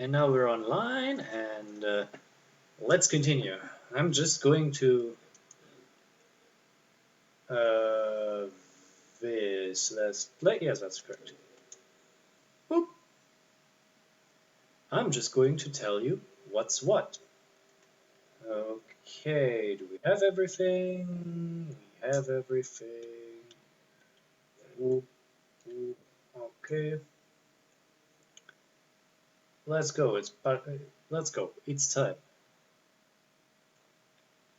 And now we're online, and let's continue. I'm just going to this. Let's play. Yes, that's correct. Boop. I'm just going to tell you what's what. Okay, do we have everything? We have everything. Whoop, whoop. Okay. Let's go. Let's go. It's time.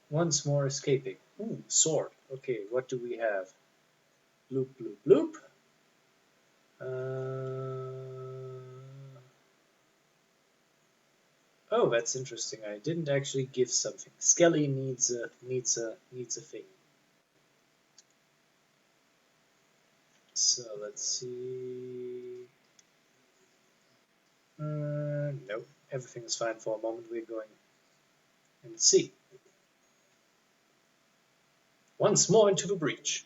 Once more escaping. Ooh, sword. Okay, what do we have? Bloop, bloop, bloop. Oh, that's interesting. I didn't actually give something. Skelly needs a thing. So let's see. Nope, everything is fine for a moment. We're going and see. Once more into the breach.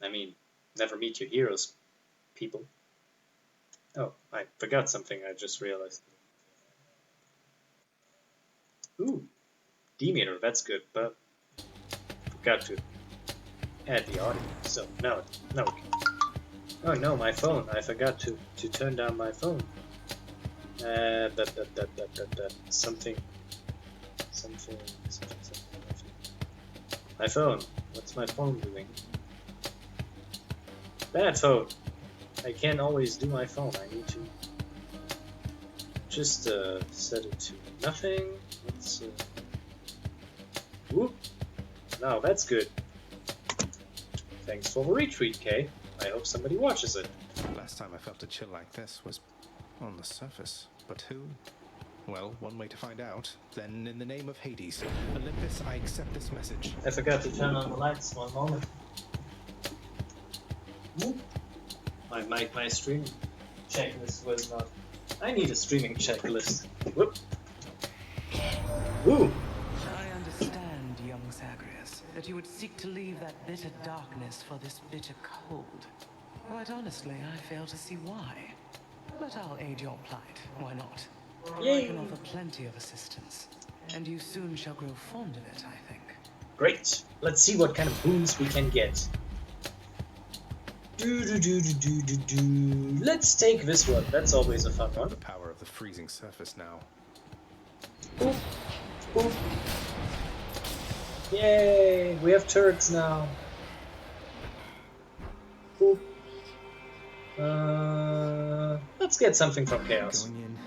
I mean, never meet your heroes, people. Oh, I forgot something I just realized. Ooh, D-meter, that's good, but forgot to add the audio, so no. Oh no, my phone, I forgot to turn down my phone. Something. My phone, what's my phone doing? Bad phone. I can't always do my phone. I need to just set it to nothing. Let's whoop. Now that's good. Thanks for the retweet, Kay. I hope somebody watches it. Last time I felt a chill like this was on the surface. But who? Well, one way to find out. Then, in the name of Hades, Olympus, I accept this message. I forgot to turn on the lights. One moment. My streaming checklist was not. I need a streaming checklist. Whoop. Woo. I understand, young Zagreus, that you would seek to leave that bitter darkness for this bitter cold. Quite honestly, I fail to see why. But I'll aid your plight. Why not? Yay. I can offer plenty of assistance, and you soon shall grow fond of it, I think. Great. Let's see what kind of boons we can get. Let's take this one. That's always a fun one. The power of the freezing surface now. Boop. Boop. Yay! We have turrets now. Boop. Let's get something from Chaos. Going in.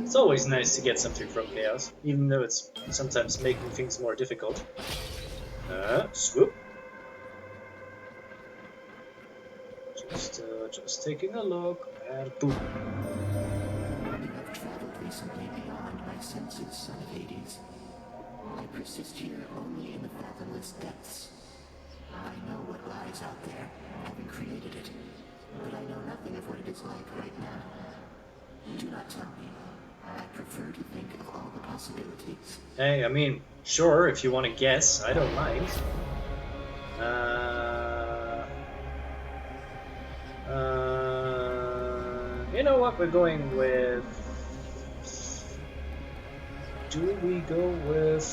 It's always nice to get something from Chaos, even though it's sometimes making things more difficult. Swoop. Just taking a look, and boom. You have traveled recently beyond my senses, son of Hades. I persist here only in the fathomless depths. I know what lies out there, having created it, but I know nothing of what it is like right now. Do not tell me. I prefer to think of all the possibilities. Hey, I mean, sure, if you want to guess, I don't mind. You know what, we're going with... Do we go with...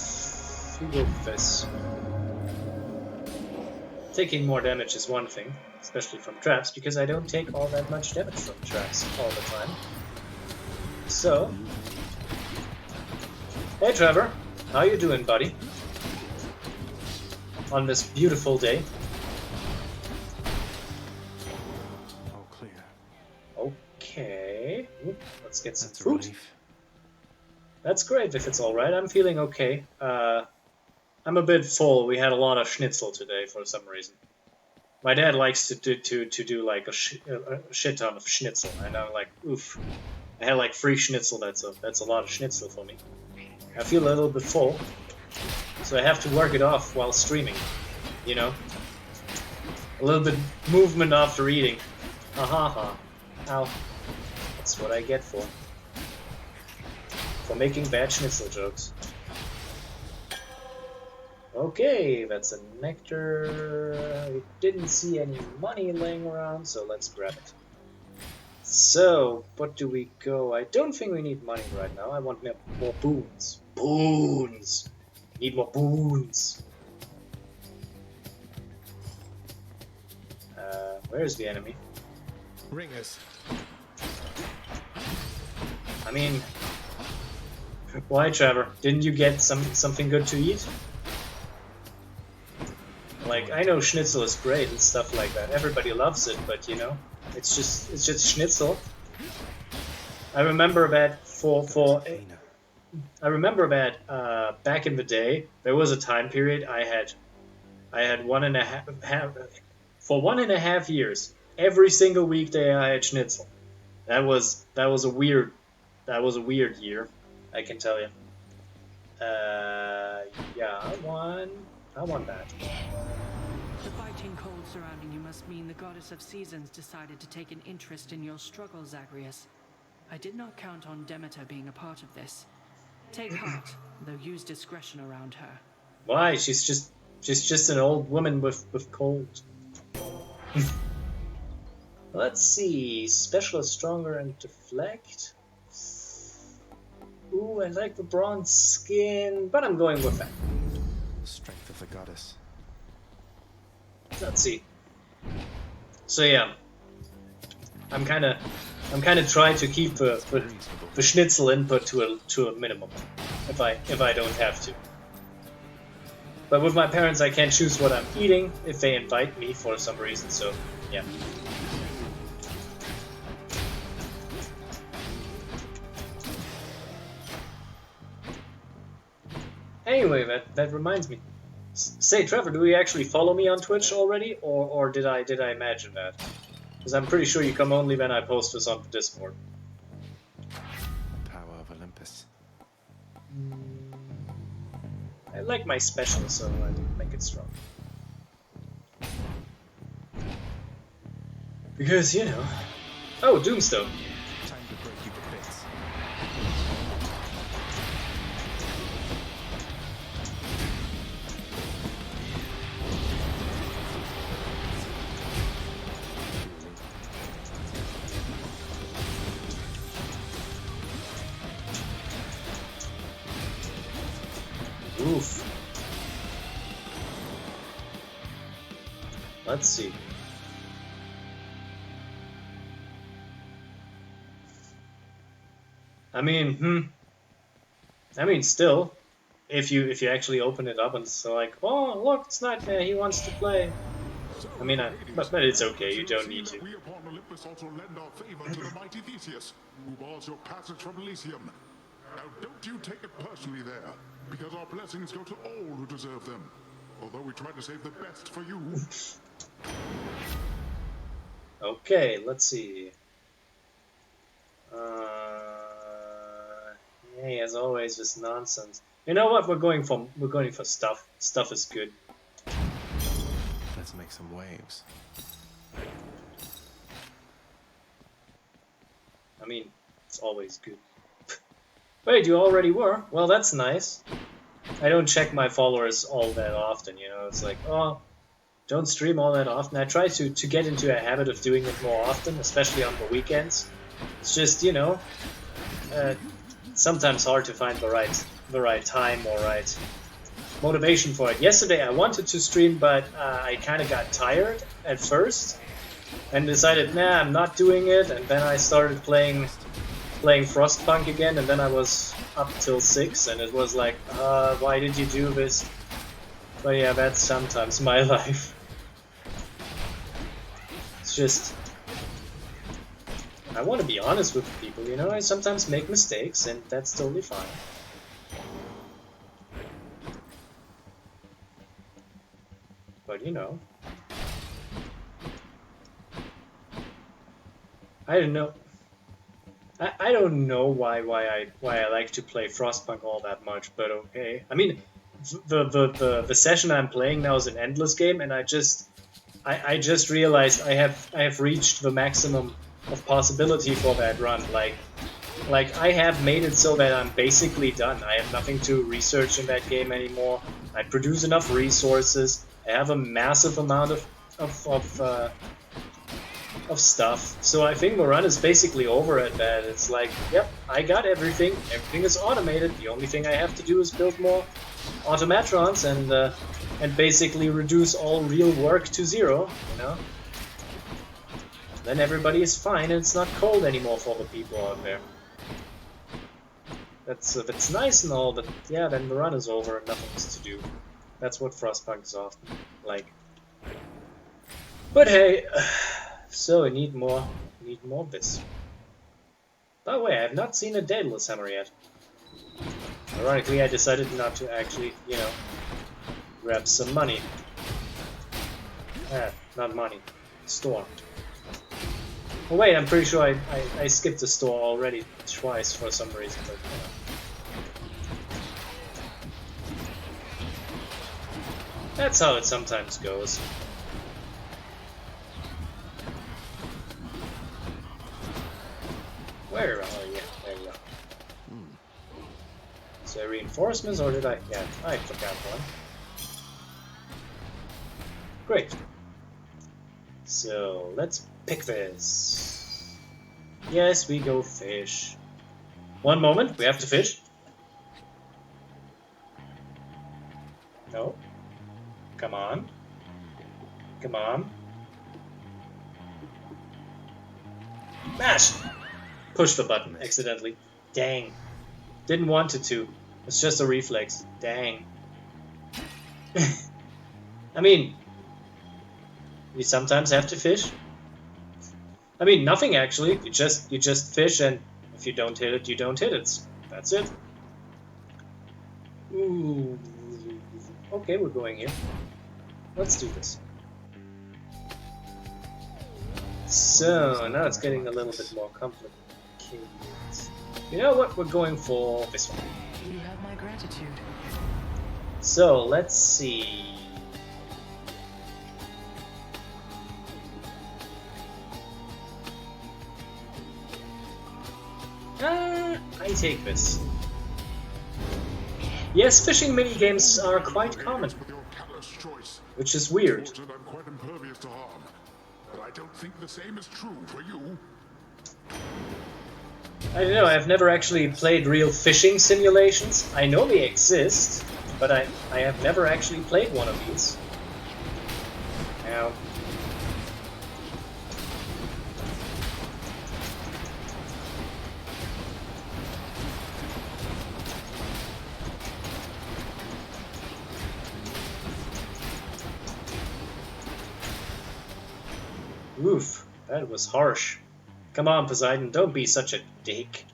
We go with this. Taking more damage is one thing, especially from traps, because I don't take all that much damage from traps all the time. So... Hey Trevor, how you doing, buddy? On this beautiful day. All clear. Okay. Oop, let's get some That's a food. relief. That's great if it's alright. I'm feeling okay. I'm a bit full. We had a lot of schnitzel today for some reason. My dad likes to do like a shit ton of schnitzel, and I'm like, oof. I had like 3 schnitzel. That's a lot of schnitzel for me. I feel a little bit full, so I have to work it off while streaming. You know, a little bit movement after eating. Ha. Ow. That's what I get for making bad schnitzel jokes. Okay, that's a nectar. I didn't see any money laying around, so let's grab it. So, what do we go? I don't think we need money right now. I want more boons. Boons! Need more boons! Where's the enemy? Ringers. I mean... Why, Trevor? Didn't you get something good to eat? Like, I know schnitzel is great and stuff like that. Everybody loves it, but you know, it's just schnitzel. I remember that back in the day, there was a time period I had 1.5 years. Every single weekday I had schnitzel. That was a weird year, I can tell you. Yeah, I won that. The biting cold surrounding you must mean the goddess of seasons decided to take an interest in your struggle, Zagreus. I did not count on Demeter being a part of this. Take heart, though use discretion around her. Why? She's just an old woman with cold. Let's see. Special is stronger and deflect. Ooh, I like the bronze skin, but I'm going with that. The strength of the goddess. Let's see. So yeah, I'm kind of trying to keep the schnitzel input to a minimum, if I don't have to. But with my parents, I can't choose what I'm eating if they invite me for some reason. So yeah. Anyway, that reminds me. Say, Trevor, do you actually follow me on Twitch already, or did I imagine that? Because I'm pretty sure you come only when I post this on Discord. Power of Olympus. I like my special, so I make it strong. Because, you know... Oh, Doomstone. Time to break you to bits. Oof. Let's see. I mean, still, if you actually open it up and it's like, oh look, it's not there. He wants to play. I mean, but it's okay. You don't need to. We upon Olympus also lend our favor to the mighty Theseus, who bars your passage from Elysium. Now, don't you take it personally there, because our blessings go to all who deserve them. Although we try to save the best for you. Okay, let's see. Hey, as always, this nonsense. You know what? We're going for stuff. Stuff is good. Let's make some waves. I mean, it's always good. Wait, you already were? Well, that's nice. I don't check my followers all that often, you know. It's like, oh, don't stream all that often. I try to get into a habit of doing it more often, especially on the weekends. It's just, you know, sometimes hard to find the right time or right motivation for it. Yesterday I wanted to stream, but I kind of got tired at first and decided, nah, I'm not doing it. And then I started playing Frostpunk again, and then I was up till 6, and it was like, why did you do this? But yeah, that's sometimes my life. It's just, I want to be honest with people, you know, I sometimes make mistakes, and that's totally fine. But you know, I don't know. I don't know why I like to play Frostpunk all that much, but okay. I mean, the session I'm playing now is an endless game, and I just realized I have reached the maximum of possibility for that run. Like Like, I have made it so that I'm basically done. I have nothing to research in that game anymore. I produce enough resources. I have a massive amount of stuff. So I think the run is basically over at that. It's like, yep, I got everything. Everything is automated. The only thing I have to do is build more automatrons and basically reduce all real work to zero, you know? Then everybody is fine and it's not cold anymore for the people out there. That's nice and all, but yeah, then the run is over and nothing's to do. That's what Frostpunk is often like. But hey, so I need more of this. By the way, I have not seen a Daedalus Hammer yet. Ironically, I decided not to actually, you know, grab some money. Not money. Store. Oh wait, I'm pretty sure I skipped the store already twice for some reason, but you know. That's how it sometimes goes. Where are you? There you are. Is there reinforcements or did I? Yeah, I forgot one. Great. So let's pick this. Yes, we go fish. One moment, we have to fish. No. Come on. Come on. Mash! Push the button accidentally. Dang. Didn't want it to. It's just a reflex. Dang. I mean, you sometimes have to fish. I mean, nothing actually. You just fish, and if you don't hit it, you don't hit it. That's it. Ooh. Okay, we're going here. Let's do this. So now it's getting a little bit more complicated. You know what? We're going for this one. You have my gratitude. So let's see. I take this. Yes, fishing minigames are quite common, With your callous choice. which is weird. Fortunate I'm quite impervious to harm. But I don't think the same is true for you. I don't know, I've never actually played real fishing simulations. I know they exist, but I have never actually played one of these. Now, oof, that was harsh. Come on, Poseidon, don't be such a dick.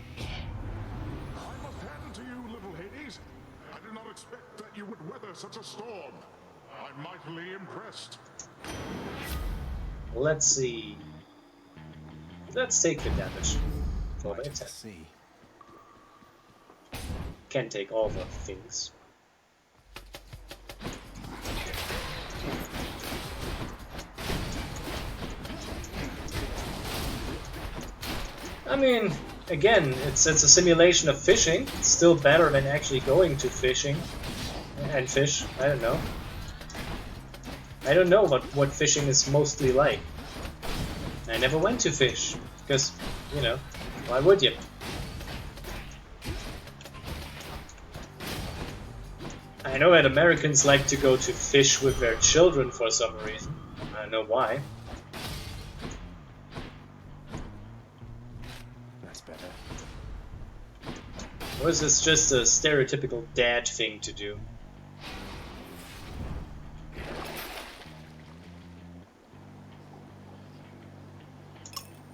I must hand to you, little Hades. I did not expect that you would weather such a storm. I'm mightily impressed. Let's see. Let's take the damage. For the attack. See. Can't take all the things. I mean, again, it's a simulation of fishing. It's still better than actually going to fishing and fish. I don't know. I don't know what fishing is mostly like. I never went to fish because, you know, why would you? I know that Americans like to go to fish with their children for some reason. I don't know why. That's better. Or is this just a stereotypical dad thing to do?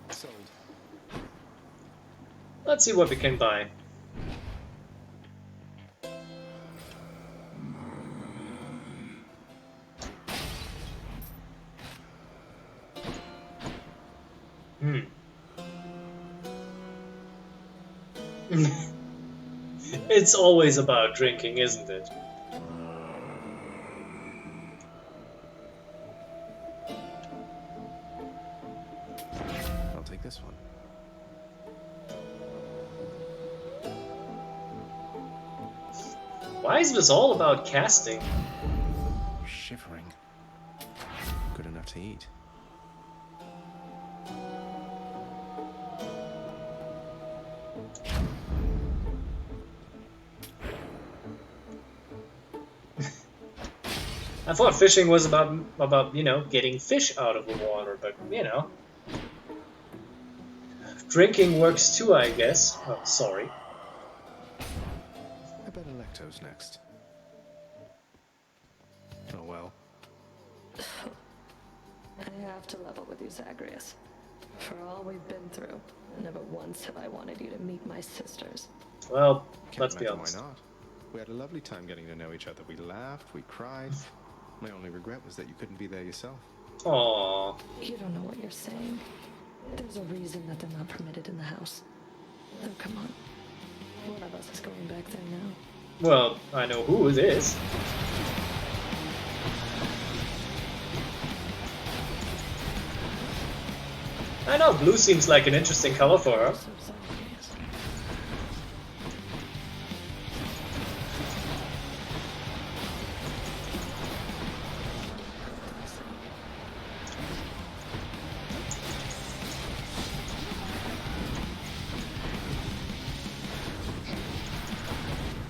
Sold. Let's see what we can buy. It's always about drinking, isn't it? I'll take this one. Why is this all about casting? Shivering. Good enough to eat. I thought fishing was about you know, getting fish out of the water, but you know. Drinking works too, I guess. Oh, sorry. I bet Electo's next. Oh well. I have to level with you, Zagreus. For all we've been through, never once have I wanted you to meet my sisters. Well, Can't let's be imagine honest. Why not? We had a lovely time getting to know each other. We laughed, we cried. My only regret was that you couldn't be there yourself. Aww. You don't know what you're saying. There's a reason that they're not permitted in the house. Oh, come on. One of us is going back there now. Well, I know who it is. I know, blue seems like an interesting color for her. So Zagreus.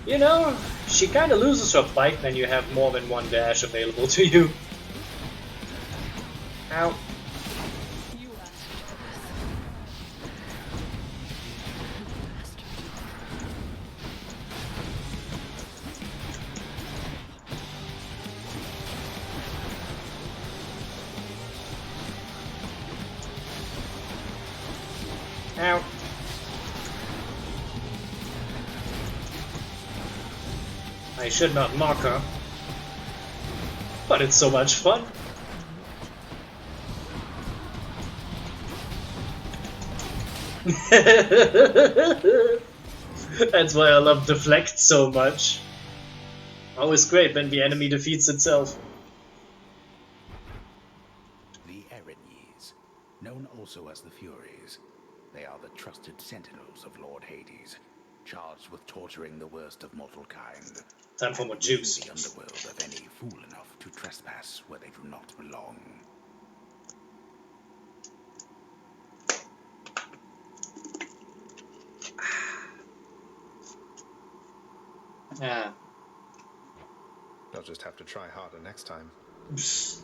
You know, she kinda loses her bite when you have more than one dash available to you. Ow. You asked for this. Ow. I should not mock her. But it's so much fun. That's why I love Deflect so much. Always great when the enemy defeats itself. The Erinyes, known also as the Furies. They are the trusted sentinels of Lord Hades, charged with torturing the worst of mortal kind. Time for more juice. The underworld of any fool enough to trespass where they do not belong. Ah. I'll just have to try harder next time. That's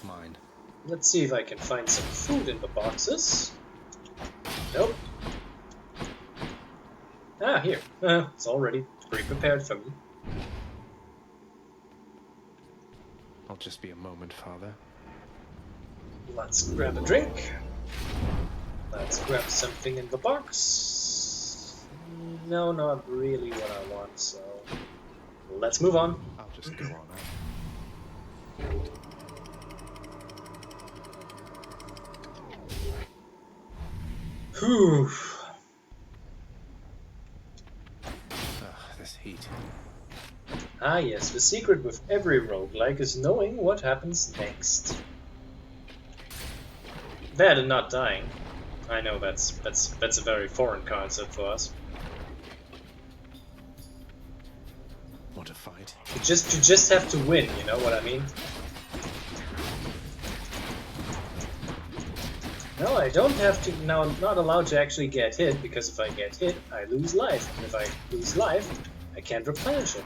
mine. Let's see if I can find some food in the boxes. Nope. Ah, here. It's already pre-prepared for me. I'll just be a moment, Father. Let's grab a drink. Let's grab something in the box. No, not really what I want, so... Let's move on. I'll just go on out. Whew. This heat. Ah yes, the secret with every roguelike is knowing what happens next. That and not dying. I know that's a very foreign concept for us. What a fight. You just have to win, you know what I mean? No, I don't have to. Now I'm not allowed to actually get hit, because if I get hit, I lose life. And if I lose life, I can't replenish it.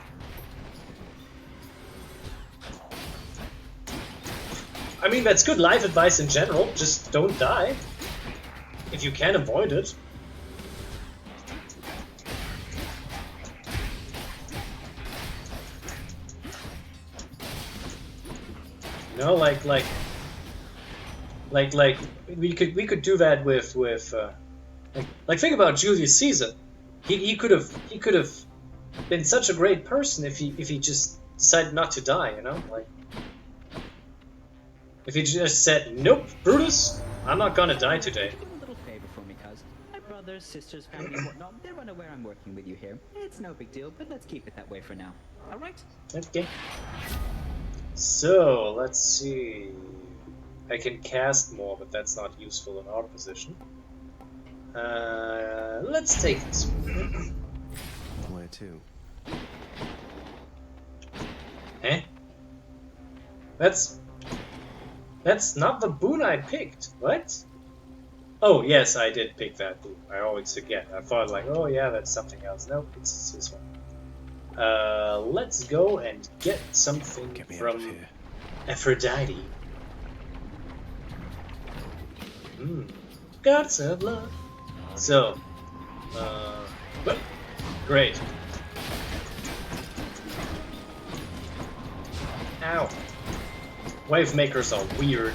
I mean, that's good life advice in general. Just don't die. If you can avoid it. You know, like we could do that with like think about Julius Caesar. He could have been such a great person if he just decided not to die, you know? Like if he just said, "Nope, Brutus, I'm not gonna die today." Do a little favor for me, cuz. My brothers, sisters, family, and whatnot, they're unaware I'm working with you here. It's no big deal, but let's keep it that way for now. Alright? Okay. So, let's see. I can cast more, but that's not useful in our position. Let's take this. Where to? That's not the boon I picked. What? Oh, yes, I did pick that boon. I always forget. I thought like, oh yeah, that's something else. Nope, it's this one. Let's go and get something Get me out of from here. Aphrodite. Gods of love. So, but great. Ow. Wave makers are weird.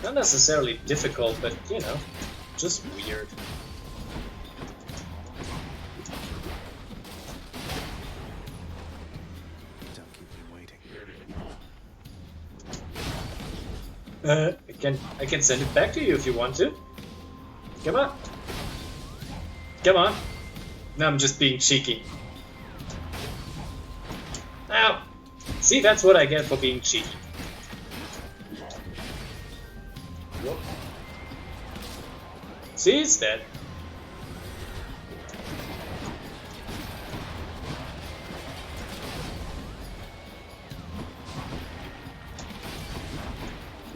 Not necessarily difficult, but you know, just weird. Don't keep me waiting. I can send it back to you if you want to. Come on. Come on. No, I'm just being cheeky. Ow! See, that's what I get for being cheeky. Whoop. See, it's dead.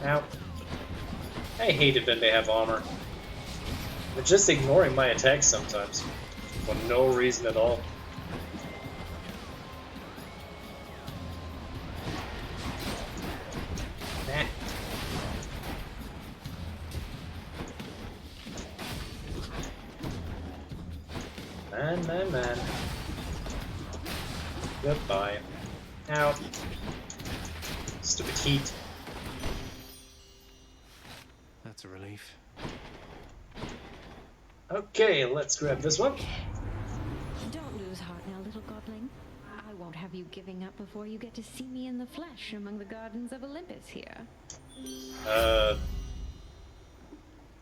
Ow. I hate it when they have armor. They're just ignoring my attacks sometimes. For no reason at all. Nah. Man. Goodbye. Ow. Stupid heat. That's a relief. Okay, let's grab this one. Don't lose heart now, little godling. I won't have you giving up before you get to see me in the flesh among the gardens of Olympus here.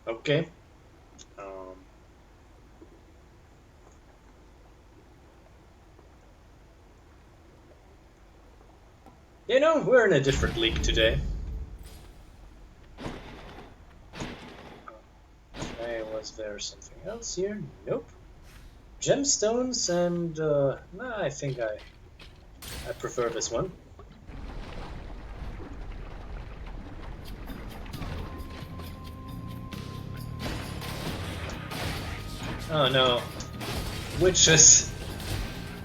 Okay. You know, we're in a different league today. Okay, was there something else here? Nope. Gemstones and, nah, I think I prefer this one. Oh no. Witches.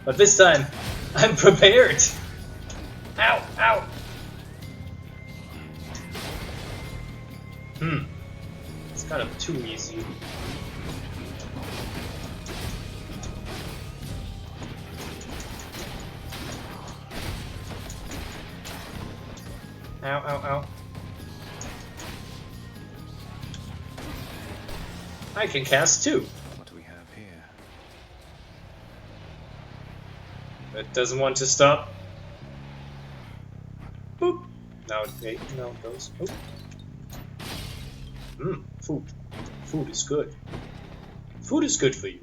But this time, I'm prepared! Ow! Ow! It's kind of too easy. Ow, ow, ow. I can cast two. What do we have here? It doesn't want to stop. Boop. Now it goes. Boop. Food. Food is good. Food is good for you.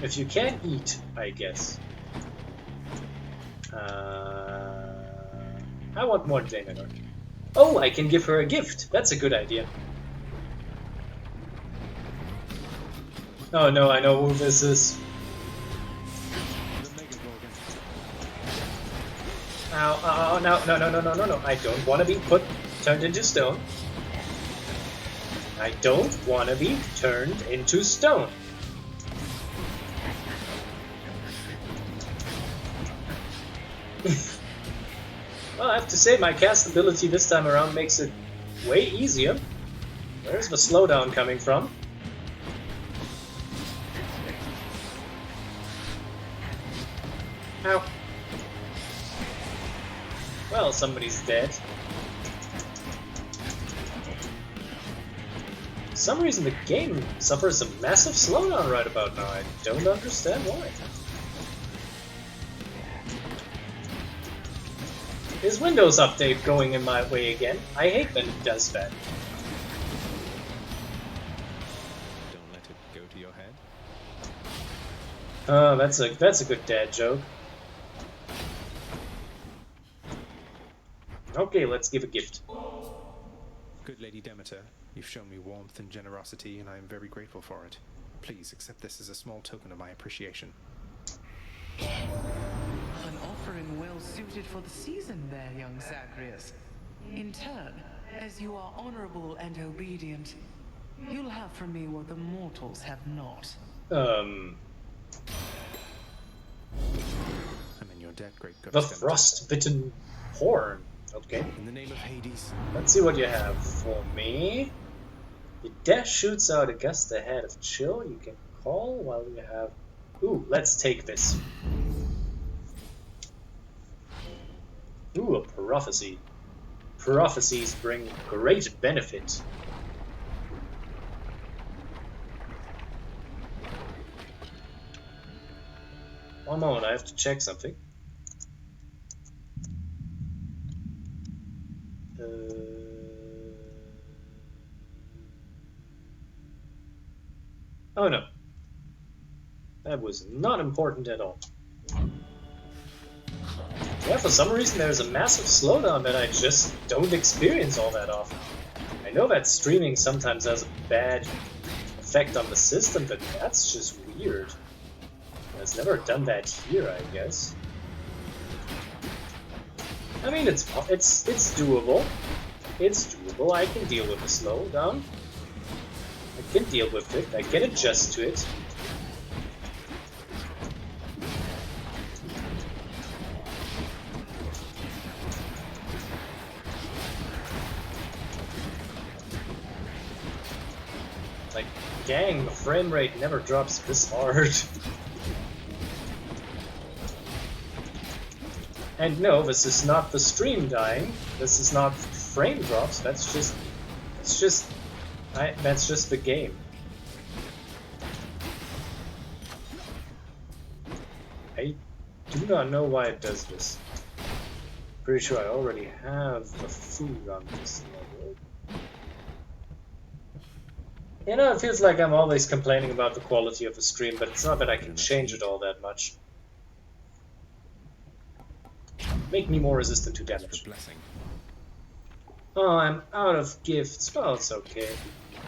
If you can't eat, I guess. I want more Daemonor. Oh, I can give her a gift. That's a good idea. Oh no, I know who this is. Ow, no. I don't want to be turned into stone. I don't want to be turned into stone. Well, I have to say, my cast ability this time around makes it way easier. Where's the slowdown coming from? Ow. Well, somebody's dead. For some reason, the game suffers a massive slowdown right about now. I don't understand why. Is Windows Update going in my way again? I hate when it does that. Don't let it go to your head. Oh, that's a good dad joke. Okay, let's give a gift. Good Lady Demeter, you've shown me warmth and generosity, and I am very grateful for it. Please accept this as a small token of my appreciation. An offering well suited suited for the season there, young Zagreus. In turn, as you are honorable and obedient, you'll have from me what the mortals have not. I'm in your debt, great The goddess. Frostbitten Horn. Okay. In the name of Hades. Let's see what you have for me. Your dash shoots out a gust ahead of chill. You can call while you have... Ooh, let's take this. Ooh, a prophecy. Prophecies bring great benefit. One moment, I have to check something. Oh no. That was not important at all. Yeah, for some reason there's a massive slowdown that I just don't experience all that often. I know that streaming sometimes has a bad effect on the system, but that's just weird. It's never done that here, I guess. I mean, it's doable. It's doable. I can deal with the slowdown. I can deal with it. I can adjust to it. Like, dang, the frame rate never drops this hard. And no, this is not the stream dying. This is not frame drops. That's just the game. I do not know why it does this. Pretty sure I already have the food on this level. You know, it feels like I'm always complaining about the quality of the stream, but it's not that I can change it all that much. Make me more resistant to damage. Oh, I'm out of gifts. Well, it's okay.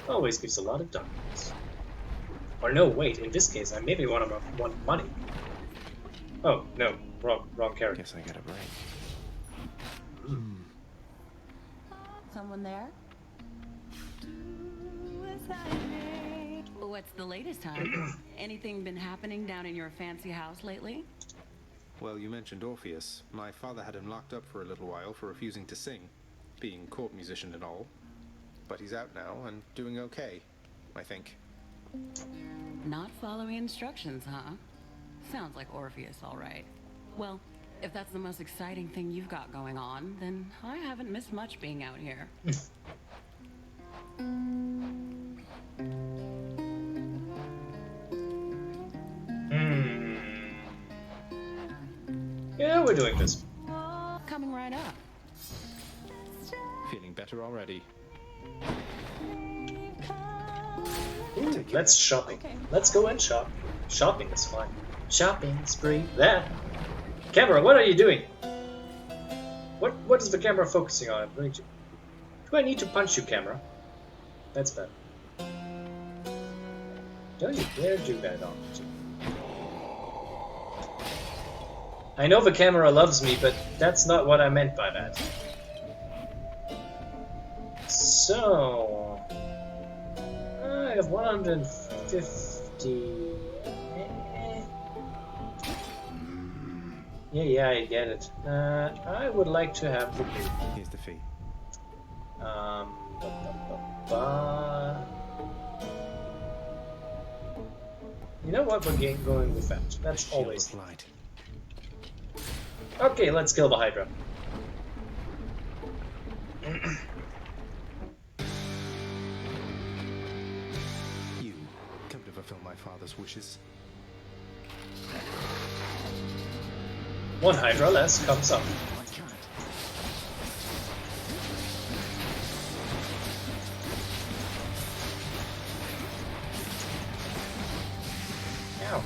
Always gives a lot of darkness. Or no, wait. In this case, I maybe want money. Oh no, wrong character. Guess I get a break. Someone there? What's the latest, huh? Anything been happening down in your fancy house lately? Well, you mentioned Orpheus. My father had him locked up for a little while for refusing to sing, being court musician and all. But he's out now and doing okay, I think. Not following instructions, huh? Sounds like Orpheus, all right. Well, if that's the most exciting thing you've got going on, then I haven't missed much being out here. Yeah, we're doing this. Coming right up. Feeling better already. Ooh, let's shopping. Let's go and shop. Shopping is fun. Shopping spree. There. Camera, what are you doing? What is the camera focusing on? Do I need to punch you, camera? That's bad. Don't you dare do that on me. I know the camera loves me, but that's not what I meant by that. So... I have 150... Yeah, I get it. I would like to have the fee. Here's the fee. You know what? We're going with that. That's always light. Okay, let's kill the Hydra. You come to fulfill my father's wishes. One Hydra less comes up. Ow.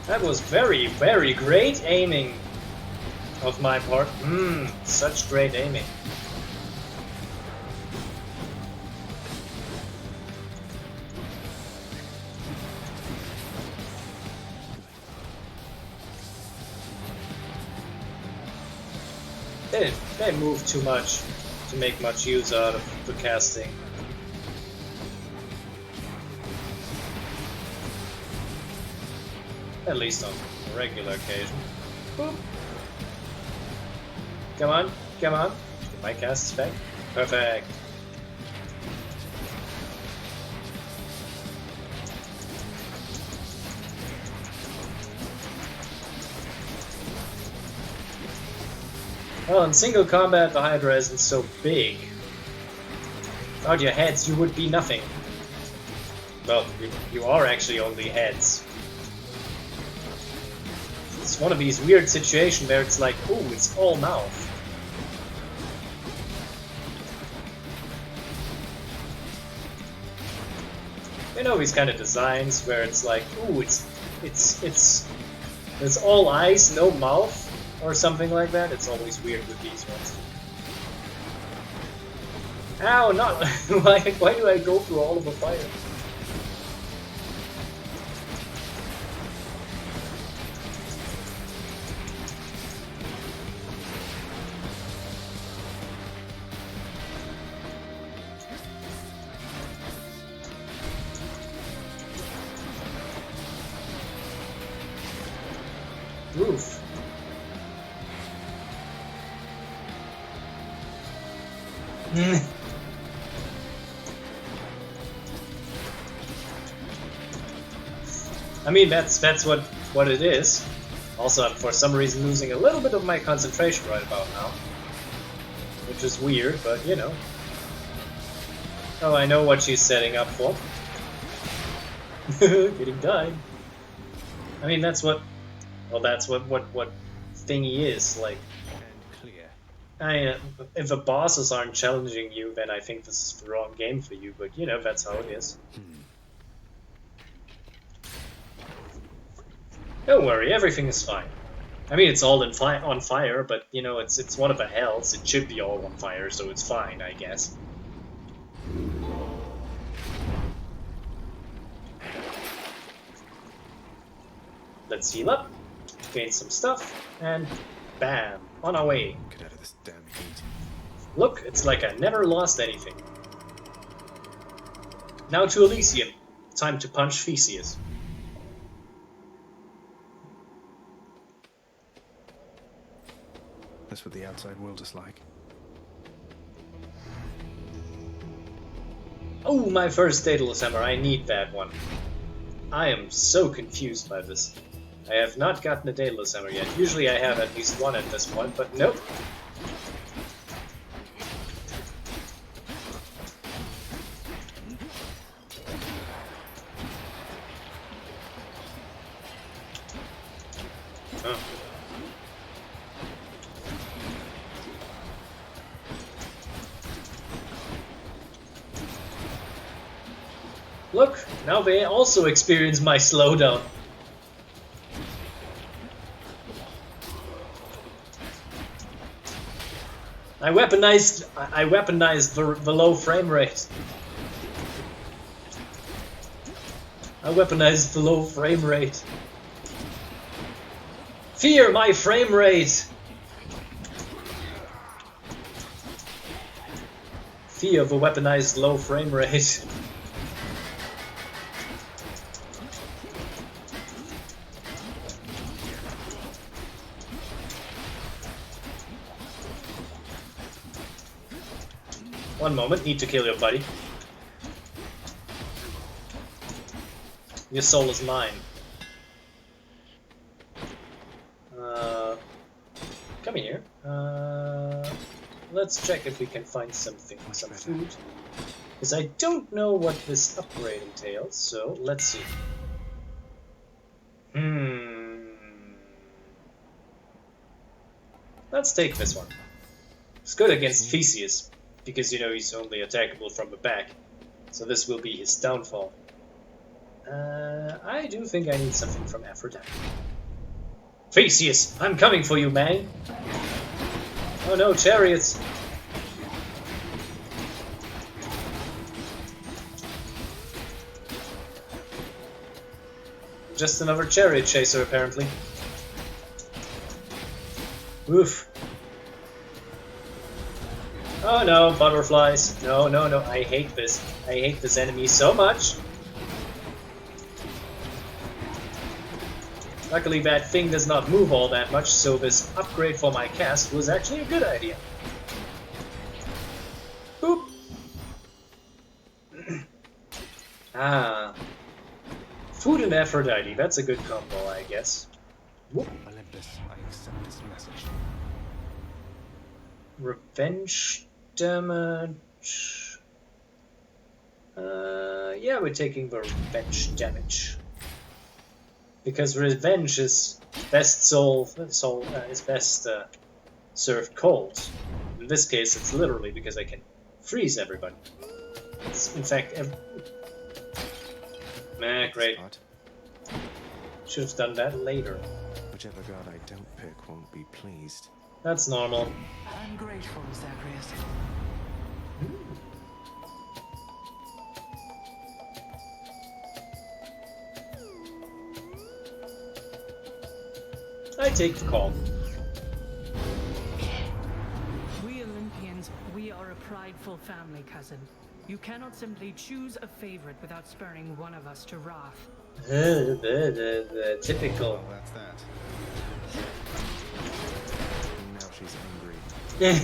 That was very, very great aiming of my part. Such great aiming. They didn't move too much to make much use out of the casting. At least on a regular occasion. Boop. Come on, come on. Get my casts back. Perfect. Well, in single combat, the Hydra isn't so big. Without your heads, you would be nothing. Well, you are actually only heads. It's one of these weird situations where it's like, ooh, it's all mouth. You know these kind of designs where it's like, ooh, it's all eyes, no mouth, or something like that. It's always weird with these ones. Ow, not why do I go through all of the fire? Roof. I mean, that's what it is. Also, I'm for some reason losing a little bit of my concentration right about now, which is weird, but you know. Oh, I know what she's setting up for. Getting died. I mean, that's what. Well, that's what thingy is like. If the bosses aren't challenging you, then I think this is the wrong game for you. But you know, that's how it is. Don't worry, everything is fine. I mean, it's all on fire, but you know, it's one of the hells. It should be all on fire, so it's fine, I guess. Let's heal up, gain some stuff, and bam, on our way. Get out of this damn heat. Look, it's like I never lost anything. Now to Elysium. Time to punch Theseus. That's what the outside world is like. Oh, my first Daedalus Hammer. I need that one. I am so confused by this. I have not gotten a Daedalus Hammer yet. Usually I have at least one at this point, but nope. Oh. Look, now they also experience my slowdown. I weaponized the low frame rate. I weaponized the low frame rate. Fear my frame rate. Fear the weaponized low frame rate. One moment, need to kill your buddy. Your soul is mine. Come here. Let's check if we can find something, some food. Because I don't know what this upgrade entails, so let's see. Let's take this one. It's good against Theseus, because you know he's only attackable from the back. So this will be his downfall. I do think I need something from Aphrodite. Theseus, I'm coming for you, man! Oh no, chariots! Just another chariot chaser, apparently. Oof. Oh no, butterflies. No, no, no. I hate this. I hate this enemy so much. Luckily that thing does not move all that much, so this upgrade for my cast was actually a good idea. Boop. Ah. Food and Aphrodite, that's a good combo, I guess. Whoop. Olympus, I accept this message. Revenge damage. Yeah, we're taking the revenge damage. Because revenge is best served cold. In this case, it's literally because I can freeze everybody. It's, in fact, great. Should have done that later. Whichever god I don't pick won't be pleased. That's normal. I'm grateful, Zagreus. I take the call. We Olympians, we are a prideful family, cousin. You cannot simply choose a favorite without spurring one of us to wrath. The typical. Well, that's that. Now she's angry. Yeah.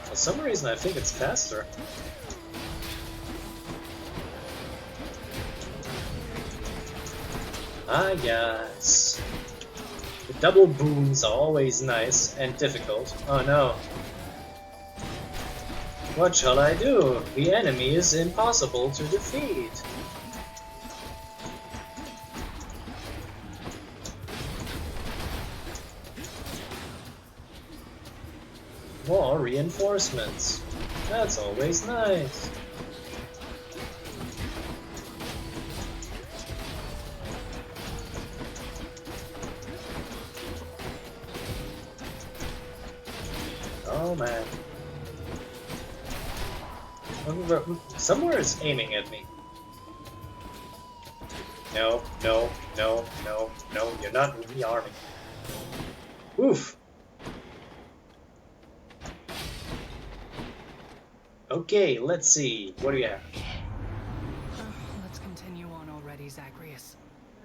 For some reason, I think it's faster. Ah, yes. The double booms are always nice and difficult. Oh no. What shall I do? The enemy is impossible to defeat. More reinforcements. That's always nice. Oh man. Somewhere it's aiming at me. No, no, no, no, no, you're not rearming. Oof. Okay, let's see. What do you have? Let's continue on already, Zagreus.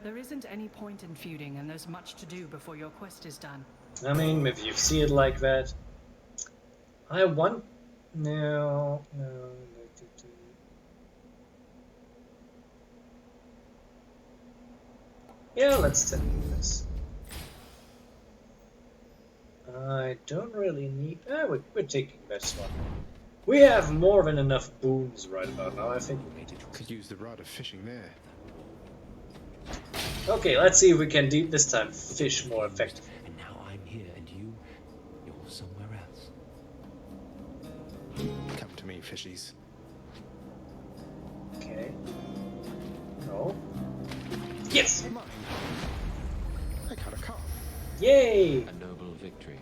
There isn't any point in feuding, and there's much to do before your quest is done. I mean, if you see it like that, I want. No. Yeah, let's take this. I don't really need. We're taking this one. We have more than enough booms right about now. I think we made it. Could use the rod of fishing there. Okay, let's see if we can this time fish more effectively. And now I'm here, and you're somewhere else. Come to me, fishies. Okay. No. Yes! Mine. I caught a calf. Yay! A noble victory.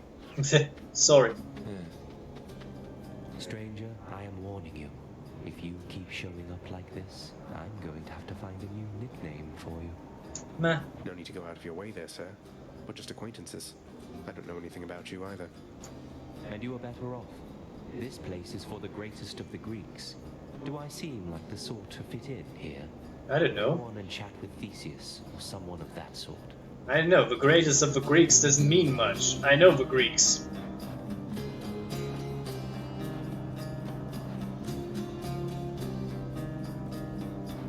Sorry. Stranger, I am warning you. If you keep showing up like this, I'm going to have to find a new nickname for you. Meh. No need to go out of your way there, sir. We're just acquaintances. I don't know anything about you either. And you are better off. This place is for the greatest of the Greeks. Do I seem like the sort to fit in here? I don't know. Go on and chat with Theseus, or someone of that sort. I don't know. The greatest of the Greeks doesn't mean much. I know the Greeks.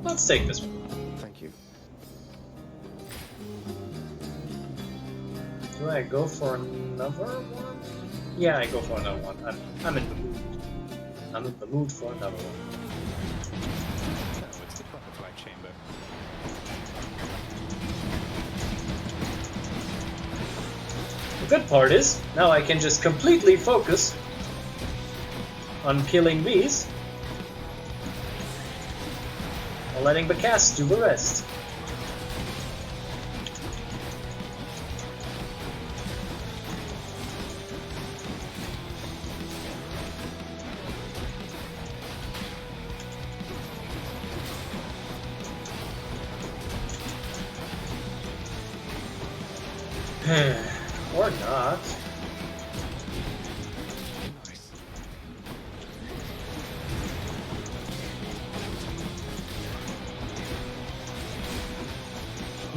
Let's take this one. Thank you. Do I go for another one? Yeah, I go for another one. I'm in the mood. I'm in the mood for another one. Oh, it's the butterfly chamber. The good part is, now I can just completely focus on killing these, while letting the cast do the rest. Or not.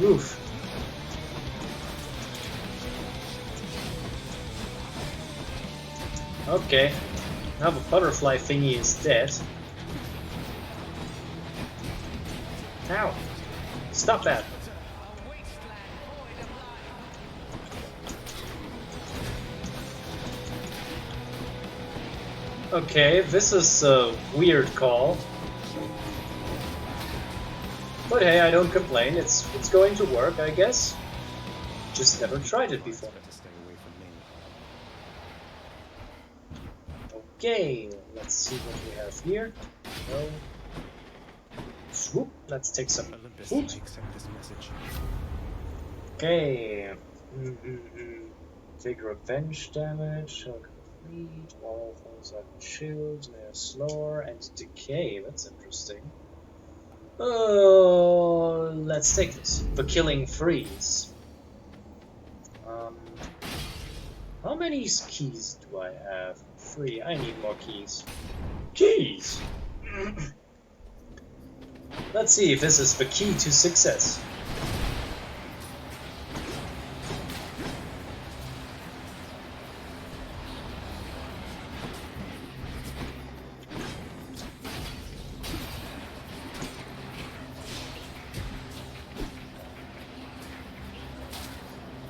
Oof. Okay. Now the butterfly thingy is dead. Ow! Stop that! Okay, this is a weird call. But hey, I don't complain. It's going to work, I guess. Just never tried it before. Okay, let's see what we have here. No. Swoop. Let's take some food. Okay. Take revenge damage. Complete. All things like shields, they are slower, and decay. That's interesting. Oh, let's take this. The Killing Freeze. How many keys do I have? 3. I need more keys. Keys! Let's see if this is the key to success.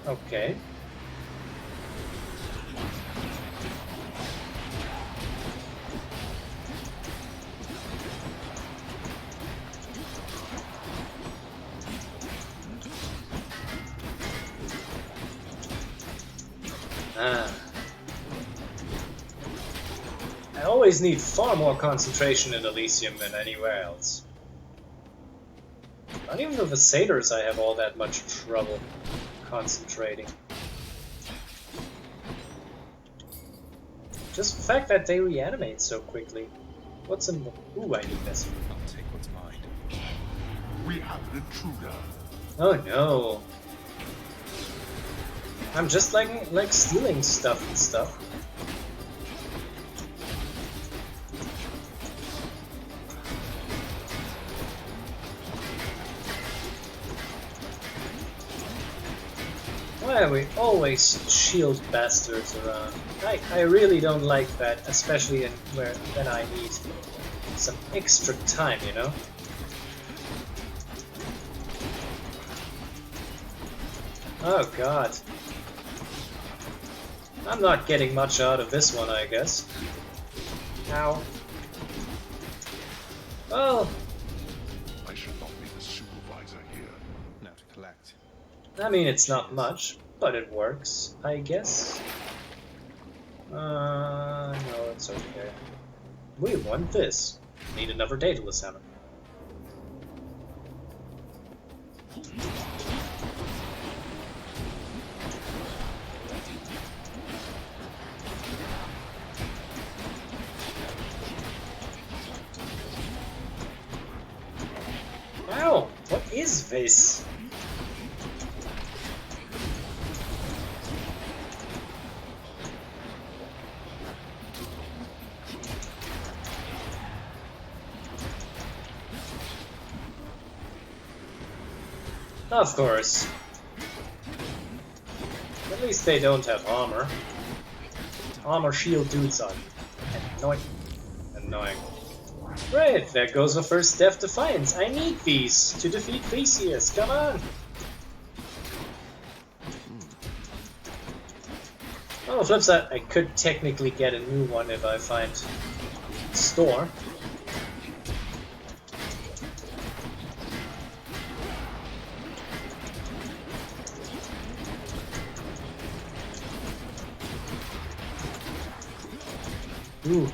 Okay. I always need far more concentration in Elysium than anywhere else. Not even with the satyrs I have all that much trouble concentrating. Just the fact that they reanimate so quickly. What's in the... Ooh, I need this. I'll take what's mine. We have an intruder. Oh no. I'm just like stealing stuff and stuff. Why are we always shield bastards around? I really don't like that, especially when I need some extra time, you know? Oh god. I'm not getting much out of this one, I guess. Ow. Well, I should not be the supervisor here. Now to collect. I mean, it's not much, but it works, I guess. No, it's okay. We want this. Need another Daedalus hammer. Wow, what is this? Of course. At least they don't have armor. Armor shield dudes are annoying. Great, there goes the first Death Defiance. I need these to defeat Theseus. Come on! On the flip side, I could technically get a new one if I find a store. Ooh.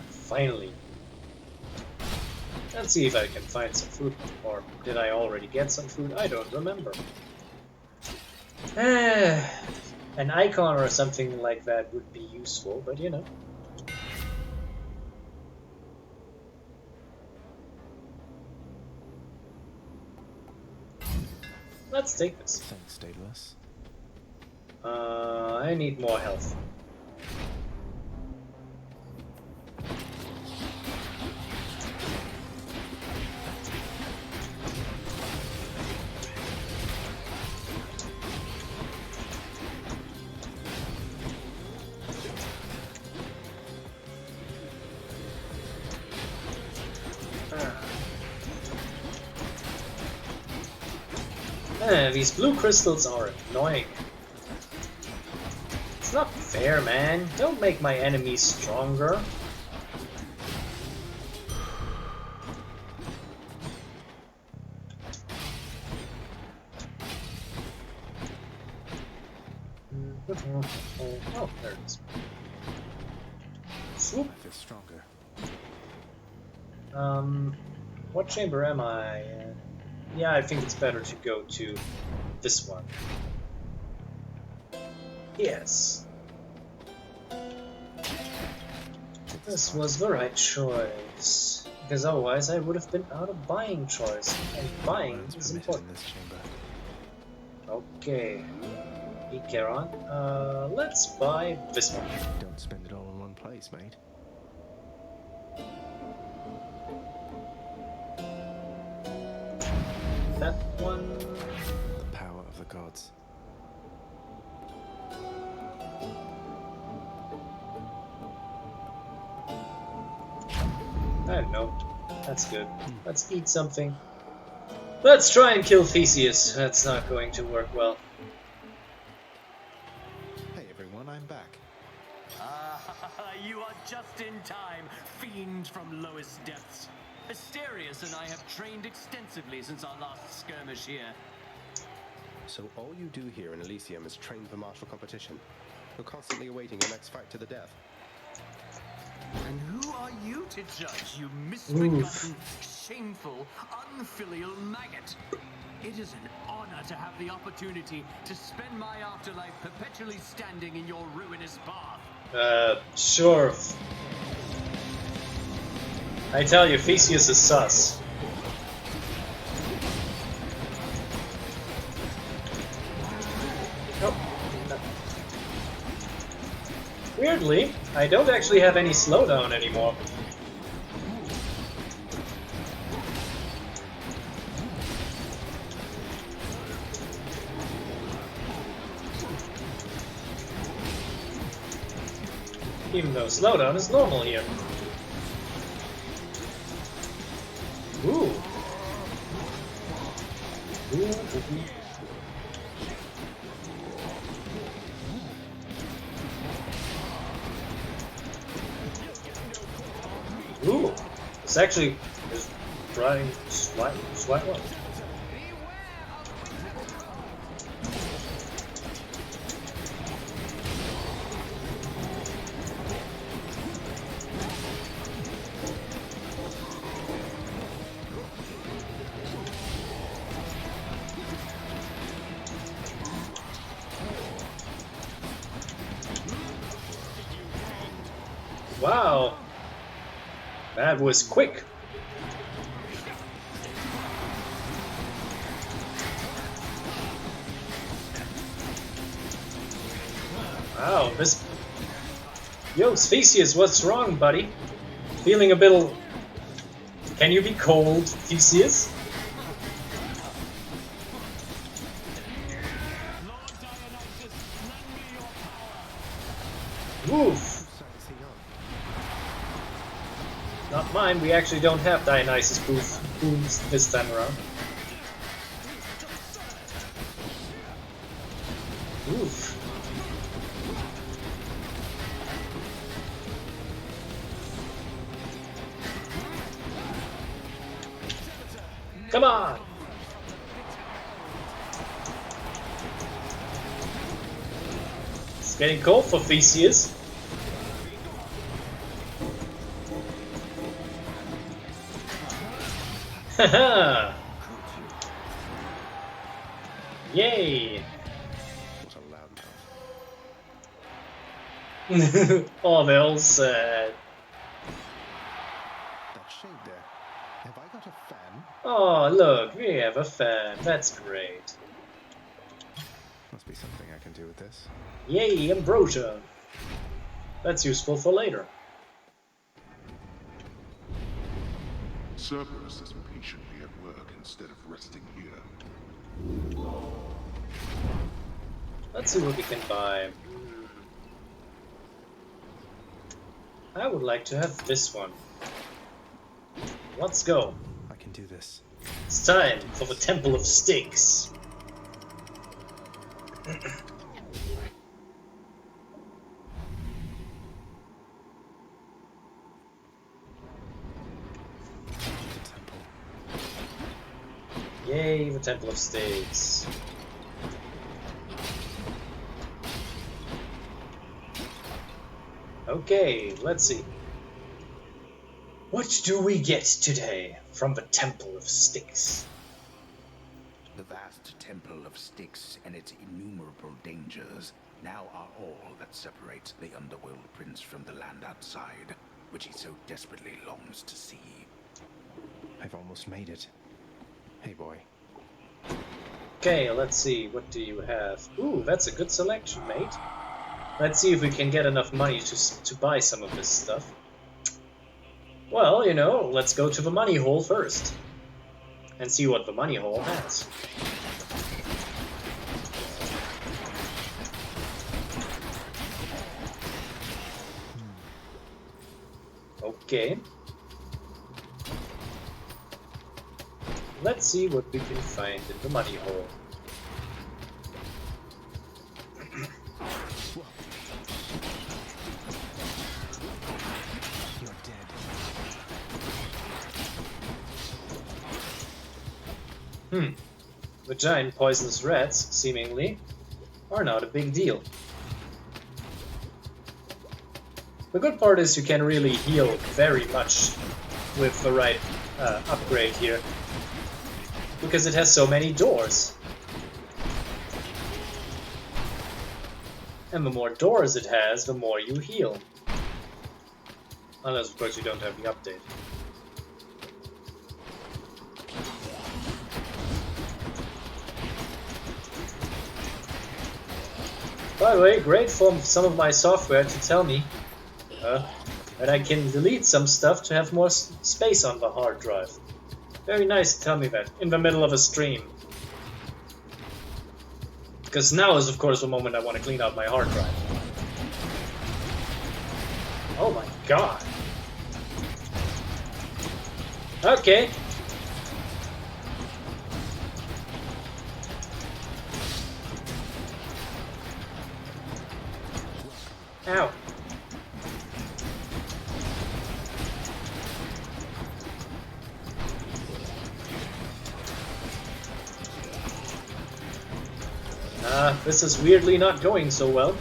Finally. Let's see if I can find some food. Or did I already get some food? I don't remember. An icon or something like that would be useful, but you know. Let's take this. Thanks, Daedalus. I need more health. These blue crystals are annoying. It's not fair, man. Don't make my enemies stronger. Oh, there it is. Swoop. I feel stronger. What chamber am I? Yeah, I think it's better to go to this one. Yes. This was the right choice. Because otherwise I would have been out of buying choice. And buying is important. In this chamber. Okay. Ikeron. Let's buy this one. Don't spend it all in one place, mate. That one. The power of the gods. I don't know. That's good. Let's eat something. Let's try and kill Theseus. That's not going to work well. Hey everyone, I'm back. You are just in time, fiend from lowest depths. Asterius and I have trained extensively since our last skirmish here. So all you do here in Elysium is train for martial competition. You're constantly awaiting your next fight to the death. And who are you to judge, you misbegotten, shameful, unfilial maggot? It is an honor to have the opportunity to spend my afterlife perpetually standing in your ruinous path. Sure. I tell you, Theseus is sus. Oh. Weirdly, I don't actually have any slowdown anymore. Even though slowdown is normal here. Ooh. Ooh. This actually is driving slightly well. Wow, that was quick. Wow, this... Yo, Theseus, what's wrong, buddy? Feeling a bit... Can you be cold, Theseus? Oof. Not mine, we actually don't have Dionysus booms this time around. Oof. Come on! It's getting cold for Theseus. Haha! Yay! What a loudmouth. Oh, they're all sad. That shade there. Have I got a fan? Oh, look, we have a fan. That's great. Must be something I can do with this. Yay, ambrosia. That's useful for later. Cerberus is patiently at work instead of resting here. Let's see what we can buy. I would like to have this one. Let's go. I can do this. It's time for the Temple of Styx. Yay, the Temple of Styx. Okay, let's see. What do we get today from the Temple of Styx? The vast Temple of Styx and its innumerable dangers now are all that separates the Underworld Prince from the land outside, which he so desperately longs to see. I've almost made it. Hey, boy. Okay, let's see. What do you have? Ooh, that's a good selection, mate. Let's see if we can get enough money to buy some of this stuff. Well, you know, let's go to the money hole first. And see what the money hole has. Okay. Let's see what we can find in the money hole. You're dead. The giant poisonous rats, seemingly, are not a big deal. The good part is you can really heal very much with the right upgrade here, because it has so many doors. And the more doors it has, the more you heal. Unless, of course, you don't have the update. By the way, great for some of my software to tell me that I can delete some stuff to have more space on the hard drive. Very nice to tell me that, in the middle of a stream. Because now is, of course, the moment I want to clean out my hard drive. Oh my god. Okay. Ow. This is weirdly not going so well.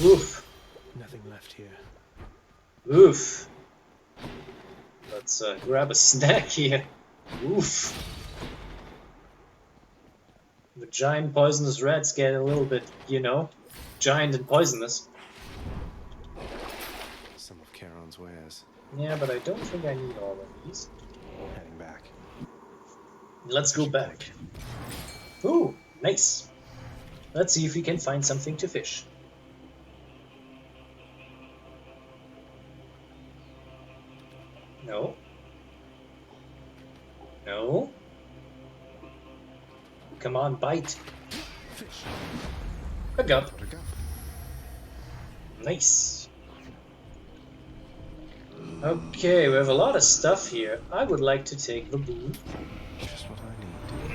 Oof. Nothing left here. Oof. Let's grab a snack here. Oof. The giant poisonous rats get a little bit, you know, giant and poisonous. Some of Charon's wares. Yeah, but I don't think I need all of these. Heading back. Let's go back. Ooh, nice. Let's see if we can find something to fish. No. No. Come on, bite. Fish. A gump. Got a gump. Nice. Okay, we have a lot of stuff here. I would like to take the boon. Just what I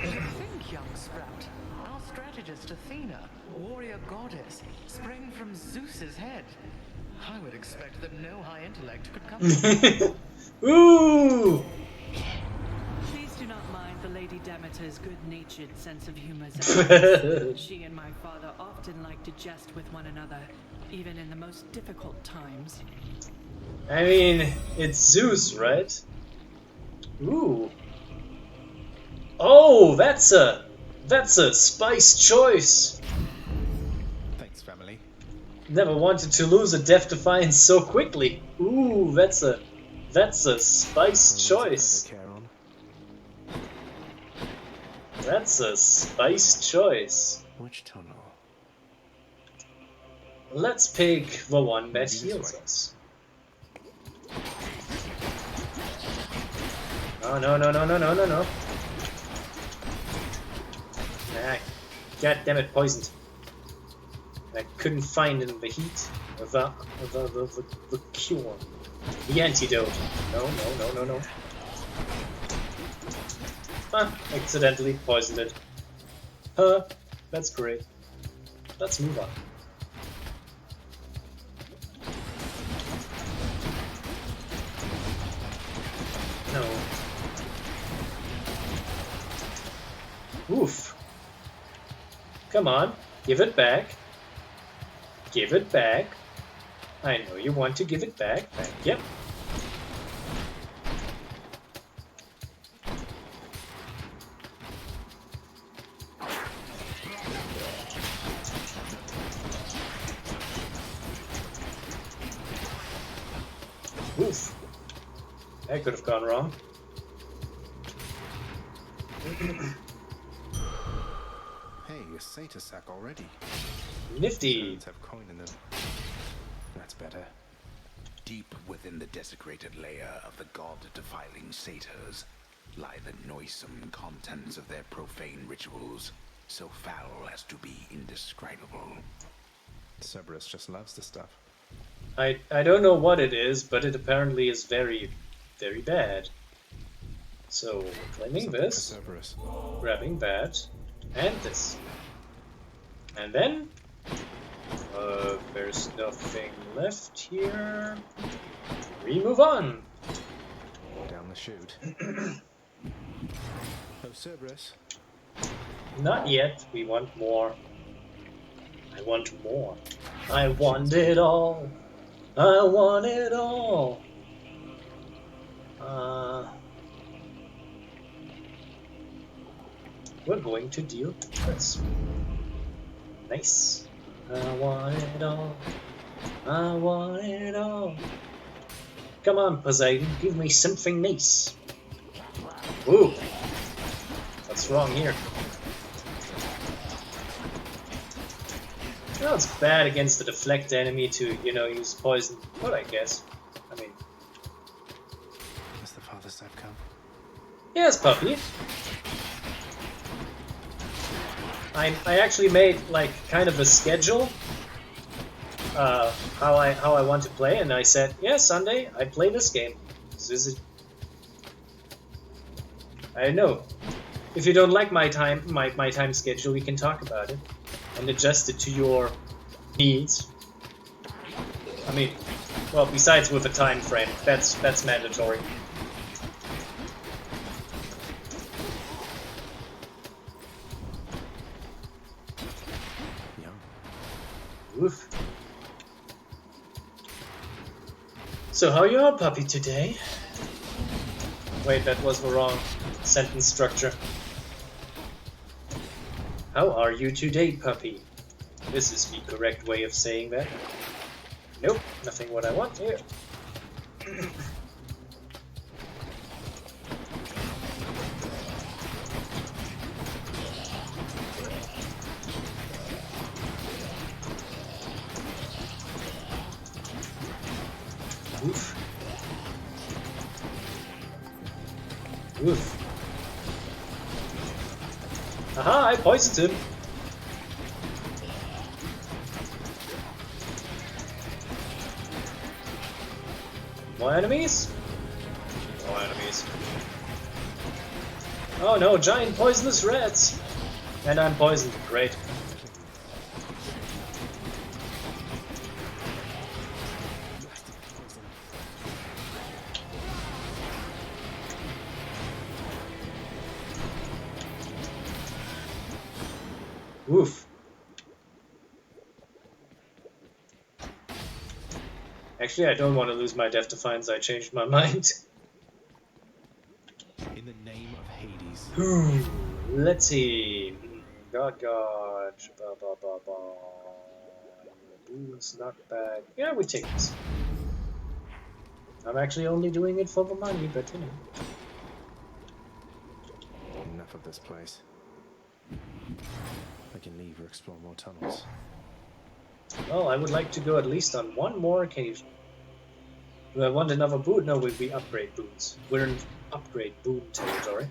need. Think, young sprout. Our strategist Athena, warrior goddess, sprang from Zeus's head. I would expect that no high intellect could come. Ooh! Please do not mind the Lady Demeter's good-natured sense of humor, Zagreus. She and my father often like to jest with one another, even in the most difficult times. I mean, it's Zeus, right? Ooh. Oh, that's a spice choice. Thanks, family. Never wanted to lose a Death Defiance so quickly. Ooh, that's a spice choice. That's a spice choice. Which tunnel? Let's pick the one that heals us. Oh, no. Ah, God damn it, poisoned. I couldn't find in the heat the cure. The antidote. No. Ah, accidentally poisoned it. Huh, that's great. Let's move on. No. Oof. Come on, give it back. Give it back. I know you want to give it back. Thank you. Oof. That could have gone wrong. Hey, a satyr sack already. Nifty. Birds have coin in them. That's better. Deep within the desecrated layer of the god-defiling satyrs lie the noisome contents of their profane rituals, so foul as to be indescribable. Cerberus just loves the stuff. I don't know what it is, but it apparently is very, very bad. So, claiming Something this, for Cerberus. grabbing that, and this. And then, there's nothing left here. We move on. Down the chute. Oh, Cerberus. Not yet. We want more. I want more. I want it all. I want it all. We're going to deal this. Nice. I want it all. I want it all. Come on, Poseidon, give me something nice. Ooh. What's wrong here? Well, it's bad against the deflect enemy to, use poison, but I guess. I mean... Has the father step come? Yes, puppy. I actually made, like, kind of a schedule, how I want to play, and I said, yeah, Sunday, I play this game. This is it. I know. If you don't like my time schedule, we can talk about it and adjust it to your needs. I mean, well, besides with a time frame, that's mandatory. Oof. So how you are, puppy, today? Wait, that was the wrong sentence structure. How are you today, puppy? This is the correct way of saying that. Nope, nothing what I want here. Oof. Oof. Aha, I poisoned him. More enemies? More enemies. Oh no, giant poisonous rats! And I'm poisoned. Great. Oof. Actually, I don't want to lose my Death Defiance. I changed my mind. In the name of Hades. Let's see. God. Ba, ba, ba, ba. Boots, knockback. Yeah, we take this. I'm actually only doing it for the money, but you know. Enough of this place. I can leave or explore more tunnels. Well, I would like to go at least on one more occasion. Do I want another boot? No, we upgrade boots. We're in upgrade boot territory.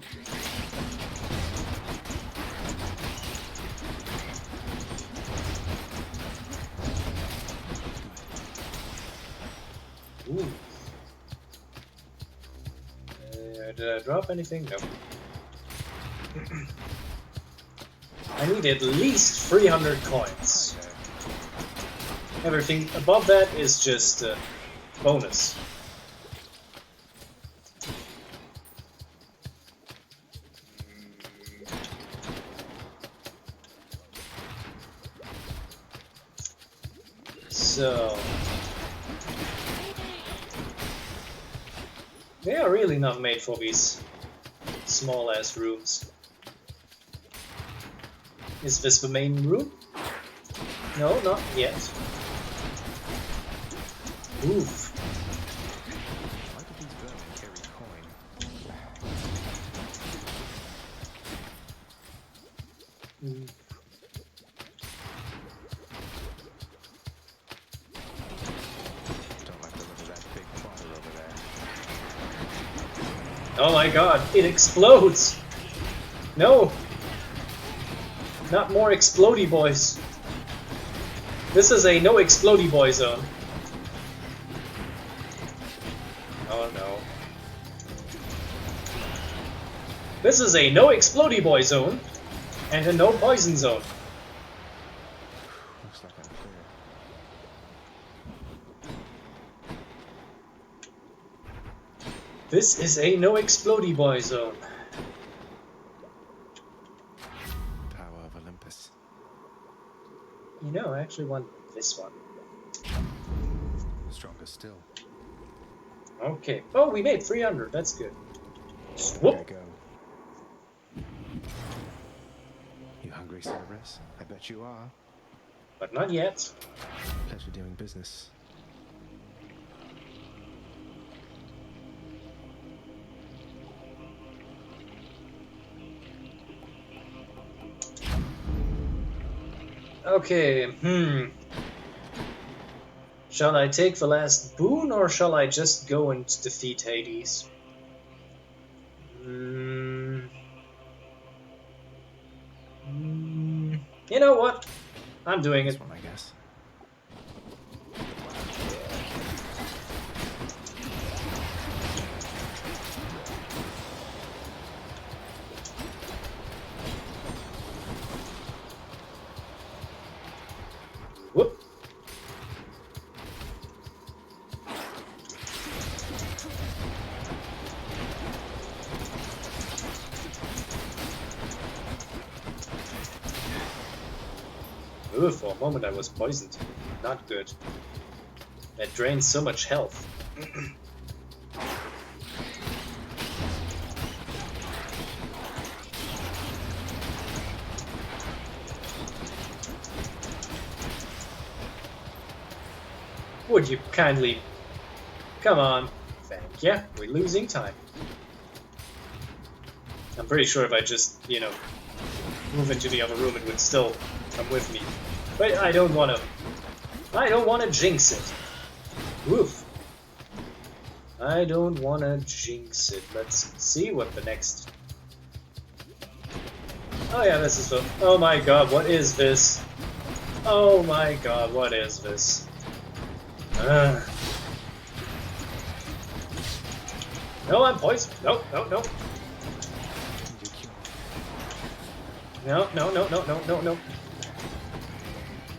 Ooh. Did I drop anything? No. I need at least 300 coins. Everything above that is just bonus. So they are really not made for these small ass rooms. Is this the main room? No, not yet. Oof. Why do these vermin carry coin? Don't like the look of that big plotter over there. Oh my god, it explodes! No! Not more explodey boys. This is a no explodey boy zone. Oh no. This is a no explodey boy zone and a no poison zone. Looks like I'm clear. This is a no explodey boy zone. Tower of Olympus. You know, I actually want this one. Stronger still. Okay. Oh, we made 300. That's good. There Swoop. you go. You hungry, Cerberus? I bet you are. But not yet. Pleasure doing business. Okay, Shall I take the last boon, or shall I just go and defeat Hades? You know what? I'm doing This it. one, I guess. Whoop. Ooh, for a moment I was poisoned. Not good. That drains so much health. Would you kindly... Come on. Thank you. We're losing time. I'm pretty sure if I just, you know, move into the other room, it would still come with me. But I don't want to... I don't want to jinx it. Woof. I don't want to jinx it. Let's see what the next... Oh yeah, this is the... Oh my god, what is this? Oh my god, what is this? No, I'm poisoned. No. No.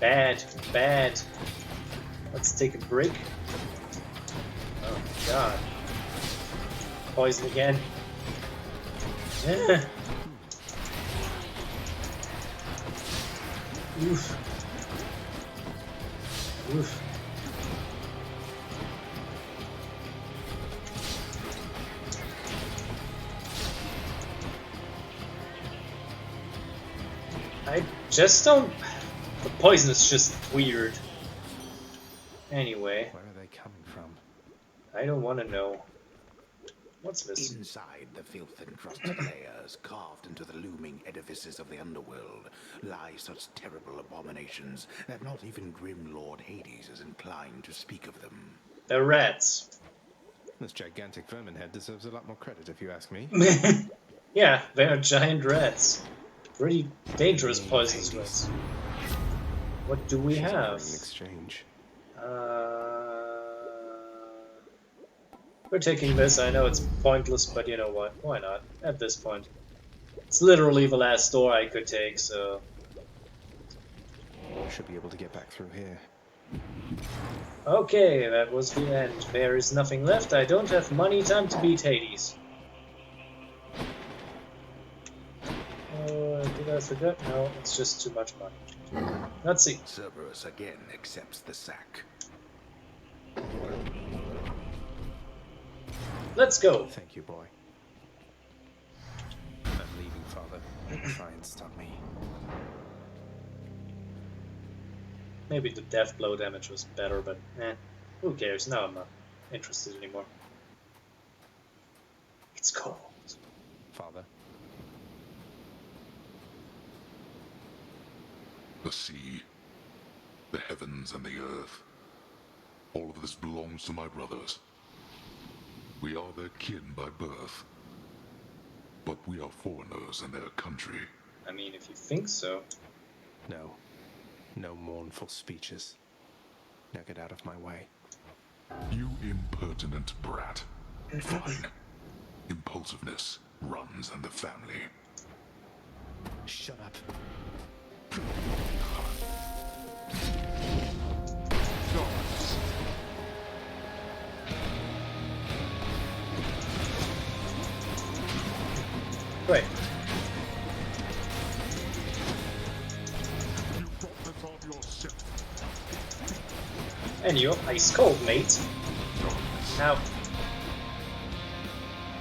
Bad. Let's take a break. Oh god. Poison again. Oof. Oof. I just don't... The poison is just weird. Anyway. Where are they coming from? I don't want to know. What's this? Inside the filth-encrusted layers, carved into the looming edifices of the underworld, lie such terrible abominations that not even grim Lord Hades is inclined to speak of them. They're rats. This gigantic vermin head deserves a lot more credit, if you ask me. Yeah, they're giant rats. Pretty dangerous poisonous rats. What do we have? In exchange. We're taking this. I know it's pointless, but you know what? Why not? At this point. It's literally the last door I could take, so... Should be able to get back through here. Okay, that was the end. There is nothing left. I don't have money. Time to beat Hades. Did I forget? No, it's just too much money. Let's see. Cerberus again accepts the sack. Let's go. Thank you, boy. I'm leaving, Father. Don't try and stop me. Maybe the death blow damage was better, but who cares? Now I'm not interested anymore. It's cold. Father. The sea, the heavens and the earth. All of this belongs to my brothers. We are their kin by birth. But we are foreigners in their country. I mean, if you think so. No. No mournful speeches. Now get out of my way. You impertinent brat. Fine. Impulsiveness runs in the family. Shut up. Right. You brought this on yourself. And you're ice cold, mate. Now.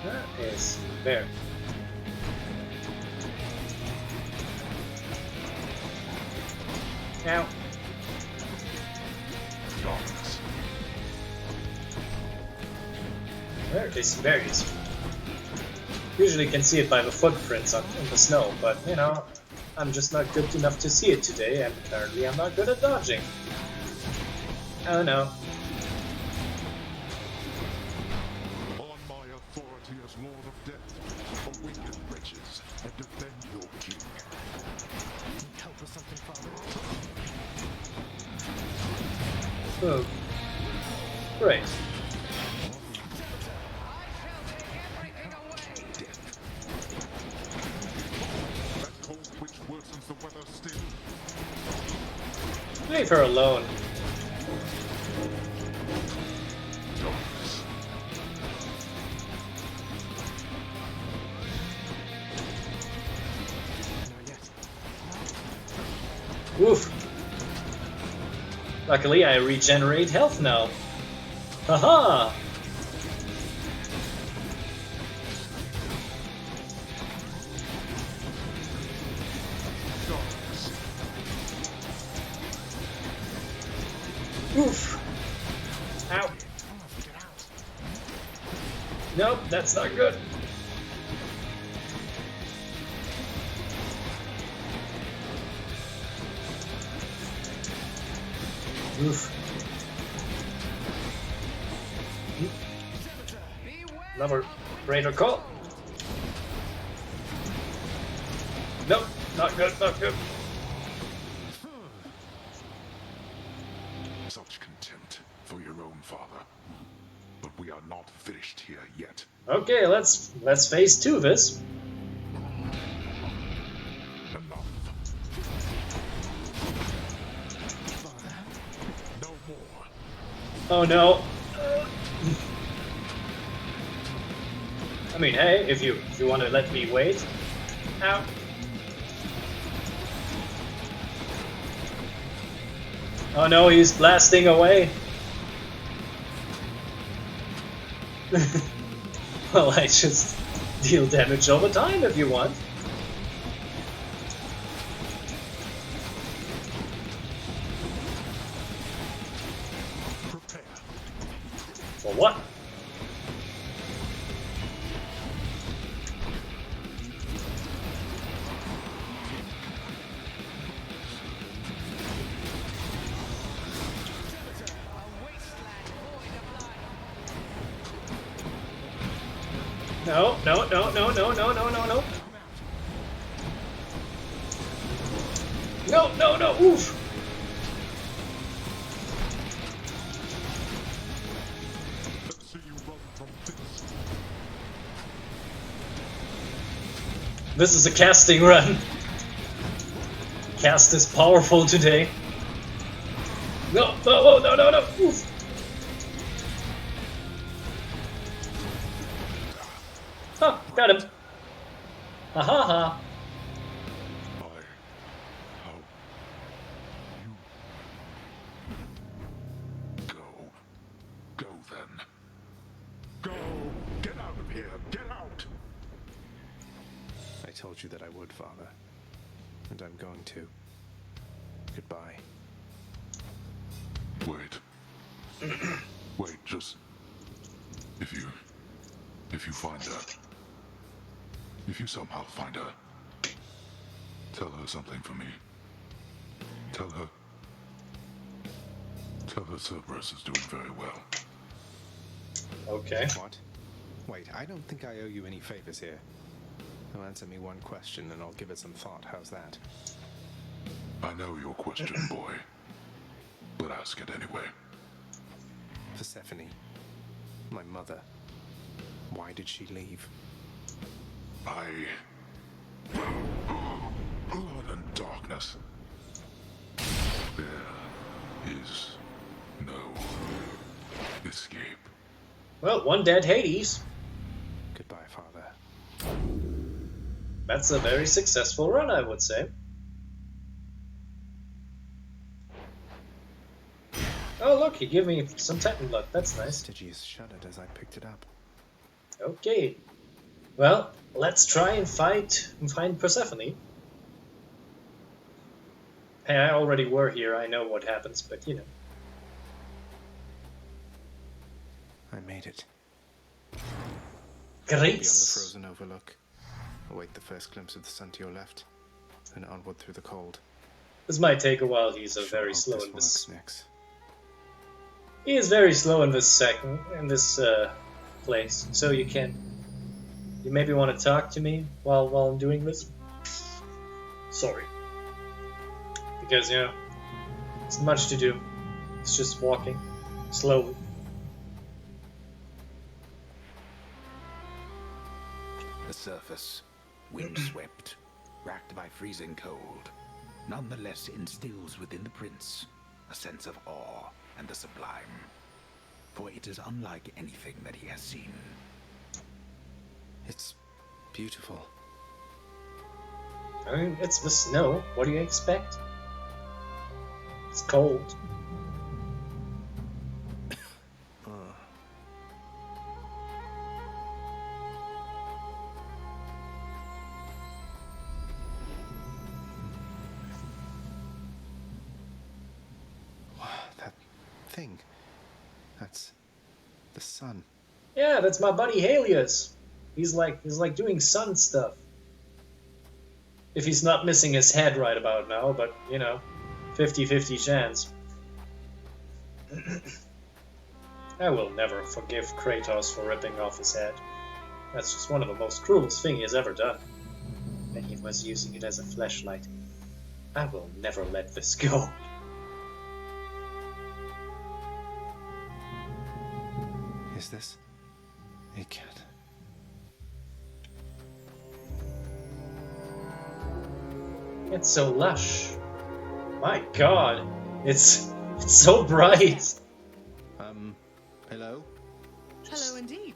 That is there. Now. There is berries. Usually can see it by the footprints in the snow, but you know, I'm just not good enough to see it today, and apparently I'm not good at dodging. Oh no. On my authority as Lord of Death, awaken wretches and defend your king. Help with something, Father. Oh. Great. Leave her alone. Oof. Luckily, I regenerate health now. Haha! Oof! Ow! Nope, that's not good. Oof. Another greater call. Nope, not good, not good. Such contempt for your own father. But we are not finished here yet. Okay, let's phase 2 this. Enough. No more. Oh no. I mean, hey, if you want to let me wait. Ow. Oh no, he's blasting away. Well, I just deal damage over time if you want. Prepare. For what? No, no, no, no, no, no, no, no, no. No, no, no, oof! Let's see you run from this. This is a casting run. Cast is powerful today. No, no, no, no, no, oof! Huh, got him. Ha ha ha. Go then. Go! Get out of here! Get out! I told you that I would, Father. And I'm going to. Goodbye. Wait. Wait, just... If you find her... If you somehow find her... Tell her something for me. Tell her Cerberus is doing very well. Okay. What? Wait, I don't think I owe you any favors here. Now answer me one question and I'll give it some thought. How's that? I know your question, boy. But ask it anyway. Persephone. My mother. Why did she leave? Blood and darkness. There is no escape. Well, one dead Hades. Goodbye, Father. That's a very successful run, I would say. Oh look, he gave me some Titan blood. That's nice. Stygius shuddered as I picked it up. Okay. Well, let's try and find Persephone. Hey, I already were here. I know what happens, but you know. I made it. Great. Beyond the frozen overlook. Await the first glimpse of the sun to your left, and onward through the cold. This might take a while. He's Sure very hope slow this in this. works next. He is very slow in this place. So you maybe want to talk to me while I'm doing this. Sorry. Because you know, it's much to do. It's just walking slowly. The surface, windswept, racked by freezing cold, nonetheless instills within the prince a sense of awe and the sublime, for it is unlike anything that he has seen. It's beautiful. I mean, it's the snow. What do you expect? It's cold. That thing. That's the sun. Yeah, that's my buddy Helios. He's like doing sun stuff. If he's not missing his head right about now, but you know, 50-50 chance. I will never forgive Kratos for ripping off his head. That's just one of the most cruelest things he has ever done. And he was using it as a fleshlight. I will never let this go. Is this a cat? It's so lush. My god, it's so bright. Hello? Hello indeed.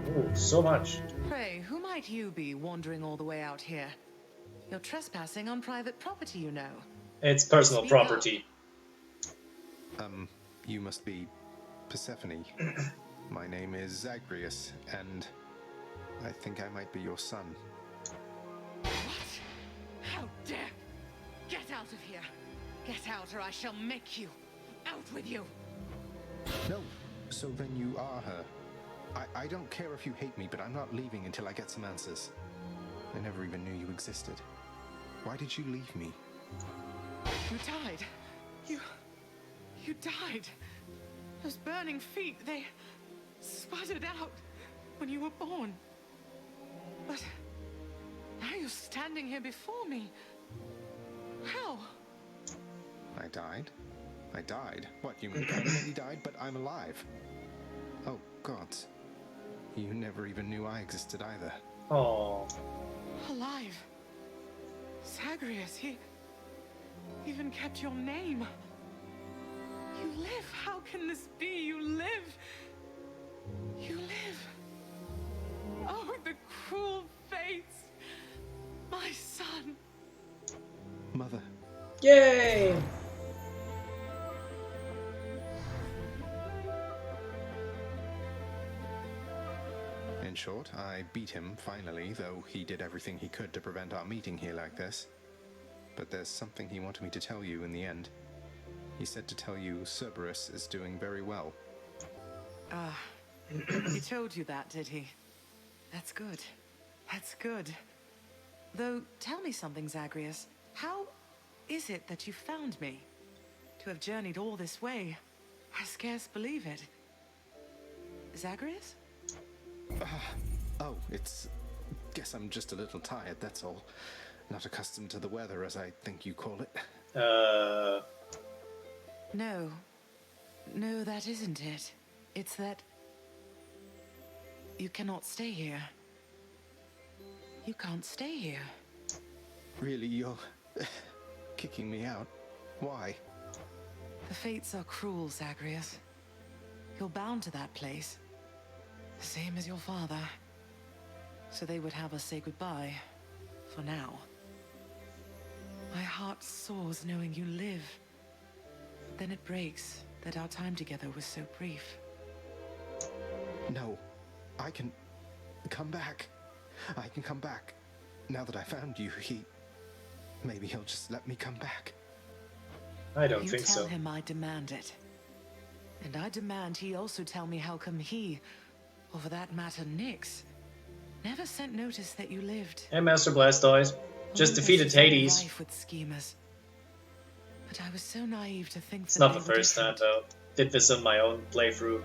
Oh, so much. Pray, who might you be wandering all the way out here? You're trespassing on private property, you know. It's personal Speak up. property. You must be Persephone. My name is Zagreus, and I think I might be your son. What? How dare! Get out of here! Get out, or I shall make you! Out with you! No, so then you are her. I don't care if you hate me, but I'm not leaving until I get some answers. I never even knew you existed. Why did you leave me? You died. You died. Those burning feet, they sputtered out when you were born. But now you're standing here before me. How? I died? I died? What, you permanently died, but I'm alive? Oh, gods. You never even knew I existed either. Oh. Alive. Zagreus, he even kept your name. You live. How can this be? You live. You live. Oh, the cruel fates. My son. Mother. Yay! In short, I beat him finally, though he did everything he could to prevent our meeting here like this. But there's something he wanted me to tell you in the end. He said to tell you Cerberus is doing very well. He told you that, did he? That's good. That's good. Though, tell me something, Zagreus. How is it that you found me? To have journeyed all this way, I scarce believe it. Zagreus? Oh, guess I'm just a little tired, that's all. Not accustomed to the weather, as I think you call it. No. No, that isn't it. It's that you cannot stay here. You can't stay here. Really, you're kicking me out? Why? The fates are cruel, Zagreus. You're bound to that place. The same as your father. So they would have us say goodbye. For now. My heart soars knowing you live. But then it breaks that our time together was so brief. No. I can come back. I can come back. Now that I found you, maybe he'll just let me come back. I don't think so. You tell him I demand it. And I demand he also tell me how come he, or for that matter Nyx, never sent notice that you lived. Hey, Master Blastoise. Just defeated Hades. Rife with schemers. But I was so naive to think It's that not they the were first time, though. Did this on my own playthrough.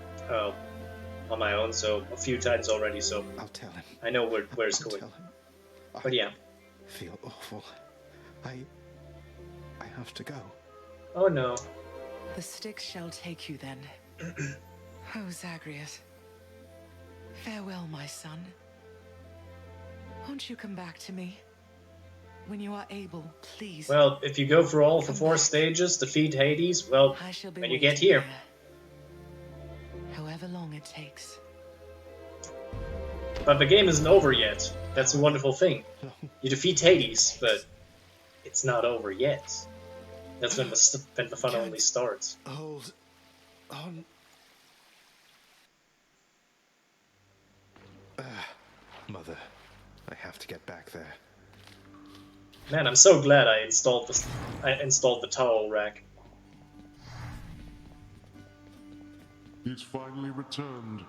On my own, so a few times already, so I'll tell him. I know where it's going. But yeah. Feel awful. I have to go. Oh no. The Styx shall take you then. Oh, Zagreus. Farewell, my son. Won't you come back to me? When you are able, please. Well, if you go through all the 4 stages, defeat Hades, well, I shall be when you get waiting here. there, however long it takes. But the game isn't over yet. That's a wonderful thing. You defeat Hades, but it's not over yet. That's when the fun only starts. Hold on. Mother, I have to get back there. Man, I'm so glad I installed the towel rack. He's finally returned.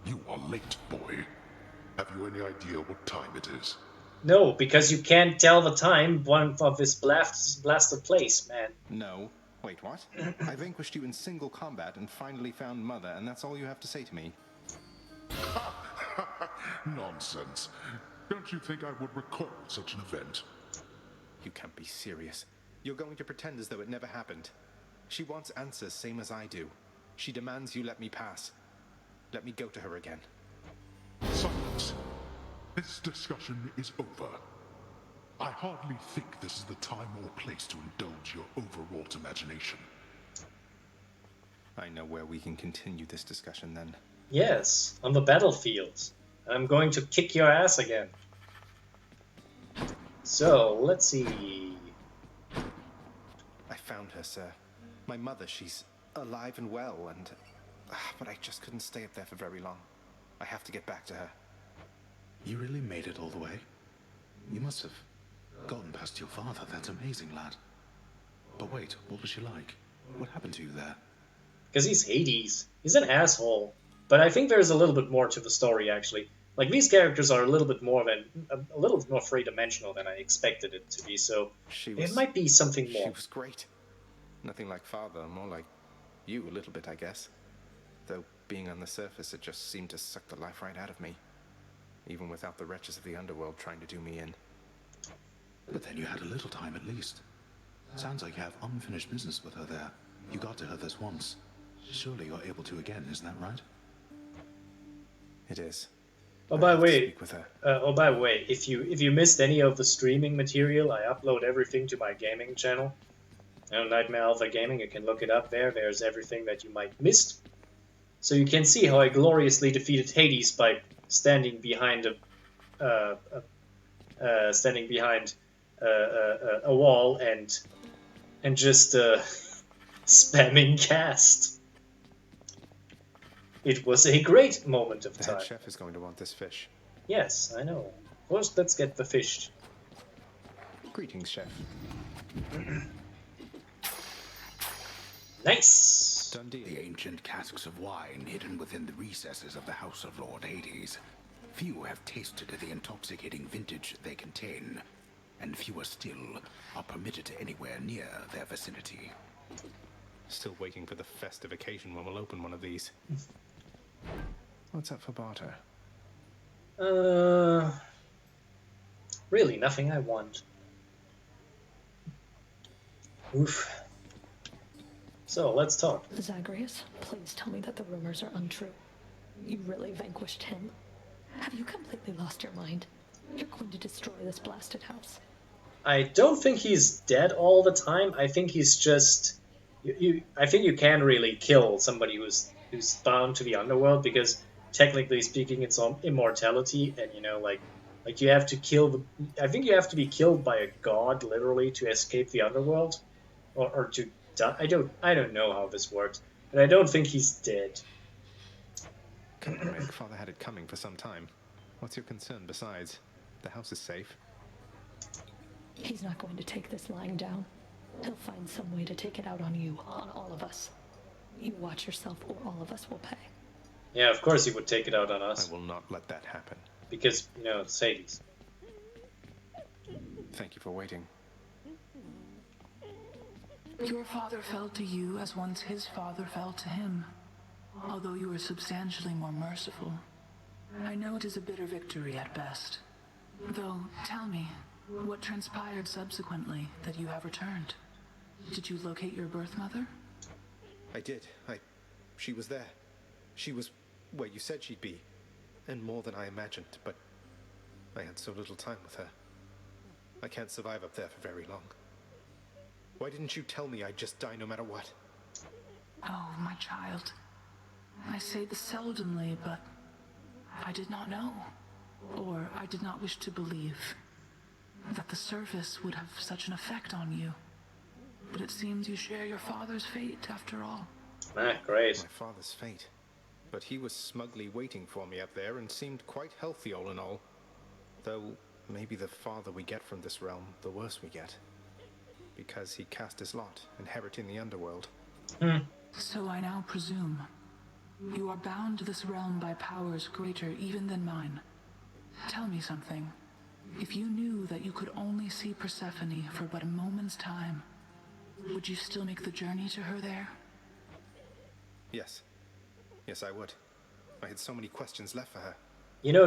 You are late, boy. Have you any idea what time it is? No, because you can't tell the time of this blasted place, man. No. Wait, what? I vanquished you in single combat and finally found Mother, and that's all you have to say to me? Nonsense. Don't you think I would recall such an event? You can't be serious. You're going to pretend as though it never happened. She wants answers same as I do. She demands you let me pass. Let me go to her again. Silence. This discussion is over. I hardly think this is the time or place to indulge your overwrought imagination. I know where we can continue this discussion then. Yes, on the battlefield. I'm going to kick your ass again. So, let's see. found her, sir. My mother, she's alive and well, and... but I just couldn't stay up there for very long. I have to get back to her. You really made it all the way? You must have gotten past your father. That's amazing, lad. But wait, what was she like? What happened to you there? Because he's Hades. He's an asshole. But I think there's a little bit more to the story, actually. Like, these characters are a little bit more a little bit more three-dimensional than I expected it to be, so it might be something more. She was great. Nothing like father, more like you a little bit, I guess. Though, being on the surface, it just seemed to suck the life right out of me. Even without the wretches of the underworld trying to do me in. But then you had a little time at least. Sounds like you have unfinished business with her there. You got to her this once. Surely you're able to again, isn't that right? It is. Oh, by the way, if you missed any of the streaming material, I upload everything to my gaming channel. Nightmare Alpha Gaming, you can look it up there. There's everything that you might miss. So you can see how I gloriously defeated Hades by standing behind a wall and just spamming cast. It was a great moment of time. The head chef is going to want this fish. Yes, I know. First, let's get the fish. Greetings, chef. Nice! Done deal. The ancient casks of wine hidden within the recesses of the House of Lord Hades. Few have tasted the intoxicating vintage they contain, and fewer still are permitted anywhere near their vicinity. Still waiting for the festive occasion when we'll open one of these. What's up for barter? Really, nothing I want. Oof. So, let's talk. Zagreus, please tell me that the rumors are untrue. You really vanquished him? Have you completely lost your mind? You're going to destroy this blasted house. I don't think he's dead all the time. I think he's just... I think you can really kill somebody who's bound to the underworld, because technically speaking it's on immortality, and like you have to kill the... I think you have to be killed by a god, literally, to escape the underworld. Or to die. I don't know how this works, but I don't think he's dead. Father had it coming for some time. What's your concern besides? The house is safe. He's not going to take this lying down. He'll find some way to take it out on you, on all of us. You watch yourself, or all of us will pay. Yeah, of course he would take it out on us. I will not let that happen. Because, it's Hades. Thank you for waiting. Your father fell to you as once his father fell to him, although you were substantially more merciful. I know it is a bitter victory at best. Though, tell me, what transpired subsequently that you have returned? Did you locate your birth mother? I did. She was there. She was where you said she'd be. And more than I imagined, but I had so little time with her. I can't survive up there for very long. Why didn't you tell me I'd just die no matter what? Oh, my child. I say this seldomly, but I did not know. Or I did not wish to believe that the surface would have such an effect on you. But it seems you share your father's fate, after all. Ah, great. My father's fate. But he was smugly waiting for me up there and seemed quite healthy all in all. Though, maybe the farther we get from this realm, the worse we get. Because he cast his lot, inheriting the underworld. So I now presume you are bound to this realm by powers greater even than mine. Tell me something. If you knew that you could only see Persephone for but a moment's time, would you still make the journey to her there? Yes. Yes, I would. I had so many questions left for her.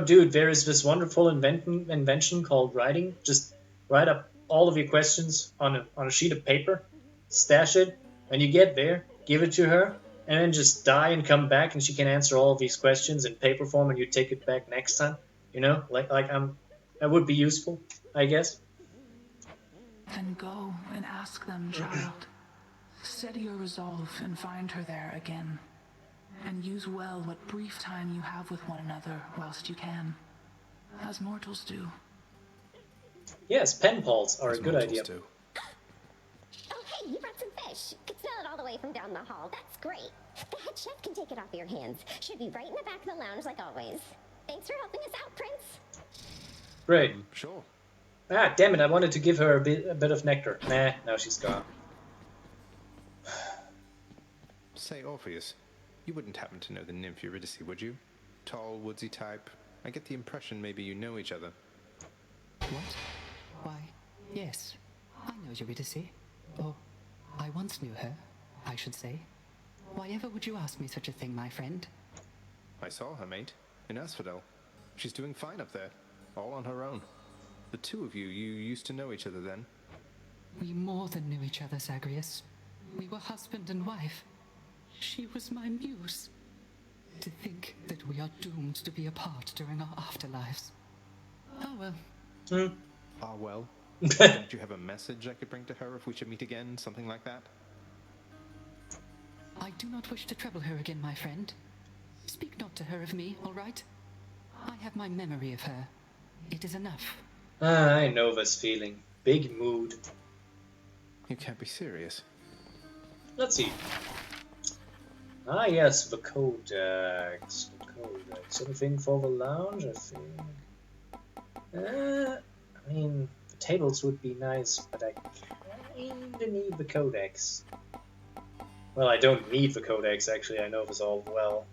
Dude, there is this wonderful invention called writing. Just write up all of your questions on a sheet of paper, stash it, when you get there, give it to her, and then just die and come back, and she can answer all of these questions in paper form, and you take it back next time. That would be useful, I guess. Then go and ask them, child. Steady your resolve and find her there again. And use well what brief time you have with one another whilst you can. As mortals do. Yes, pen pals are a good idea. Oh, hey, you brought some dish. Could smell it all the way from down the hall. That's great. The head chef can take it off your hands. Should be right in the back of the lounge like always. Thanks for helping us out, Prince. Great. Sure. Ah, damn it, I wanted to give her a bit of nectar. Nah, now she's gone. Say, Orpheus, you wouldn't happen to know the nymph Eurydice, would you? Tall, woodsy type. I get the impression maybe you know each other. What? Why, yes. I know Eurydice. Or, I once knew her, I should say. Why ever would you ask me such a thing, my friend? I saw her, mate, in Asphodel. She's doing fine up there, all on her own. The two of you used to know each other then? We more than knew each other, Zagreus. We were husband and wife. She was my muse. To think that we are doomed to be apart during our afterlives. Oh well. Ah, well. Don't you have a message I could bring to her if we should meet again, something like that? I do not wish to trouble her again, my friend. Speak not to her of me, all right? I have my memory of her. It is enough. Ah, I know this feeling. Big mood. You can't be serious. Let's see. Ah, yes, the codex. The codex. Anything for the lounge, I think. I mean, the tables would be nice, but I kinda need the codex. Well, I don't need the codex, actually. I know this all well.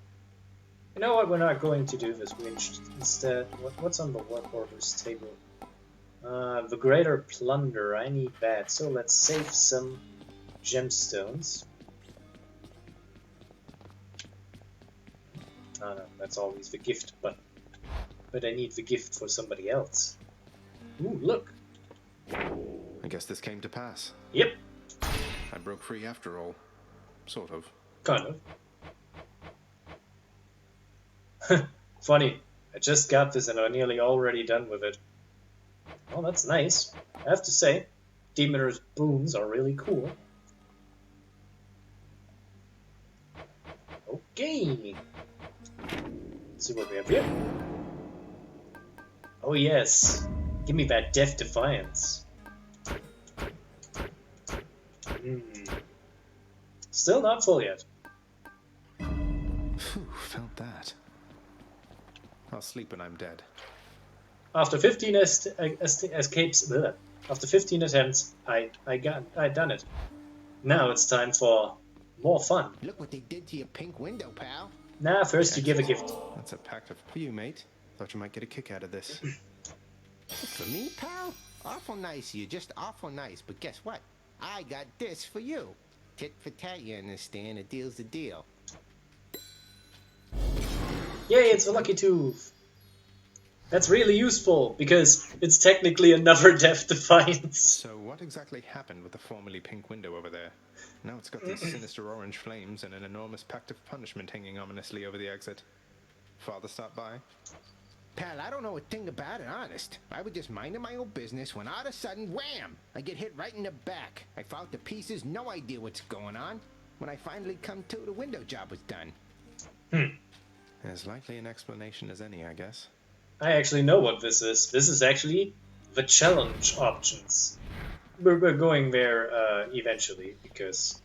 You know what? We're not going to do this. We instead, what's on the work orders table? The greater plunder. I need that. So let's save some gemstones. Oh no, that's always the gift button. But I need the gift for somebody else. Ooh, look. I guess this came to pass. Yep. I broke free after all. Sort of. Kind of. Funny. I just got this and I'm nearly already done with it. Oh, that's nice. I have to say, Demeter's boons are really cool. Okay. Let's see what we have here. Oh yes. Give me that Death Defiance. Still not full yet. Phew, felt that. I'll sleep when I'm dead. After 15 escapes, after 15 attempts, I'd done it. Now it's time for more fun. Look what they did to your pink window, pal. Nah, first you give a gift. That's a pact for you, mate. Thought you might get a kick out of this. For me, pal? Awful nice of you, just awful nice. But guess what? I got this for you. Tit for tat, you understand? A deal's a deal. Yay, it's a lucky tooth. That's really useful, because it's technically another Death Defiance. So what exactly happened with the formerly pink window over there? Now it's got these sinister orange flames and an enormous pact of punishment hanging ominously over the exit. Father stopped by? Pal, I don't know a thing about it, honest. I was just minding my own business when all of a sudden, wham! I get hit right in the back. I fall to pieces, no idea what's going on. When I finally come to, the window job was done. As likely an explanation as any, I guess. I actually know what this is. This is actually the challenge options. We're going there eventually, because,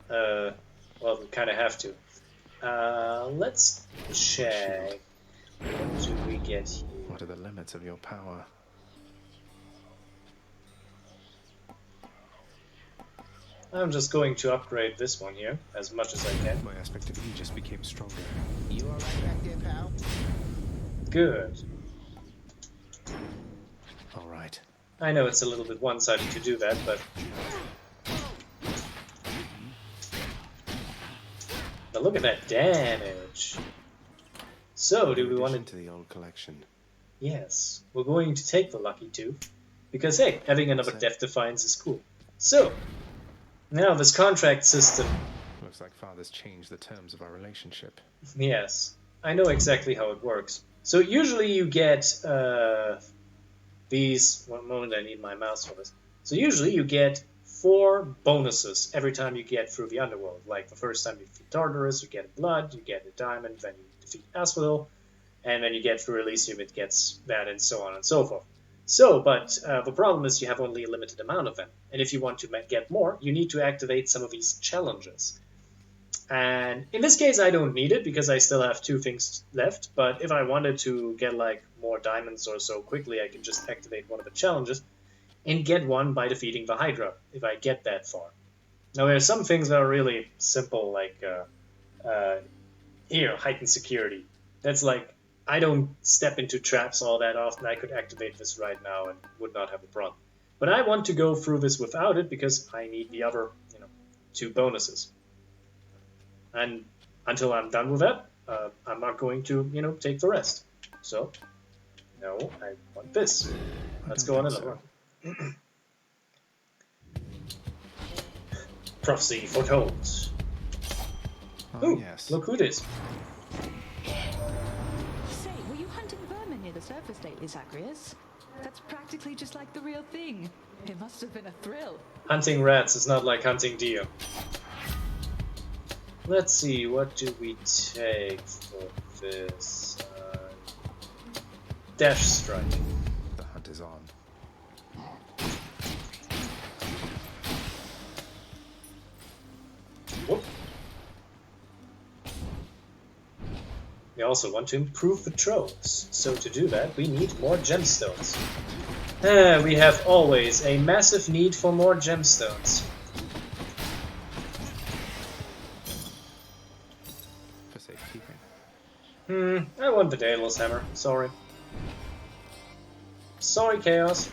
well, we kind of have to. Let's check. What do we get here? What are the limits of your power? I'm just going to upgrade this one here, as much as I can. My aspect of you just became stronger. You alright back there, pal? Good. Alright. I know it's a little bit one-sided to do that, but... Now look at that damage! So, do we want to... into the old collection? Yes, we're going to take the Lucky Tooth, because hey, having another Death Defiance is cool. So, now this contract system... Looks like Father's changed the terms of our relationship. Yes, I know exactly how it works. So usually you get these... One moment, I need my mouse for this. So usually you get 4 bonuses every time you get through the underworld. Like the first time you defeat Tartarus, you get blood, you get a diamond, then you defeat Asphodel, and when you get through Elysium it gets that, and so on and so forth. So, but the problem is you have only a limited amount of them. And if you want to get more, you need to activate some of these challenges. And in this case, I don't need it because I still have 2 things left. But if I wanted to get like more diamonds or so quickly, I can just activate one of the challenges and get one by defeating the Hydra, if I get that far. Now, there are some things that are really simple, like here, heightened security. That's like, I don't step into traps all that often. I could activate this right now and would not have a problem. But I want to go through this without it because I need the other, 2 bonuses. And until I'm done with that, I'm not going to, take the rest. So, no, I want this. Let's go on another one. Prophecy foretold. Oh, yes. Look who it is. Say, were you hunting vermin near the surface lately, Zagreus? That's practically just like the real thing. It must have been a thrill. Hunting rats is not like hunting deer. Let's see, what do we take for this? Dash strike. The hunt is on. Whoop. We also want to improve the troves. So to do that, we need more gemstones. We have always a massive need for more gemstones. For safekeeping. I want the Daedalus Hammer. Sorry. Sorry, Chaos.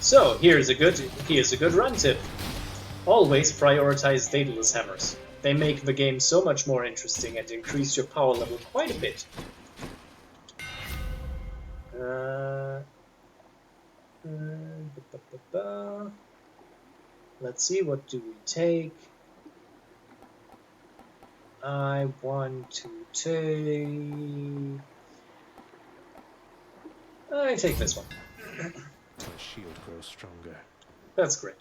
So, here's a good run tip. Always prioritize Daedalus Hammers. They make the game so much more interesting and increase your power level quite a bit. Let's see, what do we take? I want to take... I take this one. My shield grows stronger. That's great.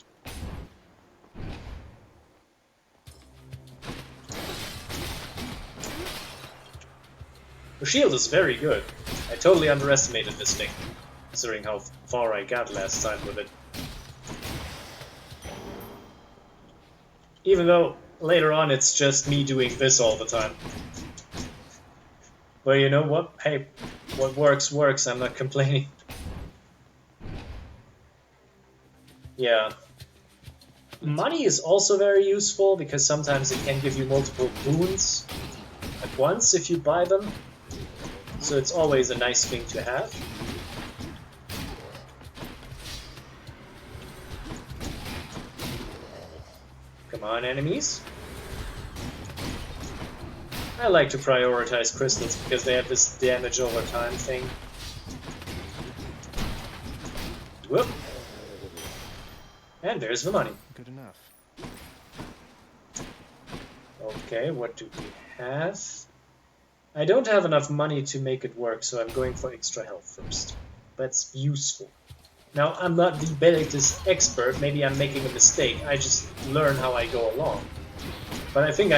The shield is very good. I totally underestimated this thing, considering how far I got last time with it. Even though, later on, it's just me doing this all the time. But you know what? Hey, what works, works. I'm not complaining. Yeah. Money is also very useful, because sometimes it can give you multiple boons at once if you buy them. So it's always a nice thing to have. Come on, enemies. I like to prioritize crystals because they have this damage over time thing. Whoop. And there's the money. Good enough. Okay, what do we have? I don't have enough money to make it work, so I'm going for extra health first. That's useful. Now, I'm not the Belictus expert, maybe I'm making a mistake, I just learn how I go along. But I think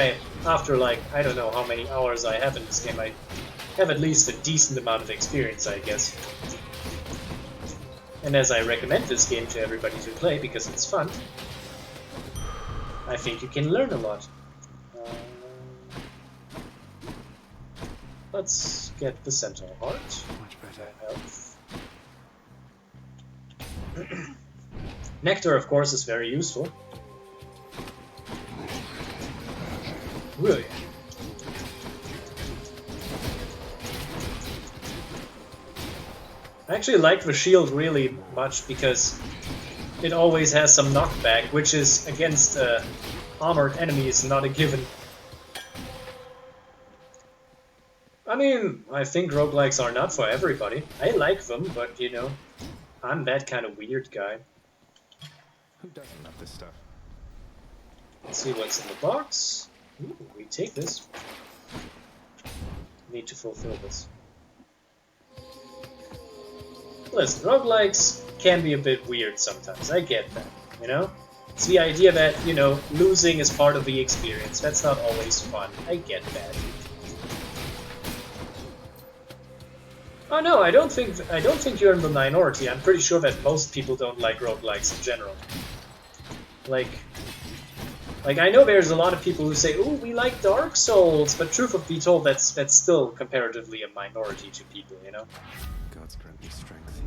after like, I don't know how many hours I have in this game, I have at least a decent amount of experience, I guess. And as I recommend this game to everybody to play, because it's fun, I think you can learn a lot. Let's get the Centaur Heart. Much better. Health. Nectar, of course, is very useful. Really? I actually like the shield really much because it always has some knockback, which is against armored enemies not a given. I mean, I think roguelikes are not for everybody. I like them, but you know, I'm that kind of weird guy. Who doesn't love this stuff? Let's see what's in the box. Ooh, we take this. Need to fulfill this. Listen, roguelikes can be a bit weird sometimes. I get that, you know? It's the idea that, you know, losing is part of the experience. That's not always fun. I get that. Oh no, I don't think you're in the minority. I'm pretty sure that most people don't like roguelikes in general. Like I know there's a lot of people who say, "Oh, we like Dark Souls," but truth be told, that's still comparatively a minority to people, you know. God's grant me strength.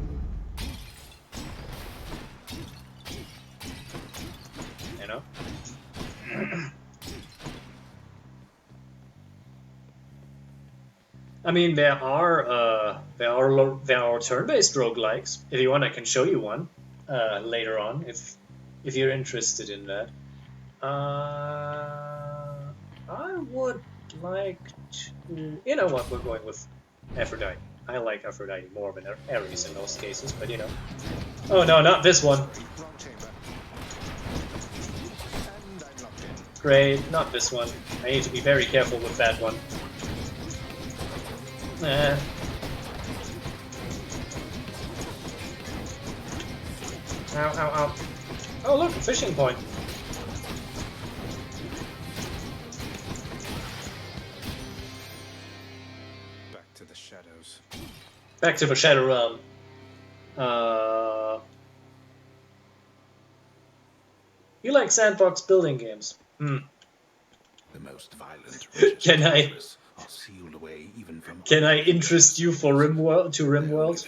You know. I mean, there are turn-based roguelikes. If you want, I can show you one later on, if you're interested in that. I would like to... You know what, we're going with Aphrodite. I like Aphrodite more than Ares in those cases, but you know. Oh no, not this one. Great, not this one. I need to be very careful with that one. Ow, ow, ow. Oh look, a fishing point. Back to the shadows. Back to the Shadow Realm. You like sandbox building games? The most violent Can I... are sealed away even from Can I interest you for RimWorld?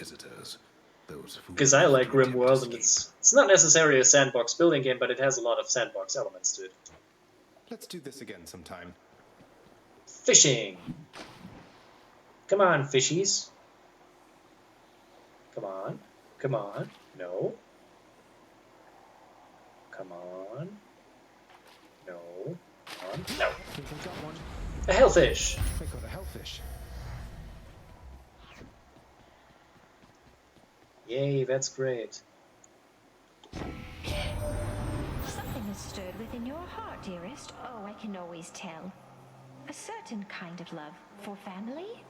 Because I like RimWorld, and it's not necessarily a sandbox building game, but it has a lot of sandbox elements to it. Let's do this again sometime. Fishing! Come on, fishies. Come on. Come on. No. Come on. No. Come on. No. A hellfish! I got a hellfish. Yay, that's great. Something has stirred within your heart, dearest. Oh, I can always tell. A certain kind of love for family?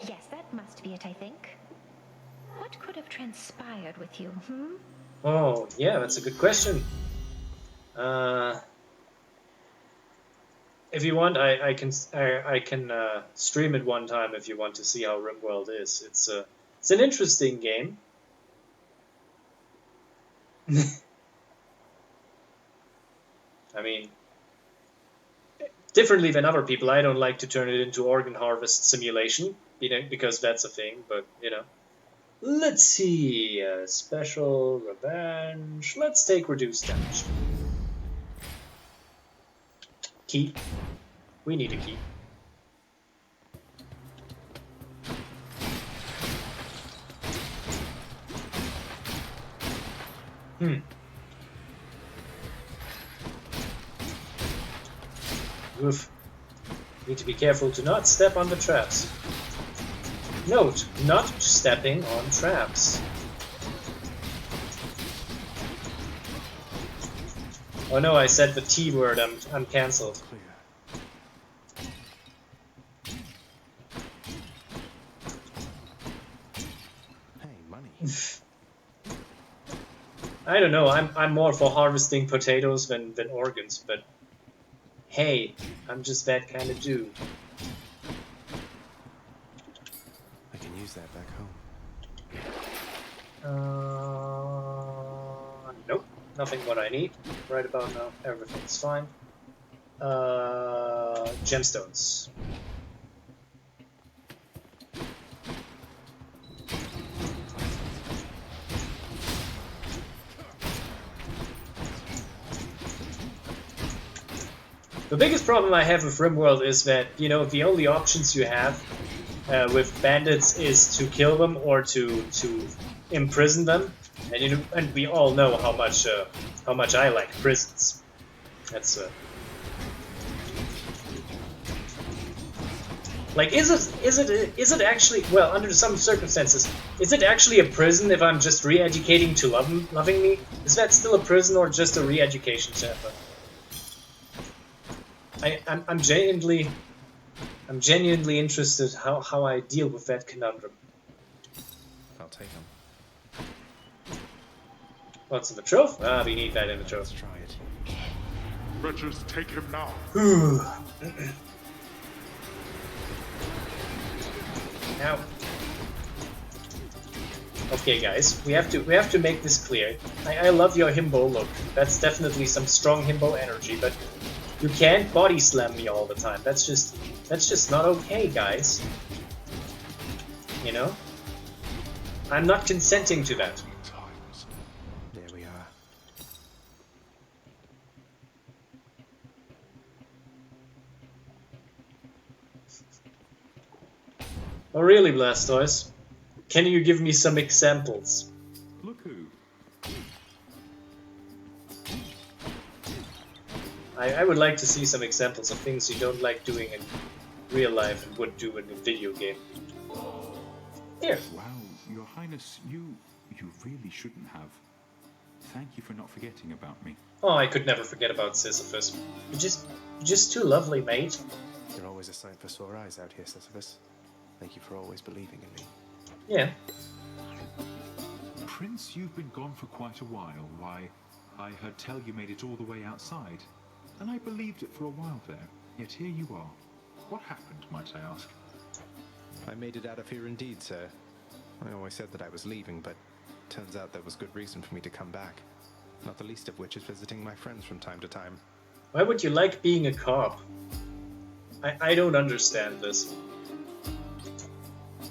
Yes, that must be it, I think. What could have transpired with you, Oh, yeah, that's a good question. If you want, I can stream it one time if you want to see how RimWorld is. It's an interesting game. I mean, differently than other people, I don't like to turn it into organ harvest simulation, you know, because that's a thing. But you know, let's see, special revenge. Let's take reduced damage. Key. We need a key. Oof. Need to be careful to not step on the traps. Note, not stepping on traps. Oh no, I said the T word, I'm cancelled. Hey, money. I don't know, I'm more for harvesting potatoes than organs, but hey, I'm just that kind of dude. I can use that back home. Nope, nothing what I need. Right about now, everything's fine. Gemstones. The biggest problem I have with RimWorld is that, you know, the only options you have with bandits is to kill them or to imprison them, and you know, and we all know how much I like prisons. That's like, is it actually, well, under some circumstances, is it actually a prison if I'm just re-educating to loving me? Is that still a prison or just a re-education chapter? I'm genuinely interested how I deal with that conundrum. I'll take them. What's in the trophy? Ah, we need that in the trophy. Let's try it. Wretches, take him now. Now. Okay, guys, we have to make this clear. I love your himbo look. That's definitely some strong himbo energy, but you can't body slam me all the time. That's just not okay, guys. You know? I'm not consenting to that. There we are. Oh really, Blastoise? Can you give me some examples? Look who. I would like to see some examples of things you don't like doing in real life and would do in a video game. Here. Wow, Your Highness, you really shouldn't have. Thank you for not forgetting about me. Oh, I could never forget about Sisyphus. You're just too lovely, mate. You're always a sight for sore eyes out here, Sisyphus. Thank you for always believing in me. Yeah. Prince, you've been gone for quite a while. Why, I heard tell you made it all the way outside. And I believed it for a while there. Yet here you are. What happened, might I ask? I made it out of here indeed, sir. I always said that I was leaving, but turns out there was good reason for me to come back. Not the least of which is visiting my friends from time to time. Why would you like being a cop? I don't understand this.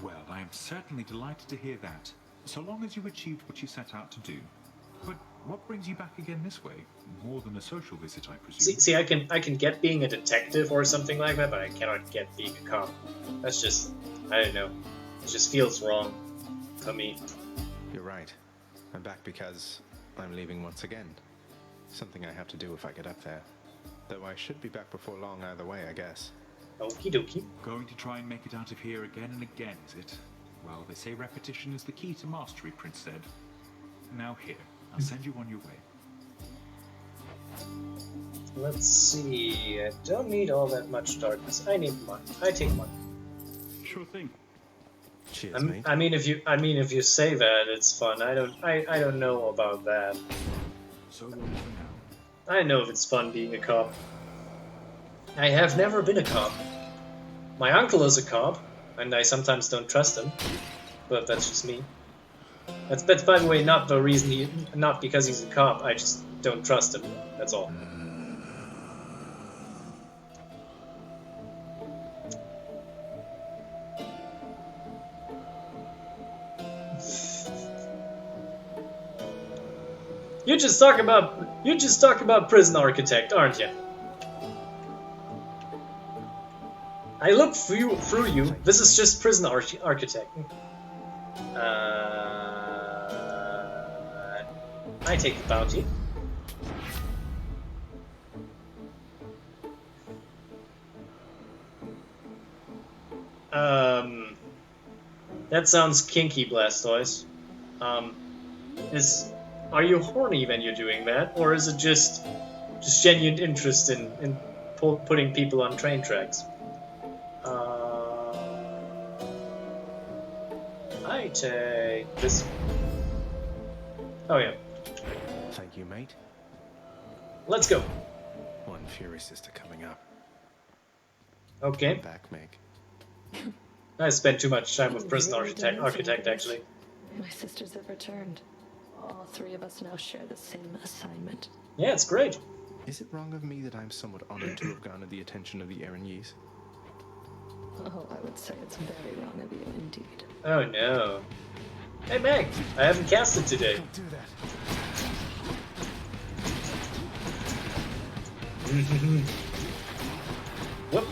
Well, I am certainly delighted to hear that, so long as you achieved what you set out to do. But what brings you back again this way? More than a social visit, I presume. See, I can get being a detective or something like that, but I cannot get being a cop. That's just, I don't know. It just feels wrong for me. You're right. I'm back because I'm leaving once again. Something I have to do if I get up there. Though I should be back before long either way, I guess. Okie dokie. Going to try and make it out of here again and again, is it? Well, they say repetition is the key to mastery, Prince said. Now here, I'll send you on your way. Let's see. I don't need all that much darkness. I need money. I take money. Sure thing. Cheers, mate. I mean, if you say that, it's fun. I don't know about that. So long for now. I know if it's fun being a cop. I have never been a cop. My uncle is a cop, and I sometimes don't trust him. But that's just me. That's by the way not the reason not because he's a cop. I just don't trust him. That's all. You just talk about prison architect, aren't you? I look through you. This is just prison architect. I take the bounty. That sounds kinky, Blastoise. Are you horny when you're doing that, or is it just genuine interest in putting people on train tracks? I take this. Oh yeah. Thank you, mate. Let's go. One Fury Sister coming up. Okay. Back, Meg. I spent too much time with prison architect actually. My sisters have returned. All three of us now share the same assignment. Yeah, it's great. Is it wrong of me that I'm somewhat honored to have garnered the attention of the Erinyes? Oh, I would say it's very wrong of you indeed. Oh no. Hey Meg, I haven't casted today. Don't do that. Whoop.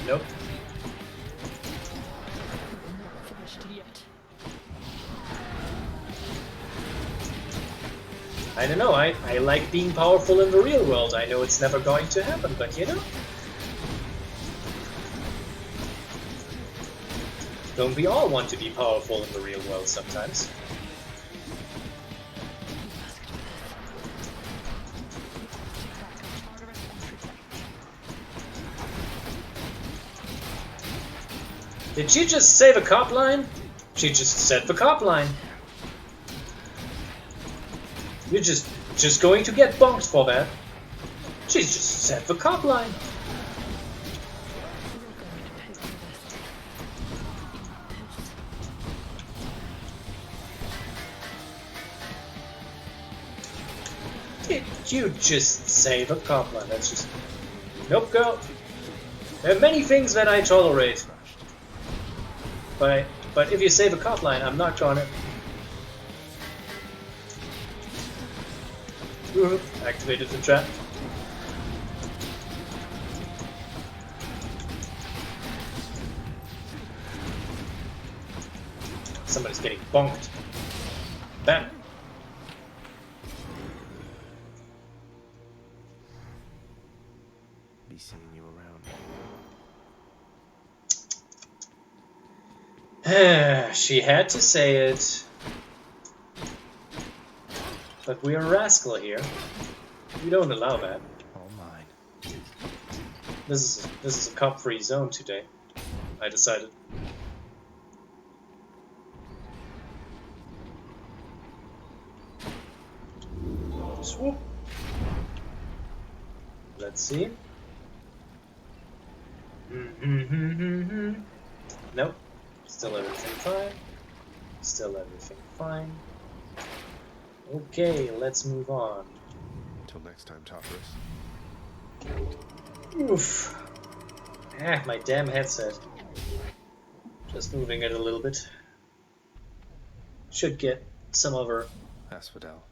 Nope. Not finished yet. I don't know, I like being powerful in the real world. I know it's never going to happen, but you know. Don't we all want to be powerful in the real world sometimes? Did she just say the cop line? She just said the cop line. You're just going to get bonked for that. She just said the cop line. did you just save a copline? That's just... Nope, girl. There are many things that I tolerate. But if you save a copline, I'm not gonna... Activated the trap. Somebody's getting bonked. Bam! Be seeing you around. She had to say it. But we're a rascal here. We don't allow that. All mine. This is a cop-free zone today. I decided. Swoop. Let's see. Nope. Still everything fine. Still everything fine. Okay, let's move on. Until next time, Tartarus. Oof. My damn headset. Just moving it a little bit. Should get some other Asphodel.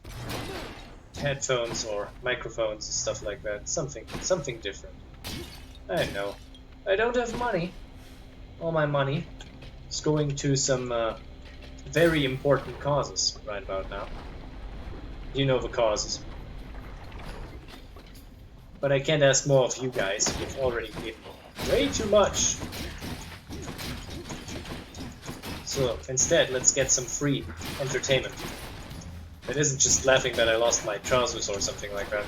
headphones or microphones and stuff like that. Something different. I know. I don't have money. All my money is going to some very important causes right about now. You know the causes. But I can't ask more of you guys. You've already given way too much. So instead, let's get some free entertainment. It isn't just laughing that I lost my trousers or something like that.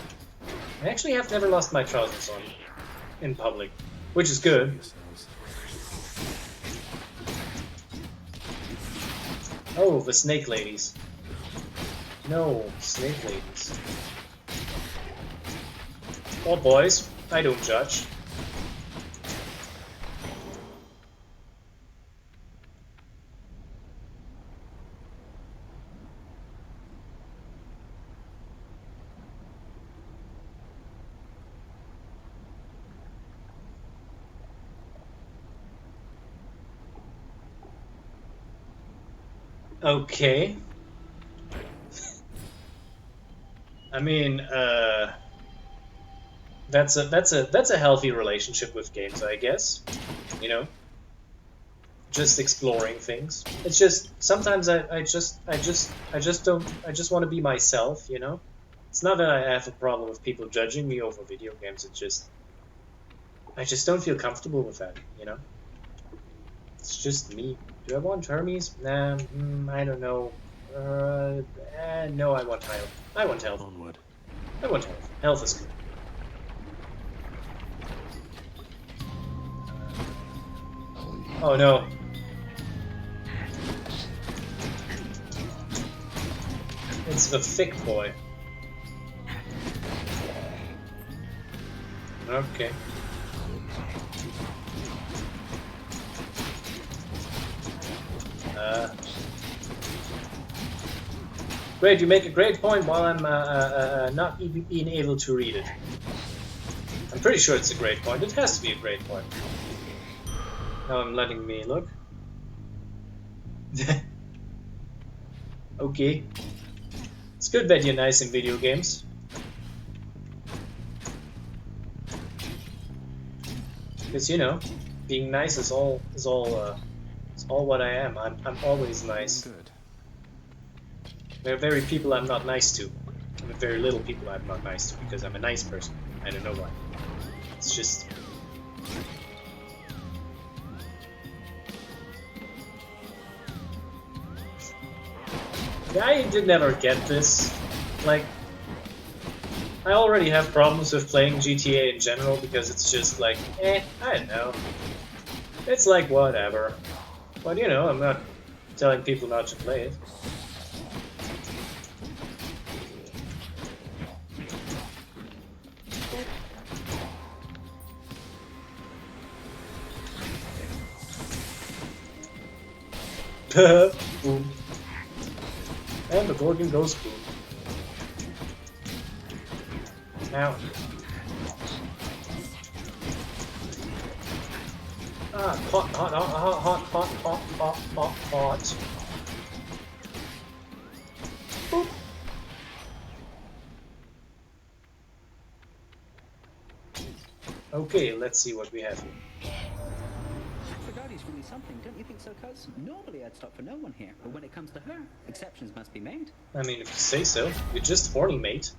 I actually have never lost my trousers on in public, which is good. Oh, the snake ladies. No, snake ladies. Or boys, I don't judge. Okay. I mean, that's a healthy relationship with games, I guess. You know, just exploring things. It's just sometimes I just want to be myself. You know, it's not that I have a problem with people judging me over video games. It's just I just don't feel comfortable with that. You know, it's just me. Do I want Hermes? Nah, I don't know. No, I want health. I want health. Onward. I want health. Health is good. Oh no. It's the thick boy. Okay. Great, you make a great point while I'm not being able to read it. I'm pretty sure it's a great point. It has to be a great point. Now I'm letting me look. Okay. It's good that you're nice in video games. Because, you know, being nice is all what I am. I'm always nice. Good. There are very people I'm not nice to. There are very little people I'm not nice to because I'm a nice person. I don't know why. It's just... Yeah, I did never get this. Like, I already have problems with playing GTA in general because it's just like, I don't know. It's like, whatever. But, you know, I'm not telling people not to play it. Boom. And the Gorgon goes boom. Ow. Ah, hot. Boop. Okay, let's see what we have here. Aphrodite's really something, don't you think so, Cuz? Normally I'd stop for no one here, but when it comes to her, exceptions must be made. I mean, if you say so. You're just horny, mate.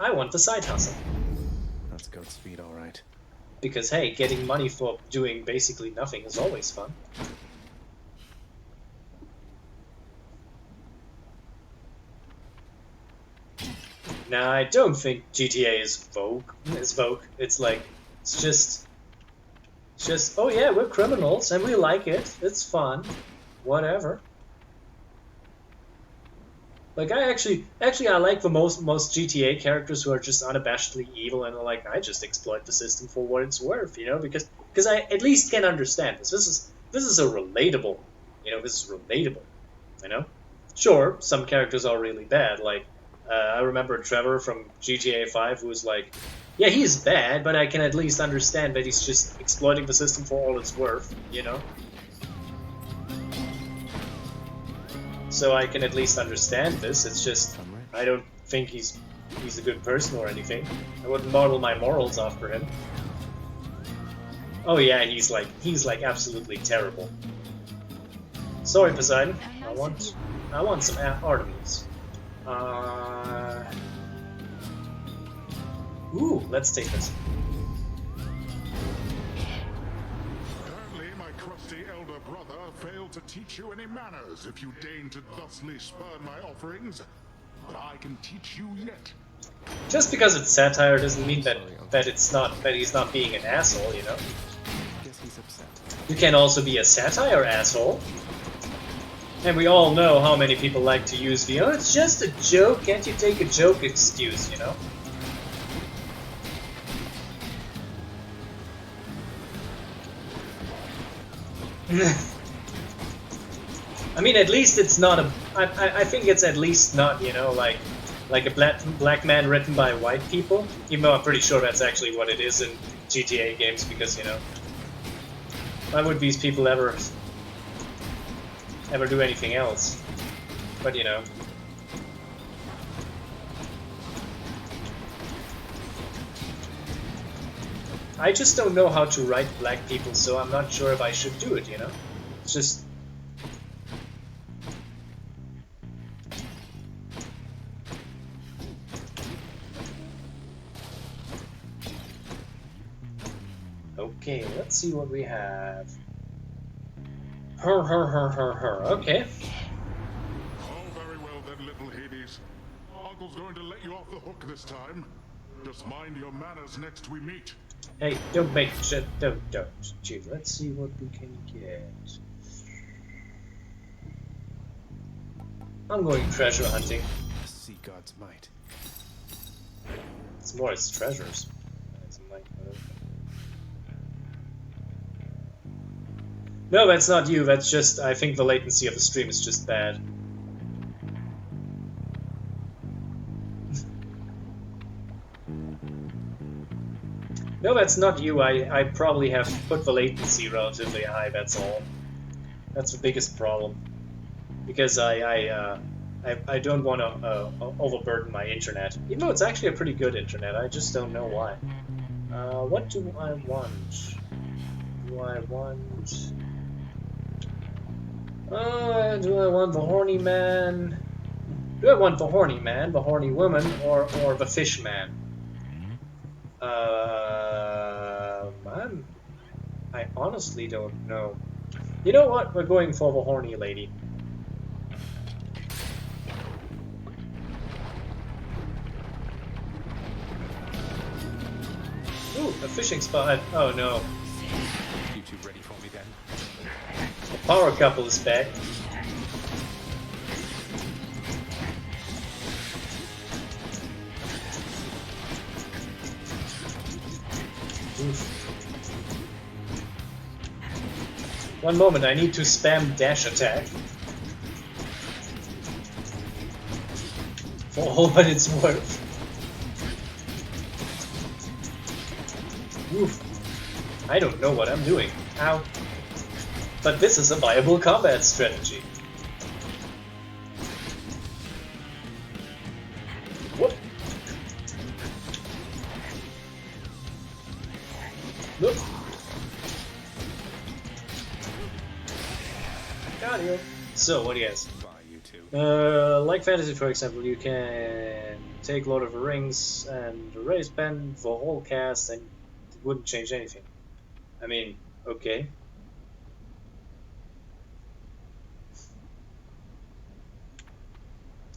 I want the side hustle. That's Godspeed, all right. Because, hey, getting money for doing basically nothing is always fun. Now, I don't think GTA is Vogue. It's like, it's just, oh yeah, we're criminals and we like it. It's fun. Whatever. Like, I actually I like the most GTA characters who are just unabashedly evil and are like, I just exploit the system for what it's worth, you know, because I at least can understand this. This is a relatable, you know, this is relatable, you know. Sure, some characters are really bad, like, I remember Trevor from GTA 5 who was like, yeah, he's bad, but I can at least understand that he's just exploiting the system for all it's worth, you know? So I can at least understand this, it's just, I don't think he's a good person or anything. I wouldn't model my morals after him. Oh yeah, he's like absolutely terrible. Sorry, Poseidon, I want some Artemis. Ooh, let's take this. Apparently, my crusty elder brother failed to teach you any manners if you deign to thusly spurn my offerings. But I can teach you yet. Just because it's satire doesn't mean that he's not being an asshole, you know? Guess he's upset. You can also be a satire asshole. And we all know how many people like to use the, oh, it's just a joke, can't you take a joke excuse, you know? I mean, at least it's not a, I think it's at least not, you know, like a black man written by white people, even though I'm pretty sure that's actually what it is in GTA games, because, you know, why would these people ever do anything else? But, you know. I just don't know how to write black people, so I'm not sure if I should do it, you know? It's just... Okay, let's see what we have. Okay. Oh, very well then, little Hades. Uncle's going to let you off the hook this time. Just mind your manners next we meet. Hey, don't make shit. Don't. Chief, let's see what we can get. I'm going treasure hunting. See God's might. It's more, it's treasures. It's might, no, that's not you. That's just, I think the latency of the stream is just bad. No, that's not you. I probably have put the latency relatively high, that's all. That's the biggest problem. Because I don't want to overburden my internet. Even though it's actually a pretty good internet, I just don't know why. What do I want? Do I want the horny man? Do I want the horny man, the horny woman, or the fish man? I honestly don't know. You know what? We're going for the horny lady. Ooh, a fishing spot. Oh no. You two ready for me then? The power couple is back. Oof. One moment, I need to spam dash attack for all that it's worth. Oof. I don't know what I'm doing. Ow. But this is a viable combat strategy. Whoop. Look. Got you. So, what do you have? Like fantasy, for example, you can take Lord of the Rings and raise pen for whole cast and it wouldn't change anything. I mean, okay.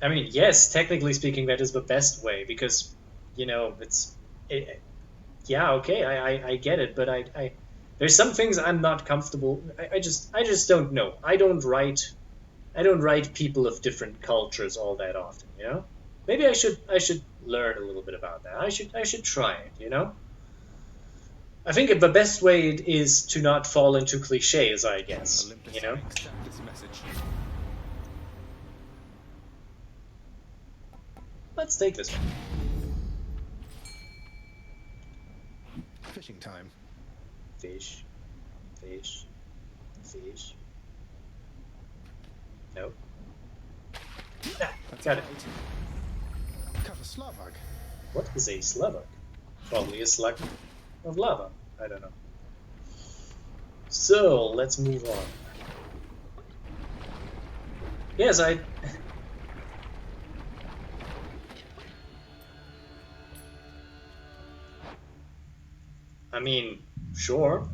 I mean, yes, technically speaking, that is the best way because, you know, yeah, okay, I get it, but there's some things I'm not comfortable. I just don't know. I don't write people of different cultures all that often, you know? Maybe I should learn a little bit about that. I should try it, you know? I think the best way is to not fall into cliches, I guess, you know? Let's take this one. Fishing time. Fish. Fish. Fish. Nope. Ah, got it. Cut a Slavak. What is a Slavak? Probably a slug of lava. I don't know. So, let's move on. Yes, I mean, sure.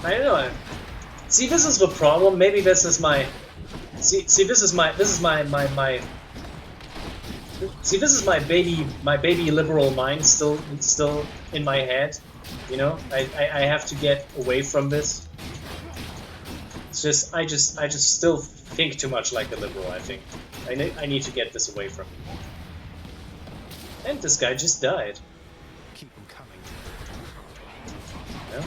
I don't know. See, this is the problem. Maybe this is my. See, this is my. See, this is my baby liberal mind still in my head. You know, I have to get away from this. It's just I just still think too much like a liberal. I think I need to get this away from me. And this guy just died. Keep him coming. Yeah.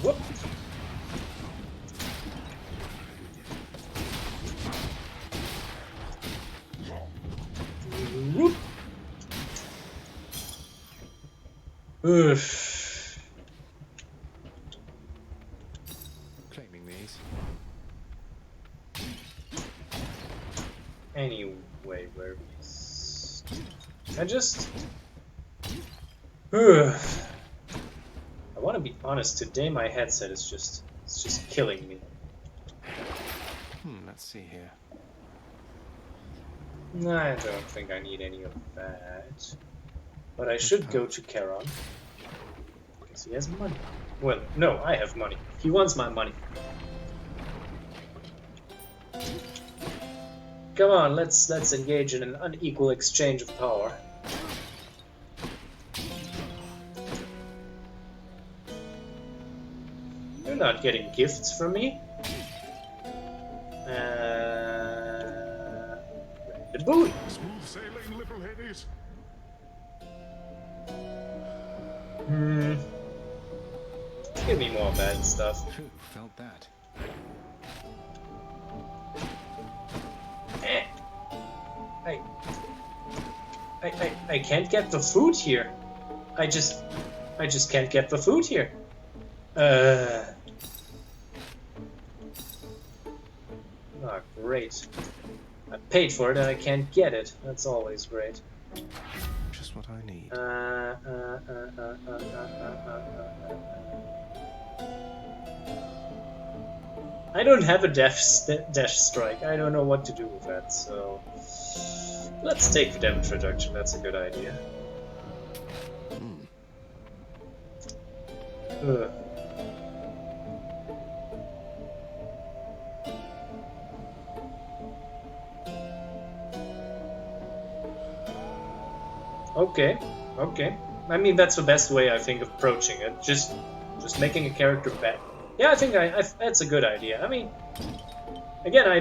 Whoop. Whoop. Oof. Claiming these. Anyway, where is... I just... I want to be honest, today my headset is just... it's just killing me. Let's see here. I don't think I need any of that. But I should go to Charon. Because he has money. Well, no, I have money. He wants my money. Come on, let's engage in an unequal exchange of power. You're not getting gifts from me. The booty. Smooth sailing, liberal Hades. Give me more bad stuff. Who felt that? I can't get the food here. I just can't get the food here. Oh, great. I paid for it and I can't get it. That's always great. Just what I need. I don't have a dash strike. I don't know what to do with that, so... Let's take the damage reduction, that's a good idea. Okay. I mean, that's the best way, I think, of approaching it. Just making a character bad. Yeah, I think that's a good idea. I mean, again, I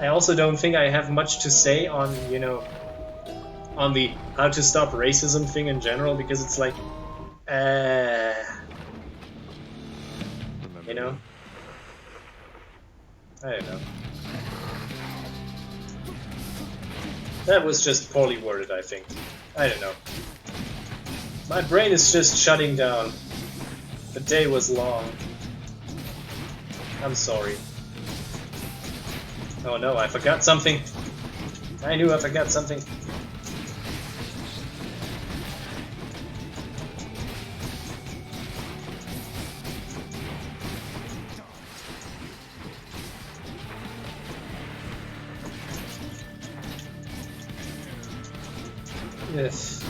also don't think I have much to say on, you know, on the how to stop racism thing in general, because it's like, You know? I don't know. That was just poorly worded, I think. I don't know. My brain is just shutting down. The day was long. I'm sorry. Oh no, I forgot something. I knew I forgot something. Yes.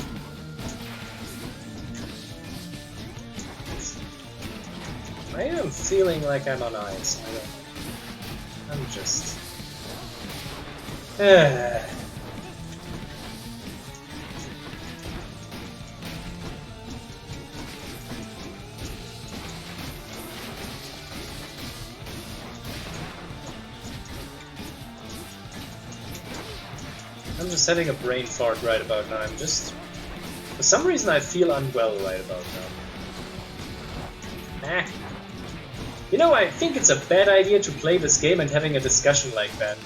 I am feeling like I'm on ice. I'm just... I'm just having a brain fart right about now. I'm just... For some reason I feel unwell right about now. You know, I think it's a bad idea to play this game and having a discussion like that.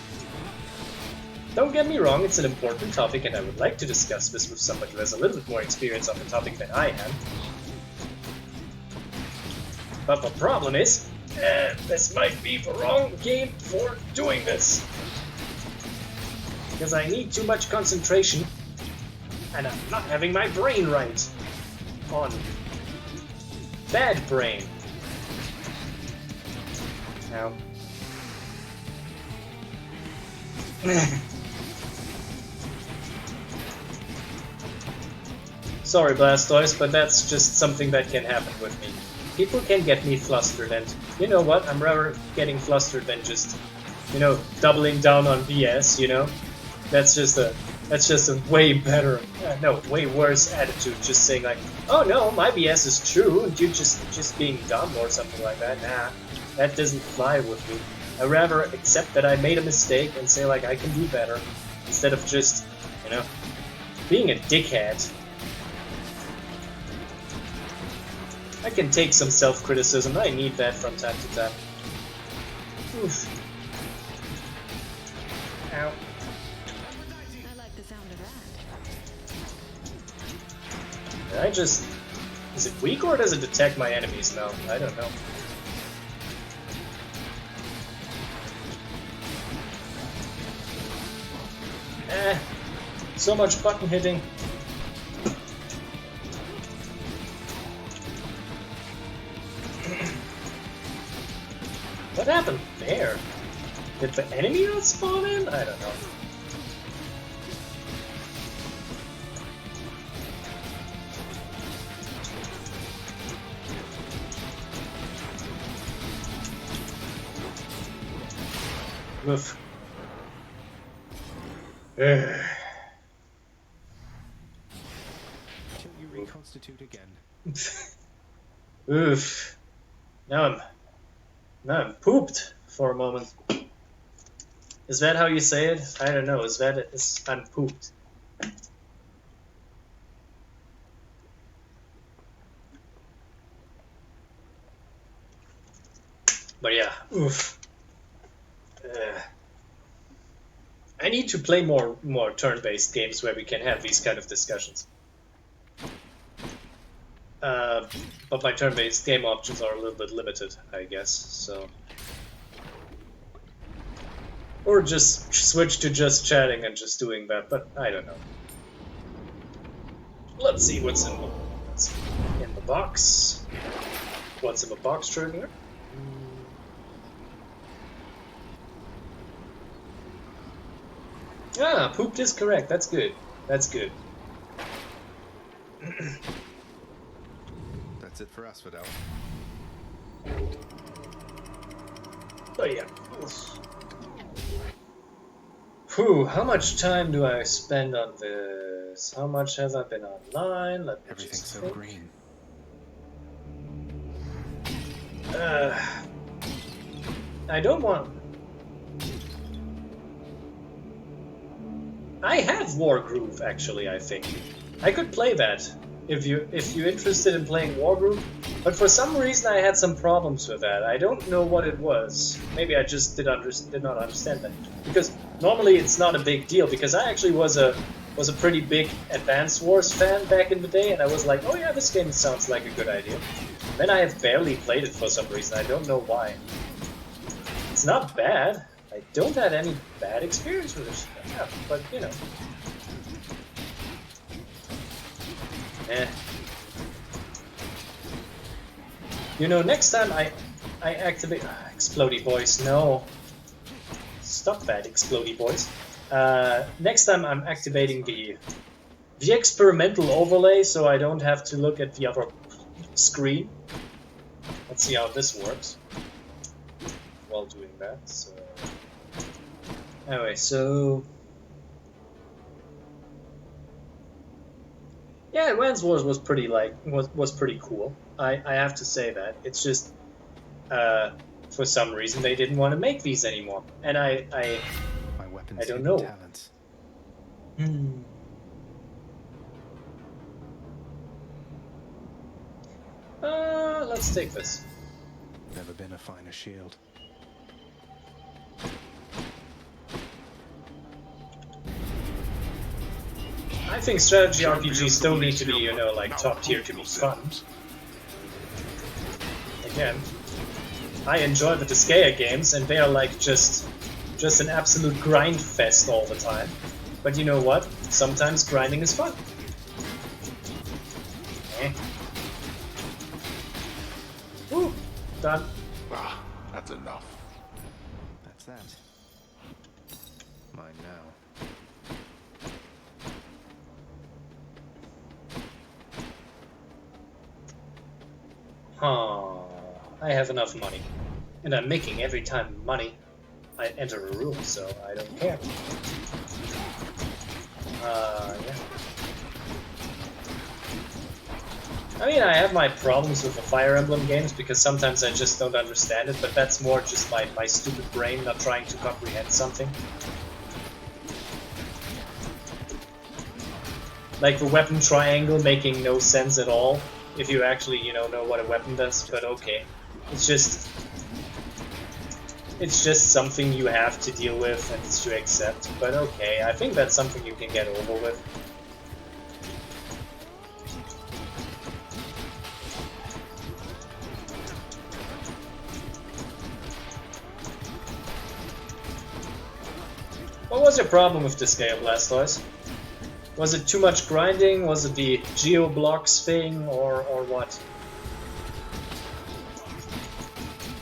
Don't get me wrong, it's an important topic and I would like to discuss this with somebody who has a little bit more experience on the topic than I am. But the problem is, this might be the wrong game for doing this. Because I need too much concentration, and I'm not having my brain right. On. Bad brain. Now. Sorry, Blastoise, but that's just something that can happen with me. People can get me flustered, and you know what? I'm rather getting flustered than just, you know, doubling down on BS, you know? That's just a way better, no, way worse attitude. Just saying like, oh no, my BS is true, and you're just being dumb or something like that. Nah, that doesn't fly with me. I rather accept that I made a mistake and say like I can do better, instead of just, you know, being a dickhead. I can take some self-criticism. I need that from time to time. Oof. Ow. I just... Is it weak or does it detect my enemies now? I don't know. So much button hitting. What happened there? Did the enemy not spawn in? I don't know. Oof. Till you reconstitute again. Oof. Now I'm pooped for a moment. Is that how you say it? I don't know. Is that it? I'm pooped. But yeah, oof. I need to play more turn-based games where we can have these kind of discussions. But my turn-based game options are a little bit limited, I guess, so... Or just switch to just chatting and just doing that, but I don't know. Let's see what's in the box. What's in the box, Trigger? Ah, pooped is correct. That's good. That's good. That's it for us, Videl. Oh yeah. Whew, how much time do I spend on this? How much have I been online? Let me Everything's just so think. green. I don't want... I have Wargroove, actually, I think. I could play that. if you're interested in playing Wargroove. But for some reason I had some problems with that. I don't know what it was. Maybe I just did not understand that. Because normally it's not a big deal, because I actually was a pretty big Advance Wars fan back in the day, and I was like, oh yeah, this game sounds like a good idea. Then I have barely played it for some reason. I don't know why. It's not bad. I don't have any bad experience with it. Yeah, but you know. You know, next time I activate Explodey Boys. No, stop that, Explodey Boys. Next time I'm activating the experimental overlay, so I don't have to look at the other screen. Let's see how this works while doing that. So anyway, so. Yeah, Advance Wars was pretty was pretty cool. I have to say that. It's just for some reason they didn't want to make these anymore, and I don't know. Let's take this. Never been a finer shield. I think strategy RPGs don't need to be, you know, like top tier to be fun. Again, I enjoy the Disgaea games, and they are like just an absolute grind fest all the time. But you know what? Sometimes grinding is fun. Woo! Done. Ah, that's enough. That's that. Mine now. I have enough money. And I'm making every time money I enter a room, so I don't care. Yeah. I mean, I have my problems with the Fire Emblem games because sometimes I just don't understand it, but that's more just my stupid brain not trying to comprehend something. Like the weapon triangle making no sense at all. If you actually, you know what a weapon does, but okay. It's just something you have to deal with and to accept, but okay, I think that's something you can get over with. What was your problem with Disgaea, Blastoise? Was it too much grinding? Was it the Geoblocks thing, or what?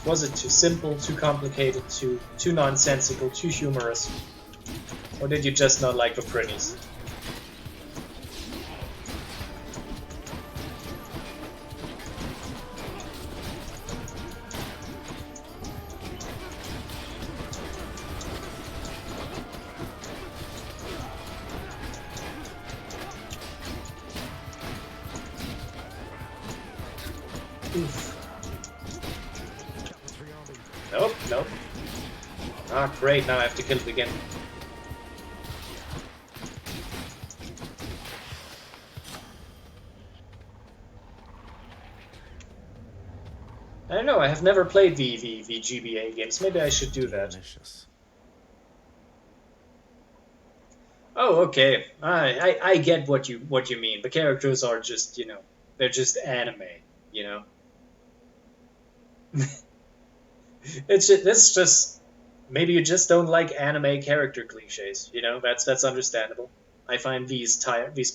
Was it too simple, too complicated, too nonsensical, too humorous? Or did you just not like the pretties? Nope. Ah, great, now I have to kill it again. I don't know, I have never played the GBA games. Maybe I should do that. Delicious. Oh, okay. I get what you mean. The characters are just, you know, they're just anime, you know. It's just maybe you just don't like anime character cliches, you know. That's understandable. I find these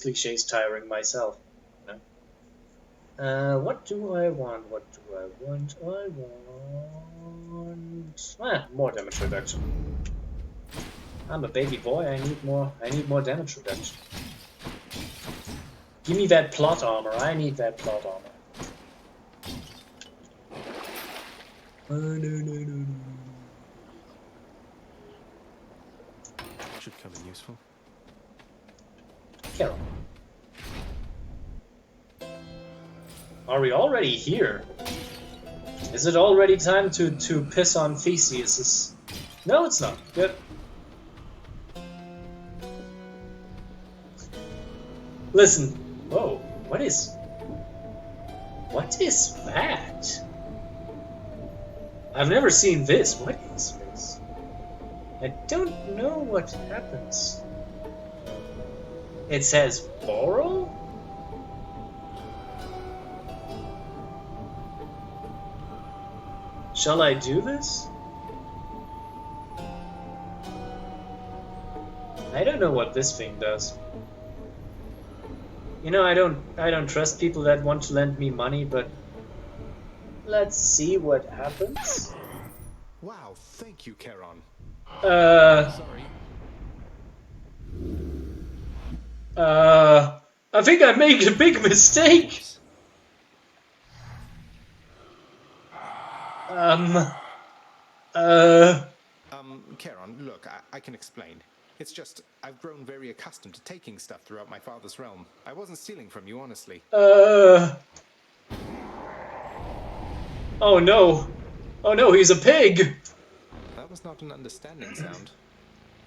cliches tiring myself. You know? What do I want? I want more damage reduction. I'm a baby boy. I need more damage reduction. Give me that plot armor. I need that plot armor. No. Should come in useful. Kill. Are we already here? Is it already time to piss on Theseus? No, it's not. Good. Listen. Whoa. What is that? I've never seen this. What is this? I don't know what happens. It says borrow? Shall I do this? I don't know what this thing does. You know, I don't trust people that want to lend me money, but let's see what happens. Wow, thank you, Charon. Sorry. I think I made a big mistake. Charon, look, I can explain. It's just, I've grown very accustomed to taking stuff throughout my father's realm. I wasn't stealing from you, honestly. Oh no. Oh no, he's a pig! That was not an understanding sound.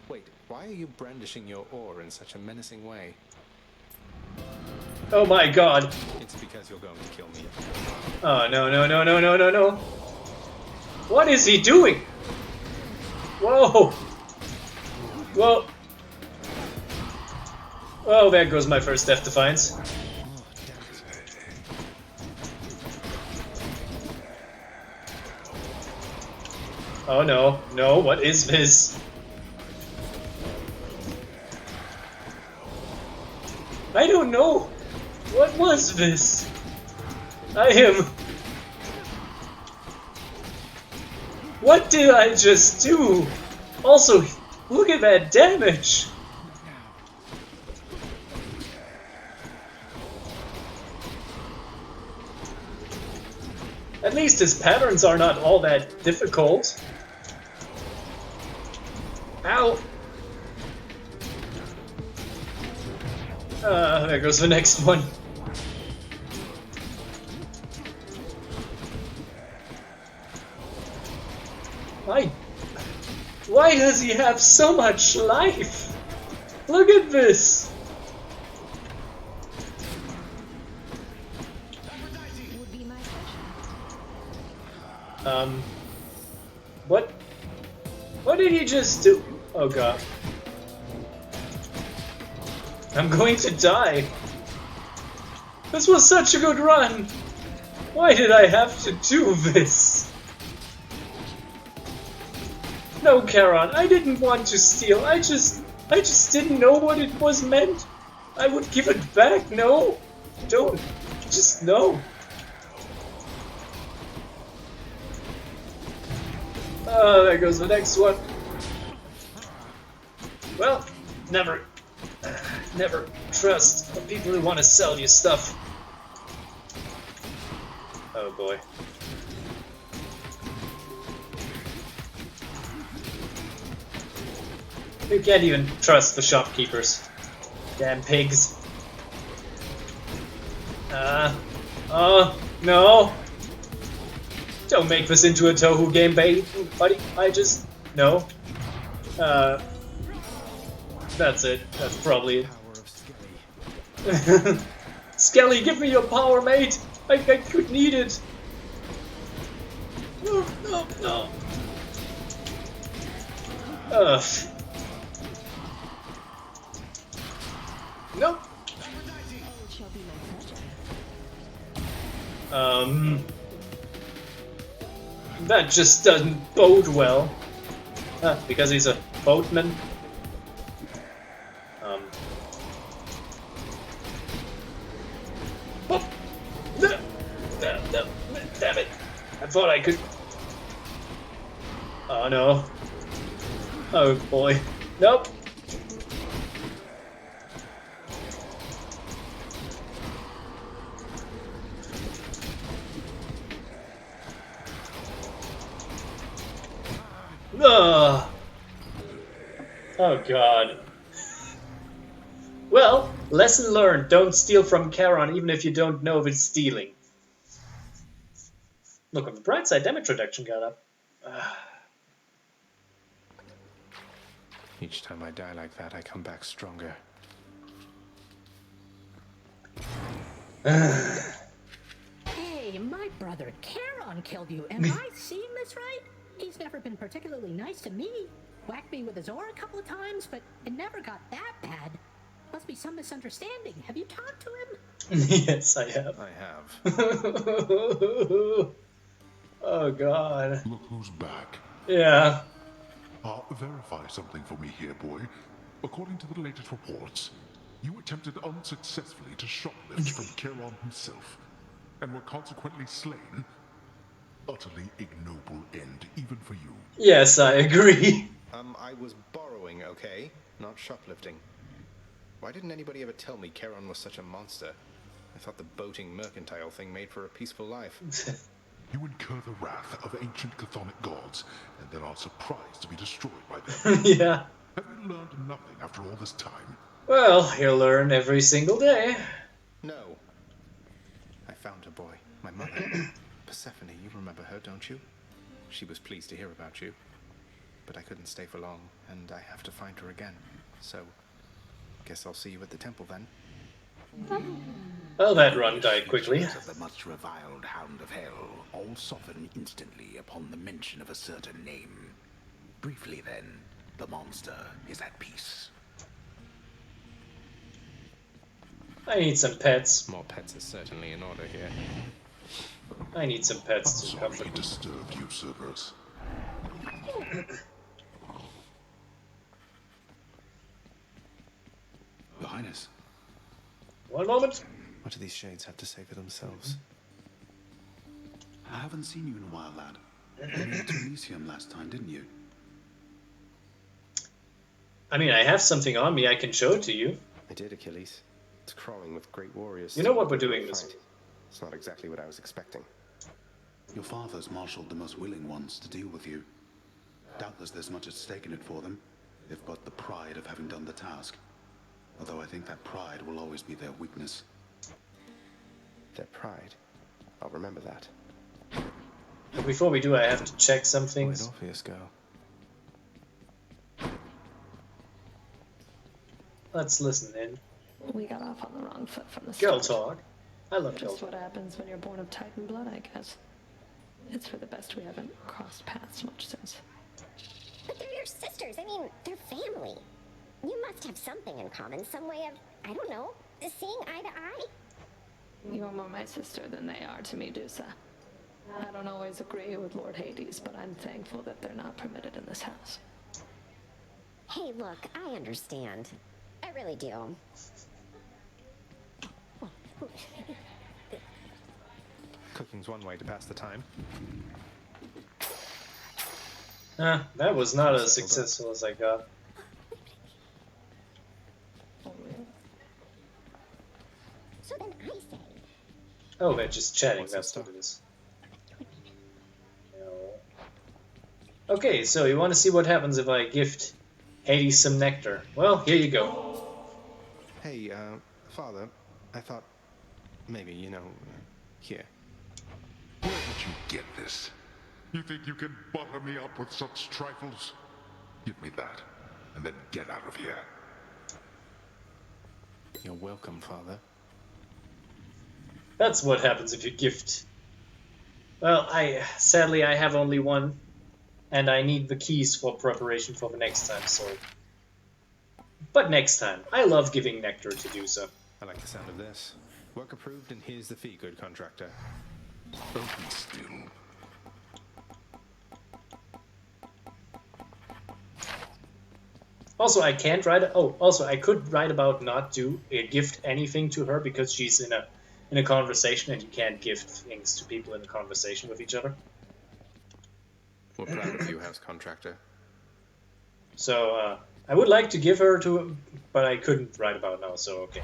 Wait, why are you brandishing your oar in such a menacing way? Oh my god. It's because you're going to kill me. Oh no no no no no no no. What is he doing? Whoa! Whoa! Oh, there goes my first Death Defiance. Oh no, no, what is this? I don't know! What was this? I am... What did I just do? Also, look at that damage! At least his patterns are not all that difficult. Ow! There goes the next one. Why does he have so much life? Look at this! What did he just do? Oh god. I'm going to die. This was such a good run. Why did I have to do this? No, Charon, I didn't want to steal. I just didn't know what it was meant. I would give it back. No. Don't. Just no. Oh, there goes the next one. Well, never trust the people who want to sell you stuff. Oh boy. You can't even trust the shopkeepers. Damn pigs. Oh, no. Don't make this into a Touhou game, buddy. I just... No. That's it. That's probably it. Skelly, give me your power, mate! I could need it. No, no, no. Nope. That just doesn't bode well. Because he's a boatman. Oh. No, damn it. I thought I could... Oh no. Oh boy. Nope. Ugh. Oh god. Well, lesson learned. Don't steal from Charon even if you don't know if it's stealing. Look, on the bright side, damage reduction got up. Each time I die like that, I come back stronger. Hey, my brother Charon killed you. Am I seeing this right? He's never been particularly nice to me. Whacked me with his oar a couple of times, but it never got that bad. Must be some misunderstanding. Have you talked to him? Yes, I have. I have. Oh God. Look who's back. Yeah. Verify something for me here, boy. According to the latest reports, you attempted unsuccessfully to shoplift from Charon himself, and were consequently slain. Utterly ignoble end, even for you. Yes, I agree. I was borrowing, okay? Not shoplifting. Why didn't anybody ever tell me Charon was such a monster? I thought the boating mercantile thing made for a peaceful life. You incur the wrath of ancient chthonic gods, and then are surprised to be destroyed by them. Yeah. Have you learned nothing after all this time? Well, you'll learn every single day. No. I found her, boy. My mother. Persephone, you remember her, don't you? She was pleased to hear about you. But I couldn't stay for long, and I have to find her again. So, guess I'll see you at the temple then. Well, that run died quickly. Of the much reviled Hound of Hell all soften instantly upon the mention of a certain name. Briefly then, the monster is at peace. I need some pets. More pets is certainly in order here. I need some pets to Sorry comfort me. disturbed you, Cerberus. Your Highness. One moment. What do these shades have to say for themselves? I haven't seen you in a while, lad. You went to Elysium last time, didn't you? I mean, I have something on me. I can show it to you. I did, Achilles. It's crawling with great warriors. You know what we're doing this fight. It's not exactly what I was expecting. Your father's marshaled the most willing ones to deal with you. Doubtless there's much at stake in it for them, if but the pride of having done the task. Although I think that pride will always be their weakness. Their pride? I'll remember that. But before we do, I have to check some things. Where'd Orpheus go? Let's listen in. We got off on the wrong foot from the Girl start. talk. I love girl Just talk. what happens when you're born of Titan blood, I guess. It's for the best we haven't crossed paths much since. But they're your sisters. I mean, they're family. You must have something in common. Some way of, I don't know, seeing eye to eye? You're more my sister than they are to me, Dusa. I don't always agree with Lord Hades, but I'm thankful that they're not permitted in this house. Hey, look, I understand. I really do. Cooking's one way to pass the time. That was not as successful as I got. So then I say, Oh, they're just chatting. What's That's this what it is. No. Okay, so you want to see what happens if I gift Hades some nectar? Well, here you go. Hey, Father, I thought maybe, here. Where did you get this? You think you can butter me up with such trifles? Give me that, and then get out of here. You're welcome, Father. That's what happens if you gift. Well, sadly I have only one, and I need the keys for preparation for the next time, so... But next time. I love giving nectar to do so. I like the sound of this. Work approved, and here's the fee, good contractor. Open still. Also, I can't write... Oh, also, I could write about not do gift anything to her because she's in a conversation and you can't gift things to people in a conversation with each other. We're proud of you, house contractor. So, I would like to give her to... But I couldn't write about now, so okay.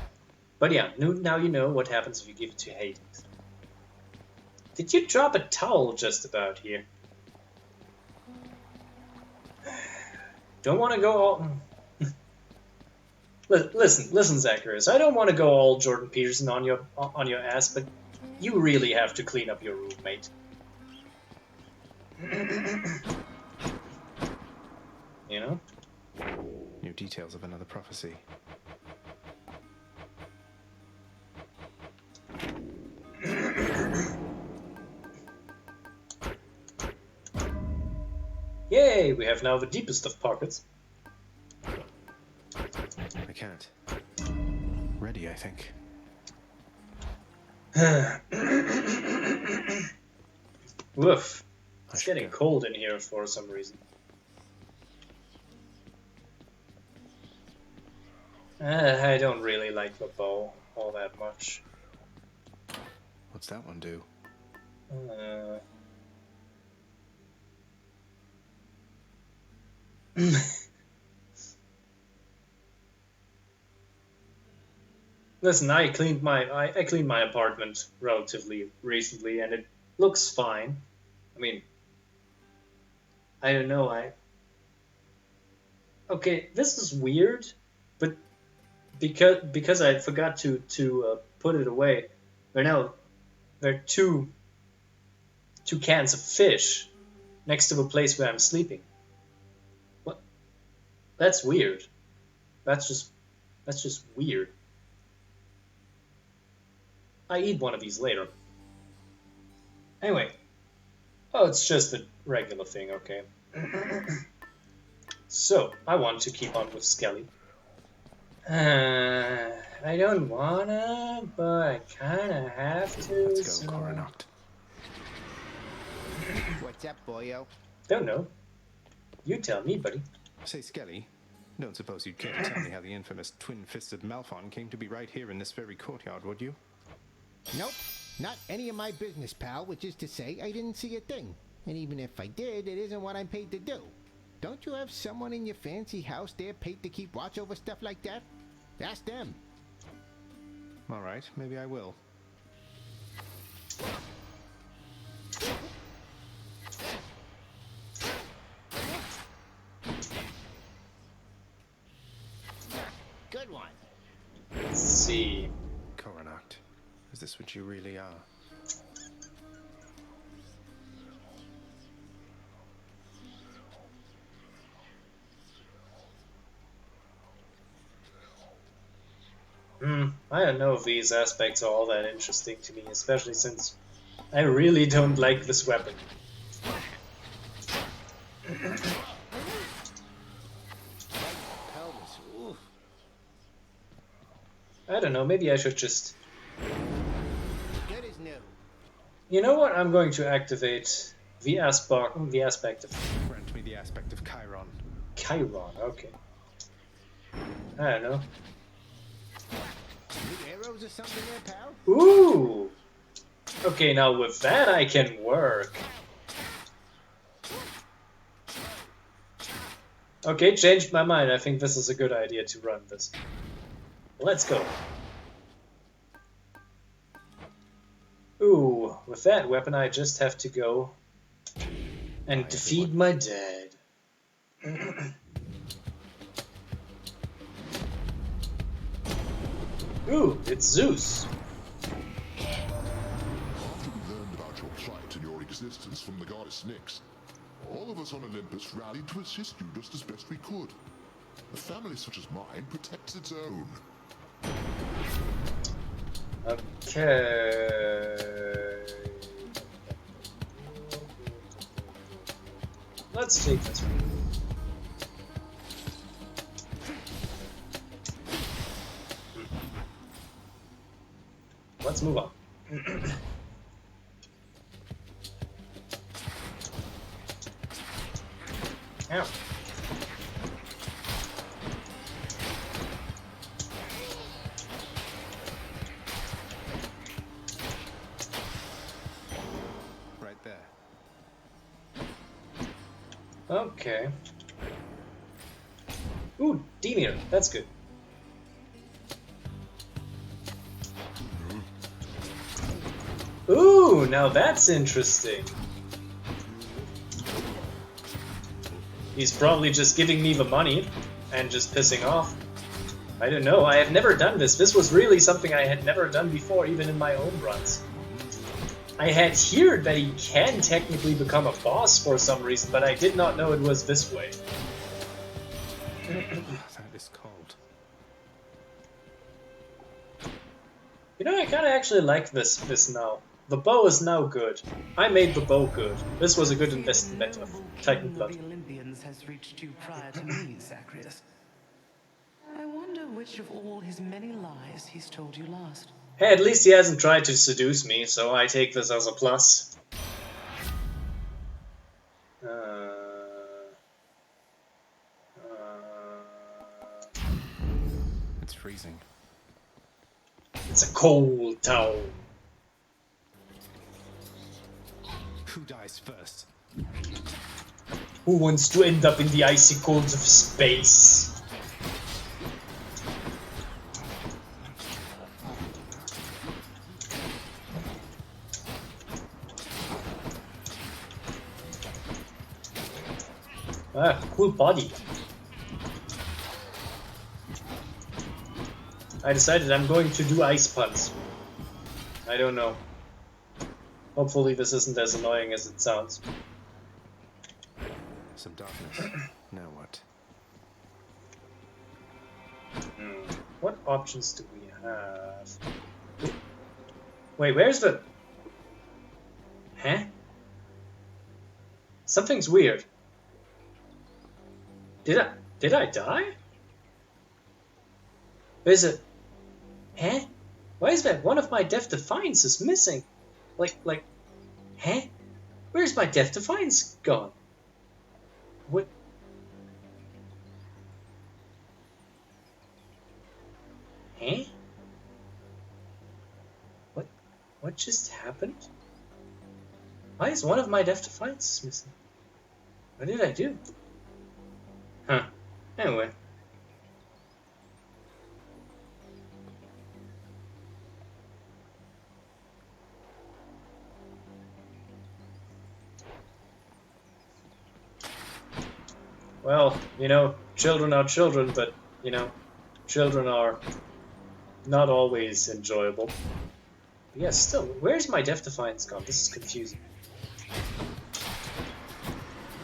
But yeah, now you know what happens if you give it to Hades. Did you drop a towel just about here? Don't want to go all... Listen, Zacharias. I don't want to go all Jordan Peterson on your ass, but you really have to clean up your room, mate. You know? New details of another prophecy. Okay, we have now the deepest of pockets. I can't. Ready, I think. Woof. It's getting cold in here for some reason. I don't really like the bow all that much. What's that one do? Listen, I cleaned my apartment relatively recently, and it looks fine. I mean, I don't know. Okay, this is weird, but because I forgot to put it away, there are two cans of fish next to the place where I'm sleeping. What? That's weird. That's just weird. I eat one of these later. Anyway. Oh, it's just a regular thing, okay. So, I want to keep on with Skelly. I don't wanna, but I kinda have to. Let's go, Coronacht. What's up, boyo? Don't know. You tell me, buddy. Say, Skelly, don't suppose you'd care to tell me how the infamous twin-fisted Malphon came to be right here in this very courtyard, would you? Nope. Not any of my business, pal, which is to say I didn't see a thing. And even if I did, it isn't what I'm paid to do. Don't you have someone in your fancy house there paid to keep watch over stuff like that? Ask them. All right, maybe I will. Good one. Let's see. Coronacht, is this what you really are? I don't know if these aspects are all that interesting to me, especially since I really don't like this weapon. I don't know, maybe I should just... Good as new. You know what? I'm going to activate the aspect of... Grant me the aspect of Chiron. Chiron, okay. I don't know. New arrows or something there, pal? Ooh! Okay, now with that I can work. Okay, changed my mind. I think this is a good idea to run this. Let's go. Ooh, with that weapon I just have to go and defeat my dad. Ooh, it's Zeus. After we learned about your plight and your existence from the goddess Nyx, all of us on Olympus rallied to assist you just as best we could. A family such as mine protects its own. Okay. Let's take this one. Let's move on. Ow. Right there. Okay. Ooh, Demir. That's good. Ooh, now that's interesting. He's probably just giving me the money and just pissing off. I don't know, I have never done this. This was really something I had never done before, even in my own runs. I had heard that he can technically become a boss for some reason, but I did not know it was this way. That is cold. You know, I kind of actually like this now. The bow is now good. I made the bow good. This was a good investment of Titan Blood. The Olympian Winds has reached you prior to me, Zagreus. I wonder which of all his many lies he's told you last. Hey, at least he hasn't tried to seduce me, so I take this as a plus. It's freezing. It's a cold town. Who dies first? Who wants to end up in the icy colds of space? Ah, cool body. I decided I'm going to do ice puns. I don't know. Hopefully this isn't as annoying as it sounds. Some darkness. Now what? What options do we have? Wait, where's the... Huh? Something's weird. Did I die? Where's it? Huh? Why is that one of my Death Defiances missing? Like, huh? Where's my Death Defiance gone? What? Huh? What just happened? Why is one of my Death Defiances missing? What did I do? Huh. Anyway. Well, you know, children are children, but, you know, children are not always enjoyable. But yeah, still, where's my Death Defiance gone? This is confusing.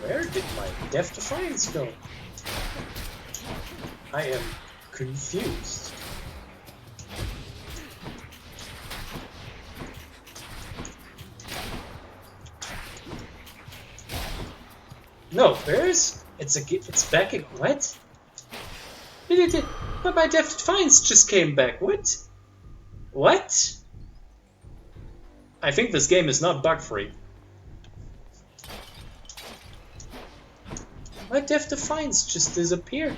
Where did my Death Defiance go? I am confused. No, where is... It's back again. What? But my Death Defiance just came back. What? What? I think this game is not bug-free. My Death Defiance just disappeared.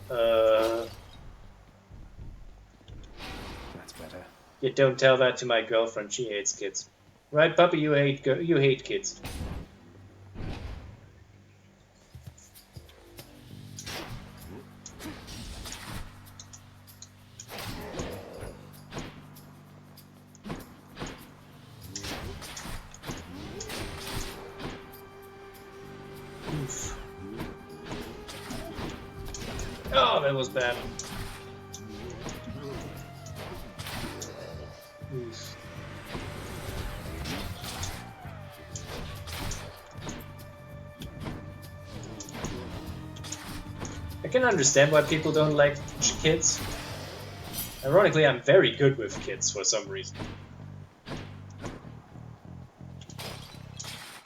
That's better. You don't tell that to my girlfriend. She hates kids. Right, puppy? You hate kids. Oof. Oh, that was bad. Oof. I can understand why people don't like kids. Ironically, I'm very good with kids for some reason.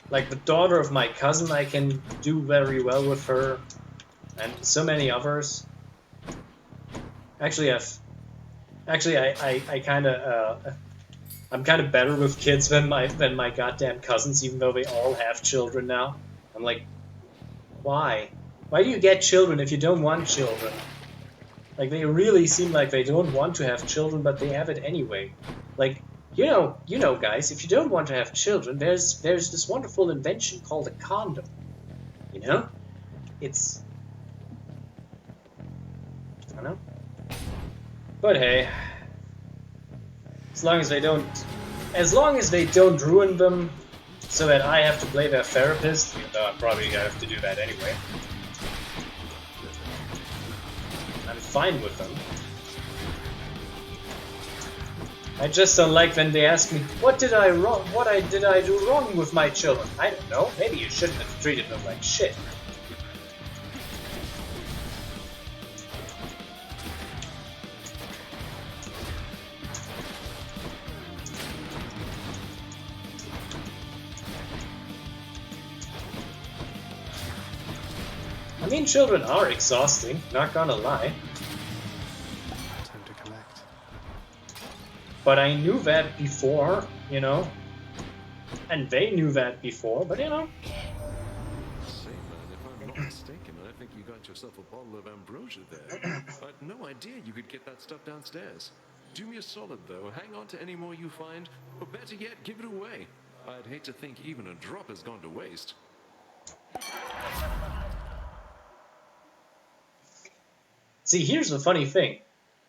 Like the daughter of my cousin, I can do very well with her, and so many others. Actually, I'm kind of better with kids than my goddamn cousins, even though they all have children now. I'm like, why? Why do you get children if you don't want children? Like, they really seem like they don't want to have children, but they have it anyway. Like, you know, guys, if you don't want to have children, there's this wonderful invention called a condom. You know? It's... I don't know. But hey, as long as they don't ruin them so that I have to play their therapist, even though I'm probably gonna have to do that anyway, I'm fine with them. I just don't like when they ask me, what did I do wrong with my children? I don't know, maybe you shouldn't have treated them like shit. mean, children are exhausting, not gonna lie. Time to collect. But I knew that before, you know. And they knew that before, but you know. Say, man, if I'm not mistaken, I think you got yourself a bottle of ambrosia there. I had no idea you could get that stuff downstairs. Do me a solid, though. Hang on to any more you find, or better yet, give it away. I'd hate to think even a drop has gone to waste. See, here's the funny thing.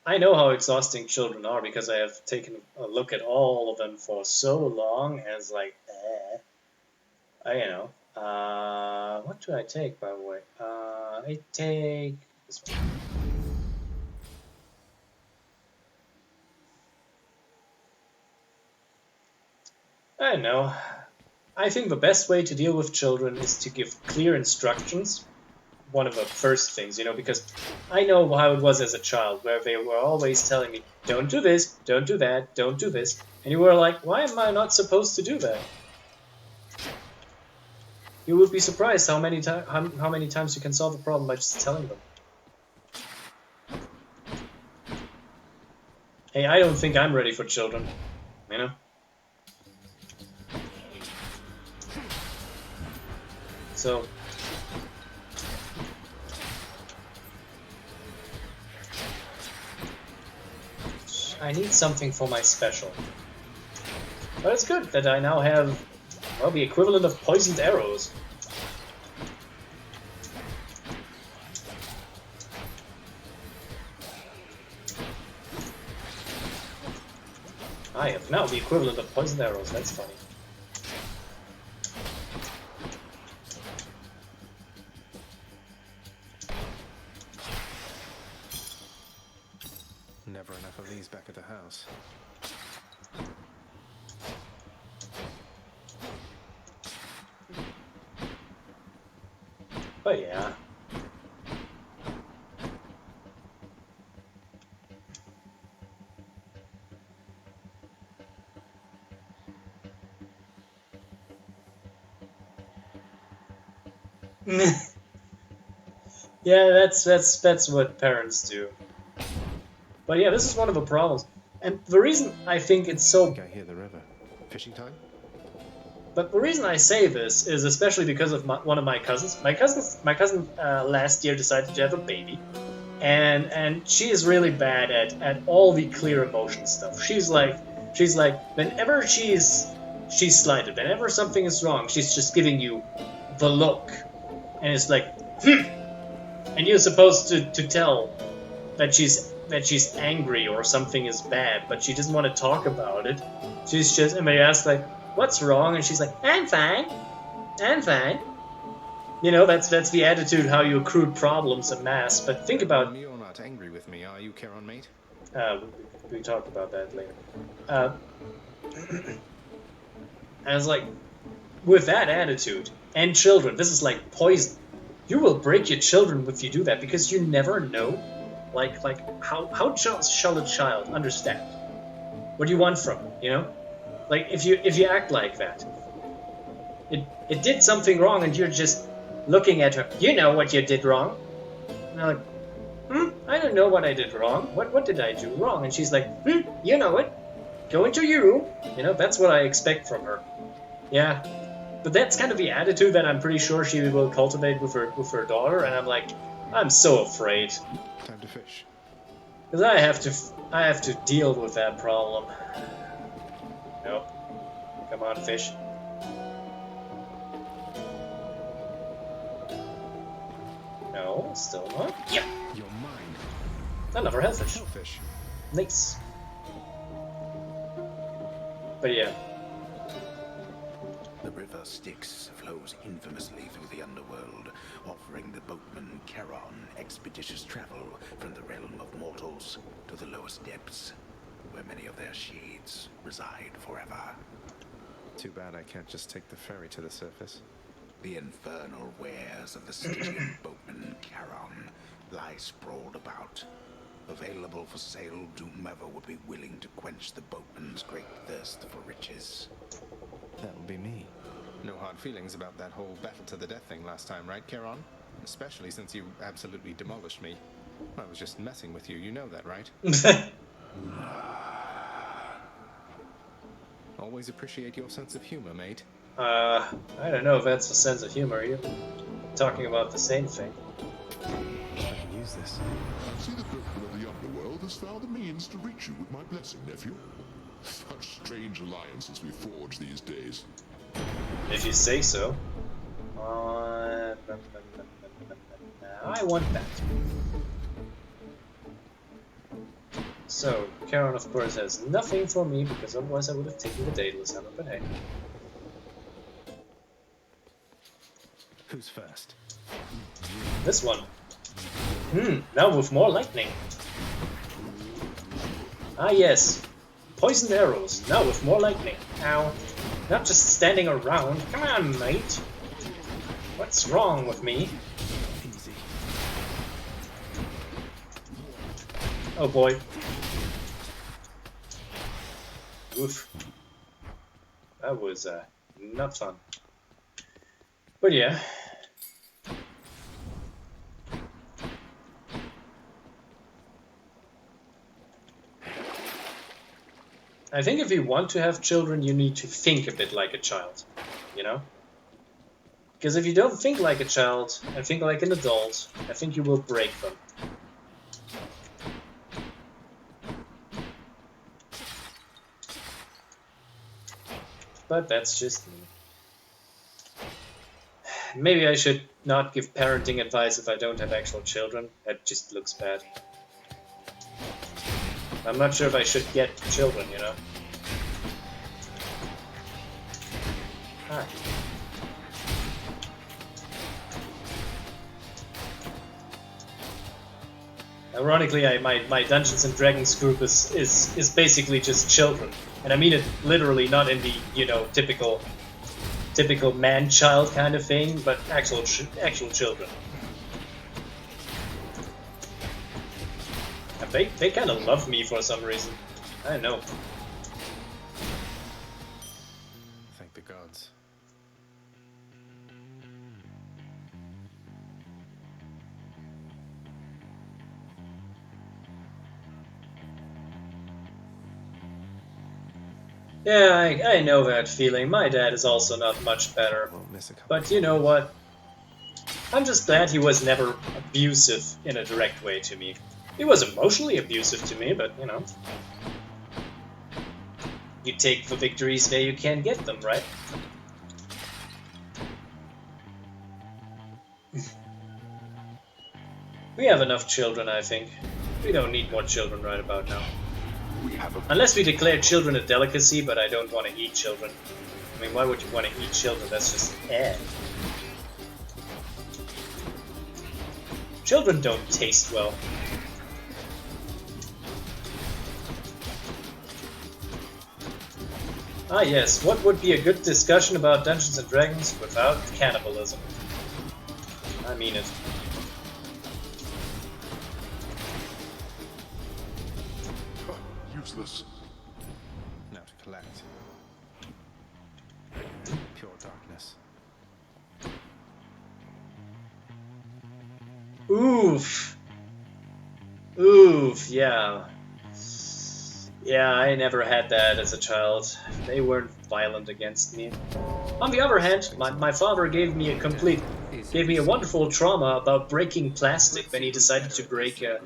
I know how exhausting children are because I have taken a look at all of them for so long as like, you know. What do I take, by the way? I take this one. I don't know. I think the best way to deal with children is to give clear instructions. One of the first things, you know, because I know how it was as a child, where they were always telling me, don't do this, don't do that, don't do this. And you were like, why am I not supposed to do that? You would be surprised how many times you can solve a problem by just telling them. Hey, I don't think I'm ready for children, you know? So... I need something for my special. But it's good that I now have, well, the equivalent of poisoned arrows. I have now the equivalent of poisoned arrows, that's funny. Never enough of these back at the house. But yeah. Yeah, that's what parents do. But yeah, this is one of the problems. And the reason I think it's so... I think I hear the river. Fishing time? But the reason I say this is especially because of one of my cousins. My cousin last year decided to have a baby. And she is really bad at all the clear emotion stuff. She's like whenever she's slighted, whenever something is wrong, she's just giving you the look. And it's like, And you're supposed to tell that she's angry or something is bad, but she doesn't want to talk about it. She's just, and they ask like, what's wrong? And she's like, I'm fine. I'm fine. You know, that's the attitude how you accrued problems en masse. But think about... You're not angry with me, are you, Charon, mate? We talked about that later. I was like, with that attitude, and children, this is like poison. You will break your children if you do that, because you never know, like how shall a child understand what do you want from them, you know? Like if you act like that, it did something wrong, and you're just looking at her. You know what you did wrong. And I'm like, I don't know what I did wrong. What did I do wrong? And she's like, you know it. Go into your room. You know, that's what I expect from her. Yeah. But that's kind of the attitude that I'm pretty sure she will cultivate with her daughter, and I'm like, I'm so afraid. Time to fish. Because I have to deal with that problem. Nope. Come on, fish. No, still not. Yep. You're mine. Another hellfish. Hellfish. Nice. But yeah. The river Styx flows infamously through the underworld, offering the boatman Charon expeditious travel from the realm of mortals to the lowest depths, where many of their shades reside forever. Too bad I can't just take the ferry to the surface. The infernal wares of the Stygian boatman Charon lie sprawled about, available for sale to whomever would be willing to quench the boatman's great thirst for riches. That would be me. No hard feelings about that whole battle to the death thing last time, right, Charon? Especially since you absolutely demolished me. I was just messing with you, you know that, right? Always appreciate your sense of humor, mate. I don't know if that's a sense of humor. You're talking about the same thing. I can use this. I see the Purple of the Underworld has found the means to reach you with my blessing, nephew. Such strange alliances we forge these days. If you say so. I want that. So, Charon of course has nothing for me, because otherwise I would have taken the Daedalus hammer, but hey. Who's first? This one. Now with more lightning. Ah yes. Poisoned arrows, now with more lightning. Ow. Not just standing around. Come on, mate. What's wrong with me? Easy. Oh boy. Oof. That was not fun. But yeah. I think if you want to have children, you need to think a bit like a child, you know? Because if you don't think like a child and think like an adult, I think you will break them. But that's just me. Maybe I should not give parenting advice if I don't have actual children. That just looks bad. I'm not sure if I should get children, you know? Ah. Ironically, my Dungeons and Dragons group is basically just children. And I mean it literally, not in the, you know, typical man-child kind of thing, but actual children. They kind of love me for some reason. I don't know. Thank the gods. Yeah, I know that feeling. My dad is also not much better. But you know what? I'm just glad he was never abusive in a direct way to me. He was emotionally abusive to me, but, you know. You take the victories where you can get them, right? We have enough children, I think. We don't need more children right about now. Unless we declare children a delicacy, but I don't want to eat children. I mean, why would you want to eat children? That's just Children don't taste well. Ah yes, what would be a good discussion about Dungeons and Dragons without cannibalism? I mean it. Useless. Now to collect. Pure darkness. Oof. Oof, yeah. Yeah, I never had that as a child. They weren't violent against me. On the other hand, my father gave me a wonderful trauma about breaking plastic when he decided to break a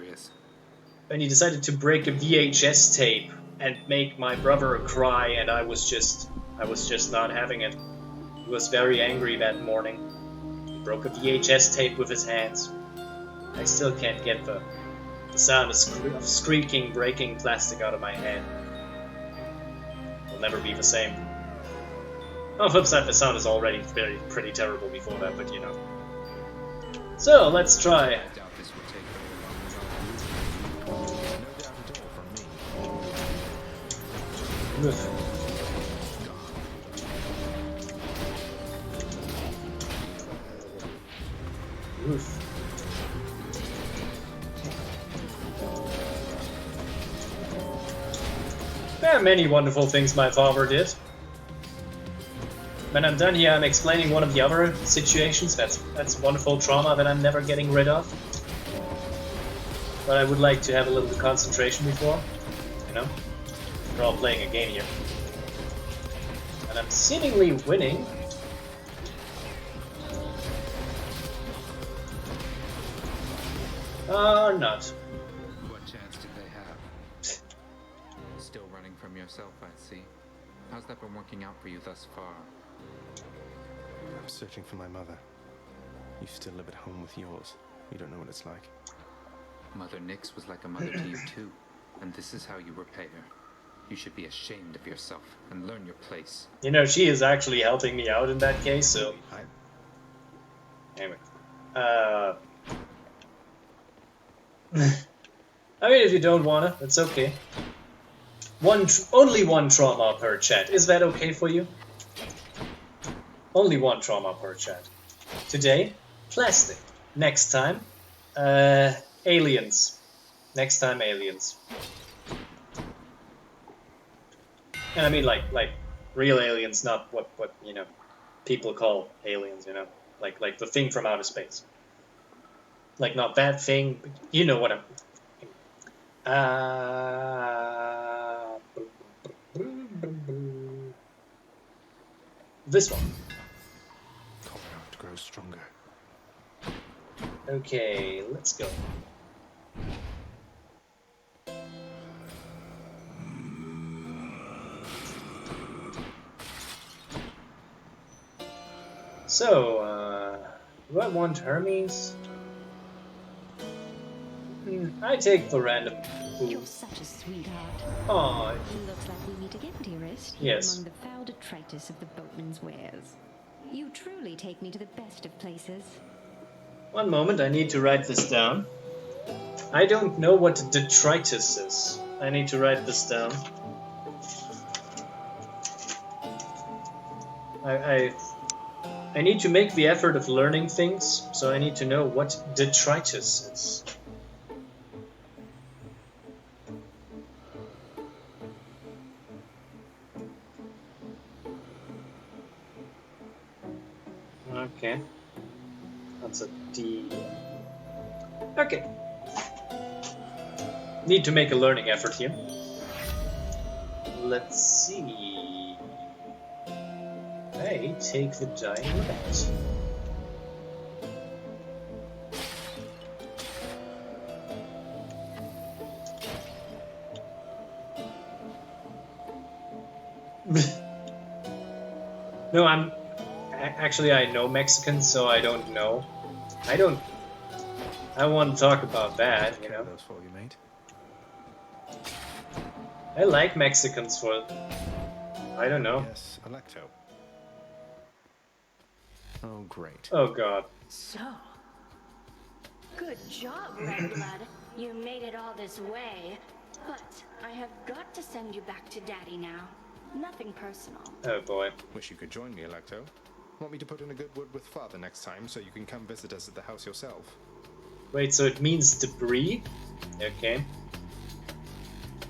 VHS tape and make my brother cry, and I was just not having it. He was very angry that morning. He broke a VHS tape with his hands. I still can't get the sound of squeaking, breaking plastic out of my head. It'll never be the same. On the flip side, the sound is already pretty terrible before that, but you know. So, let's try. Oof. Oof. There are many wonderful things my father did. When I'm done here, I'm explaining one of the other situations. That's wonderful trauma that I'm never getting rid of. But I would like to have a little concentration before, you know? We're all playing a game here. And I'm seemingly winning. Or not. What chance did they have? Still running from yourself, I see. How's that been working out for you thus far? I'm searching for my mother. You still live at home with yours. You don't know what it's like. Mother Nyx was like a mother to you too, and this is how you repay her. You should be ashamed of yourself and learn your place. You know, she is actually helping me out in that case, so... Anyway. I mean, if you don't wanna, that's okay. Only one trauma per chat. Is that okay for you? Only one trauma per chat. Today, plastic. Next time, aliens. Next time, aliens. And I mean, like real aliens, not what you know people call aliens. You know, like the thing from outer space. Like not that thing. But you know what I'm. This one. Colruyt grows stronger. Okay, let's go. So, do I want Hermes? I take the random. You're such a sweetheart. Aw. Looks like we meet again, dearest. Yes. Among the foul detritus of the boatman's wares. You truly take me to the best of places. One moment, I need to write this down. I don't know what detritus is. I need to write this down. I need to make the effort of learning things, so I need to know what detritus is. Okay. That's a D. Okay. Need to make a learning effort here. Let's see. I take the dying rat. No, I'm... Actually, I know Mexican, so I don't know. I want to talk about that, you know. Those for you, mate. I like Mexicans for... I don't know. Yes, Alecto. Oh, great. Oh, God. So, good job, Redblood. You made it all this way. But I have got to send you back to Daddy now. Nothing personal. Oh, boy. Wish you could join me, Alecto. Want me to put in a good word with Father next time so you can come visit us at the house yourself? Wait, so it means debris? Okay.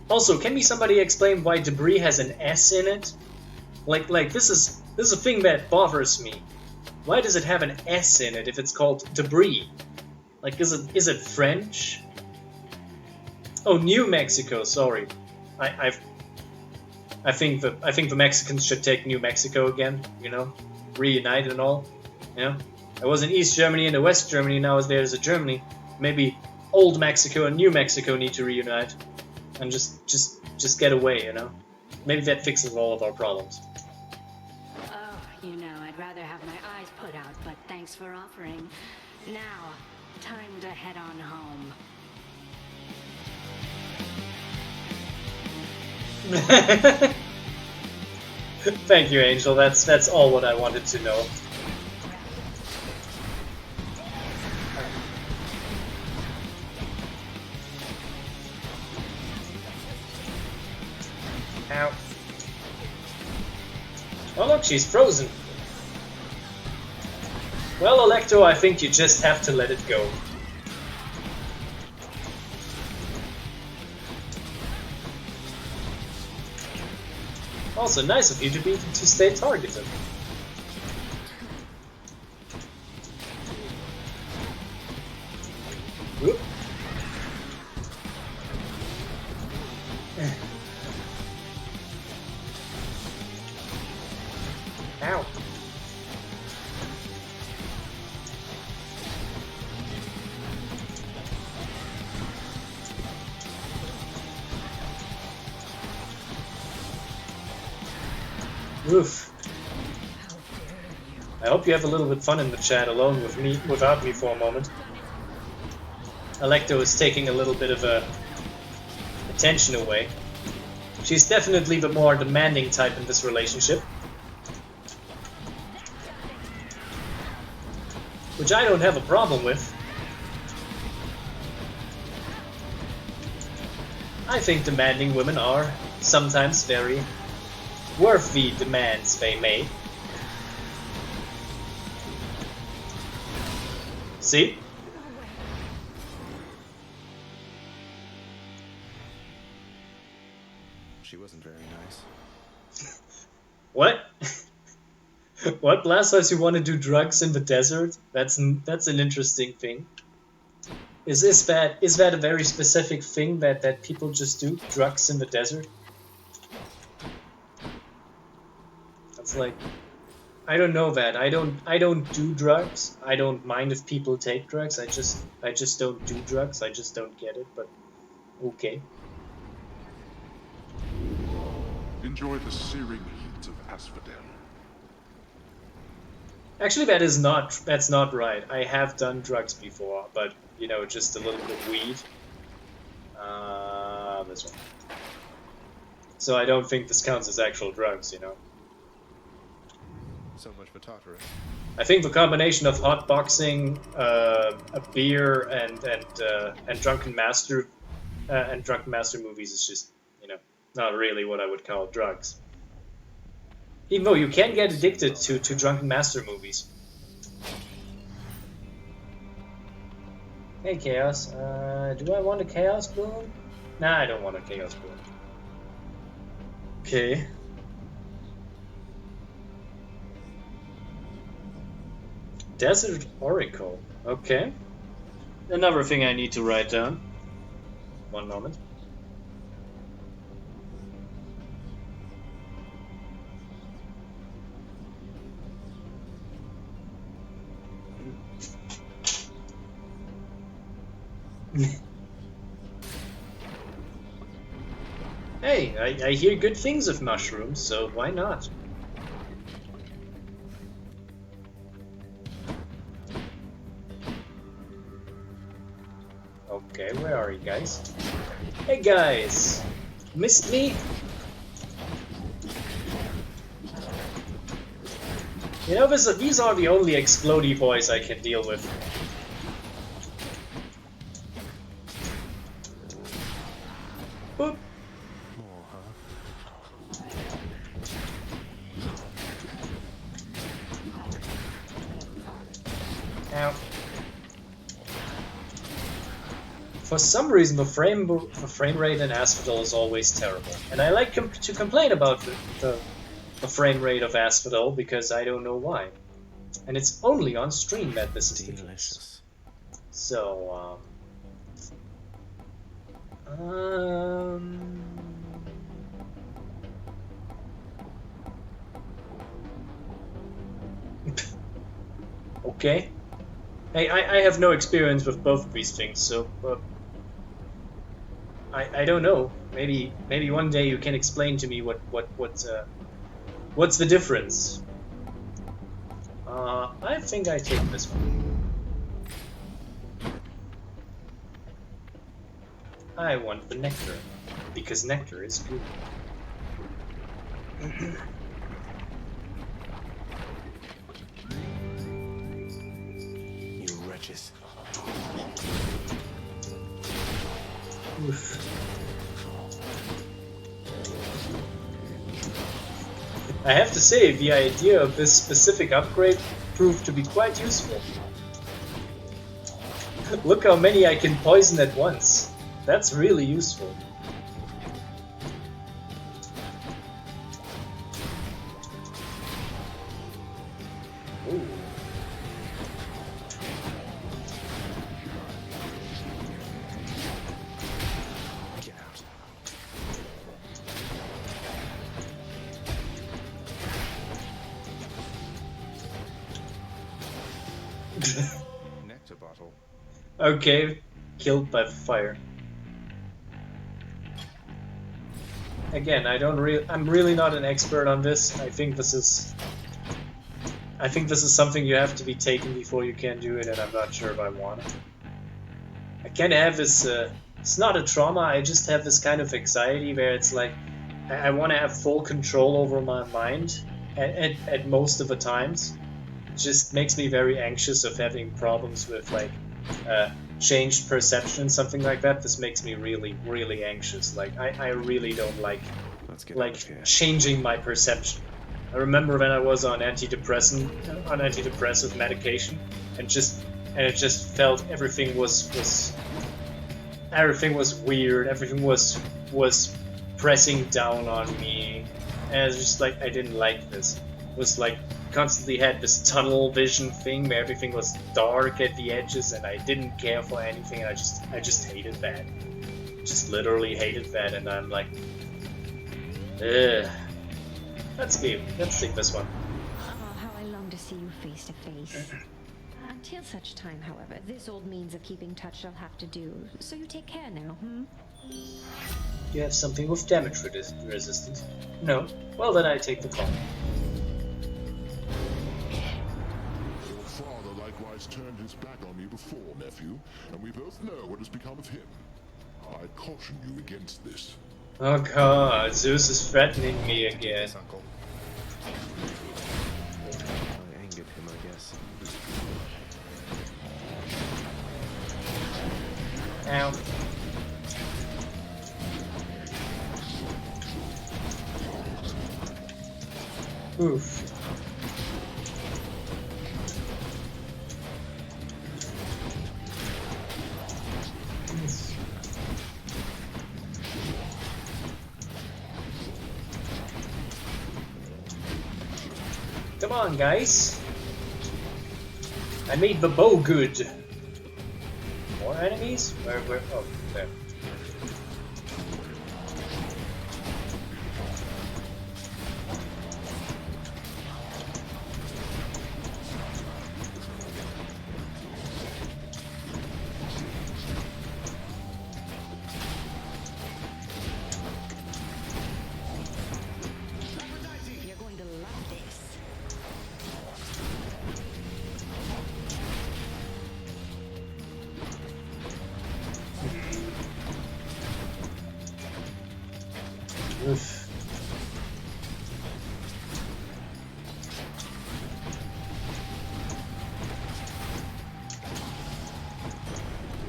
Also, can me somebody explain why debris has an S in it? Like this is a thing that bothers me. Why does it have an S in it if it's called debris? Like, is it French? Oh, New Mexico. Sorry, I think the Mexicans should take New Mexico again. You know, reunite and all. You know, I was in East Germany and the West Germany. Now there's a Germany. Maybe Old Mexico and New Mexico need to reunite and just get away. You know, maybe that fixes all of our problems. Oh, you know, I'd rather have my eyes put out, but thanks for offering. Now, time to head on home. Thank you, Angel. That's all what I wanted to know. Ow. Oh look, she's frozen. Well, Alecto, I think you just have to let it go. Also, nice of you to stay targeted. Oof. I hope you have a little bit fun in the chat alone with me, without me for a moment. Alecto is taking a little bit of attention away. She's definitely the more demanding type in this relationship. Which I don't have a problem with. I think demanding women are sometimes very worth the demands they make. See? She wasn't very nice. What? What? Blastoise, you want to do drugs in the desert? That's an interesting thing. Is that a very specific thing that people just do? Drugs in the desert? That's like, I don't know that. I don't do drugs. I don't mind if people take drugs. I just don't do drugs. I just don't get it, but okay. Enjoy the searing heat of Asphodel. Actually, that's not right. I have done drugs before, but you know, just a little bit of weed. This one. So I don't think this counts as actual drugs, you know. So much for Tartarus. I think the combination of hotboxing, a beer, and Drunken Master movies is just, you know, not really what I would call drugs. Even though you can get addicted to Drunken Master movies. Hey Chaos, do I want a Chaos Boon? Nah, I don't want a Chaos Boon. Okay. Desert Oracle. Okay. Another thing I need to write down. One moment. Hey, I hear good things of mushrooms, so why not? Okay, where are you guys? Hey guys! Missed me? You know, these are the only explodey boys I can deal with. Boop. More, huh? Ow. For some reason, the frame rate in Asphodel is always terrible, and I like to complain about the frame rate of Asphodel because I don't know why, and it's only on stream that this is the case. So, okay. Hey, I have no experience with both of these things, so I don't know. Maybe one day you can explain to me what's the difference. I think I take this one. I want the nectar because nectar is good. Wretches. Oof. I have to say, the idea of this specific upgrade proved to be quite useful. Look how many I can poison at once. That's really useful. Ooh. Nectar bottle. Okay, killed by fire. again, I'm really not an expert on this. I think this is something you have to be taken before you can do it, and I'm not sure if I want it. I kind of have this, it's not a trauma, I just have this kind of anxiety where it's like, I want to have full control over my mind at most of the times. It just makes me very anxious of having problems with like changed perception and something like that. This makes me really, really anxious. Like I really don't like changing my perception. I remember when I was on antidepressive medication, and it just felt everything was weird. Everything was pressing down on me, and it's just like I didn't like this. It was like constantly had this tunnel vision thing where everything was dark at the edges, and I didn't care for anything. And I just hated that. Just literally hated that, and I'm like, ugh. Let's take this one. Oh, how I long to see you face to face. Until such time, however, this old means of keeping touch shall have to do. So you take care now, You have something with damage resistance? No? Well, then I take the call. Your father likewise turned his back on me before, nephew, and we both know what has become of him. I caution you against this. Oh god, Zeus is threatening me again. Uncle. I angered him, I guess. Ow. Oof. Come on, guys. I made the bow good. More enemies? Where? Oh, there. You're going to love this. Oof.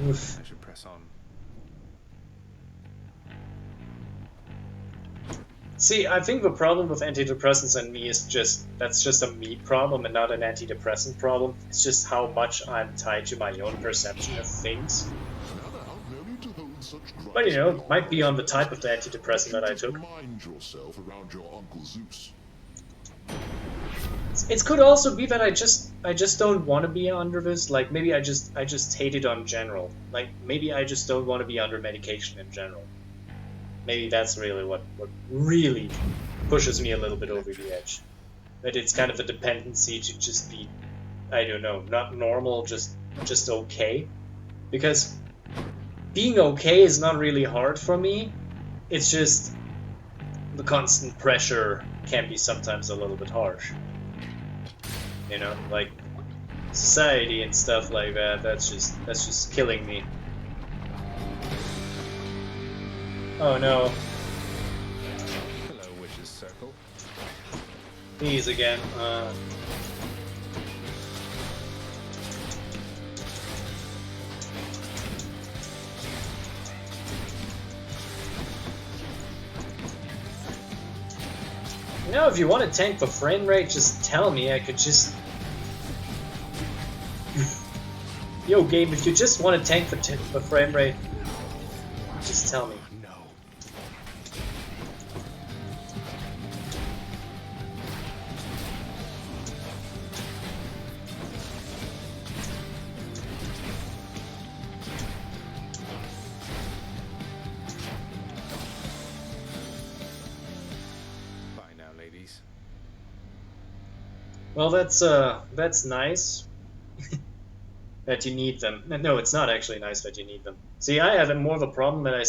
Oof. I should press on. See, I think the problem with antidepressants and me is that's just a me problem and not an antidepressant problem. It's just how much I'm tied to my own perception of things. But you know, it might be on the type of the antidepressant that I took. Mind yourself around your Uncle Zeus. It could also be that I just don't want to be under this. Like maybe I just hate it on general. Like maybe I just don't want to be under medication in general. Maybe that's really what really pushes me a little bit over the edge. That it's kind of a dependency to just be, I don't know, not normal, just okay. Because being okay is not really hard for me. It's just the constant pressure can be sometimes a little bit harsh. You know, like society and stuff like that. That's just killing me. Oh no. Hello, Witch's Circle. These again. You know, if you want to tank the frame rate, just tell me. I could just... Yo, game, if you just want to tank the frame rate, just tell me. No. Bye now, ladies. Well, that's nice. That you need them. No, it's not actually nice that you need them. See, I have more of a problem that I'm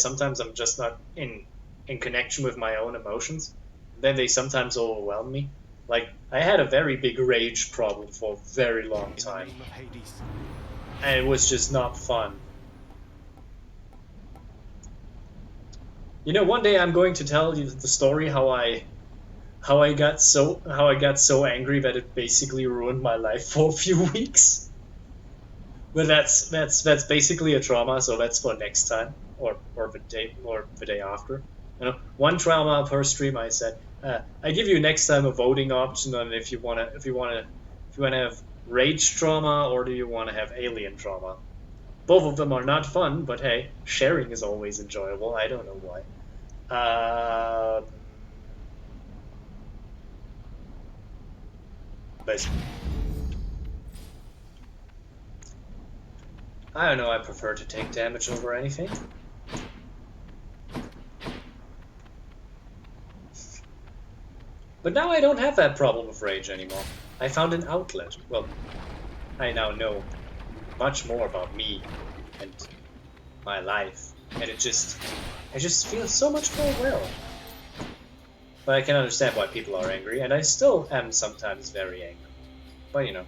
just not in in connection with my own emotions, then they sometimes overwhelm me. Like, I had a very big rage problem for a very long time. And it was just not fun. You know, one day I'm going to tell you the story how I got so angry that it basically ruined my life for a few weeks. But that's basically a trauma, so that's for next time or the day after. You know, one trauma per stream I said, I give you next time a voting option on if you wanna have rage trauma or do you wanna have alien trauma. Both of them are not fun, but hey, sharing is always enjoyable. I don't know why. I don't know, I prefer to take damage over anything. But now I don't have that problem of rage anymore. I found an outlet. Well, I now know much more about me and my life, and I just feel so much more well. But I can understand why people are angry, and I still am sometimes very angry. But you know.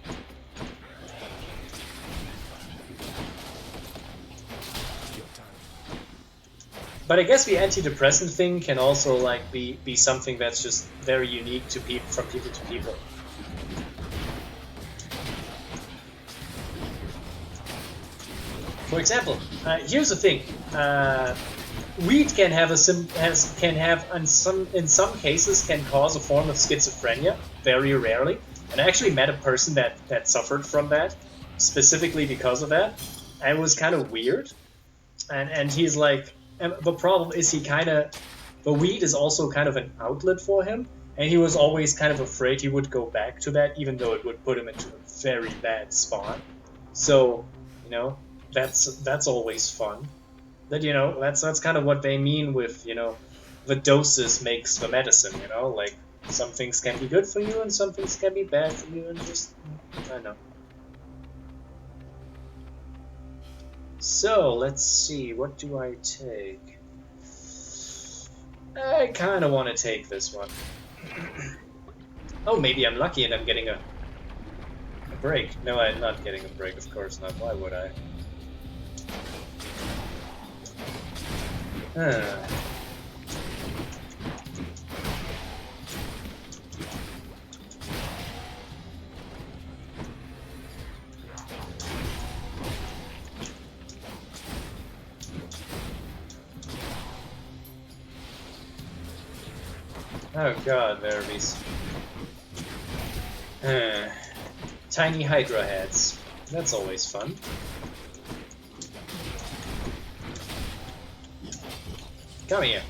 But I guess the antidepressant thing can also like be something that's just very unique to people, from people to people. For example, here's the thing: weed can have in some cases can cause a form of schizophrenia, very rarely. And I actually met a person that suffered from that, specifically because of that. And it was kind of weird. And he's like. And the problem is the weed is also kind of an outlet for him, and he was always kind of afraid he would go back to that, even though it would put him into a very bad spot. So, you know, that's always fun. That, you know, that's kind of what they mean with, you know, the doses makes the medicine, you know, like some things can be good for you and some things can be bad for you, and just, I don't know. So, let's see, what do I take? I kind of want to take this one. Oh, maybe I'm lucky and I'm getting a break. No, I'm not getting a break, of course not. Why would I? Oh god, there are these tiny Hydra heads. That's always fun. Come here.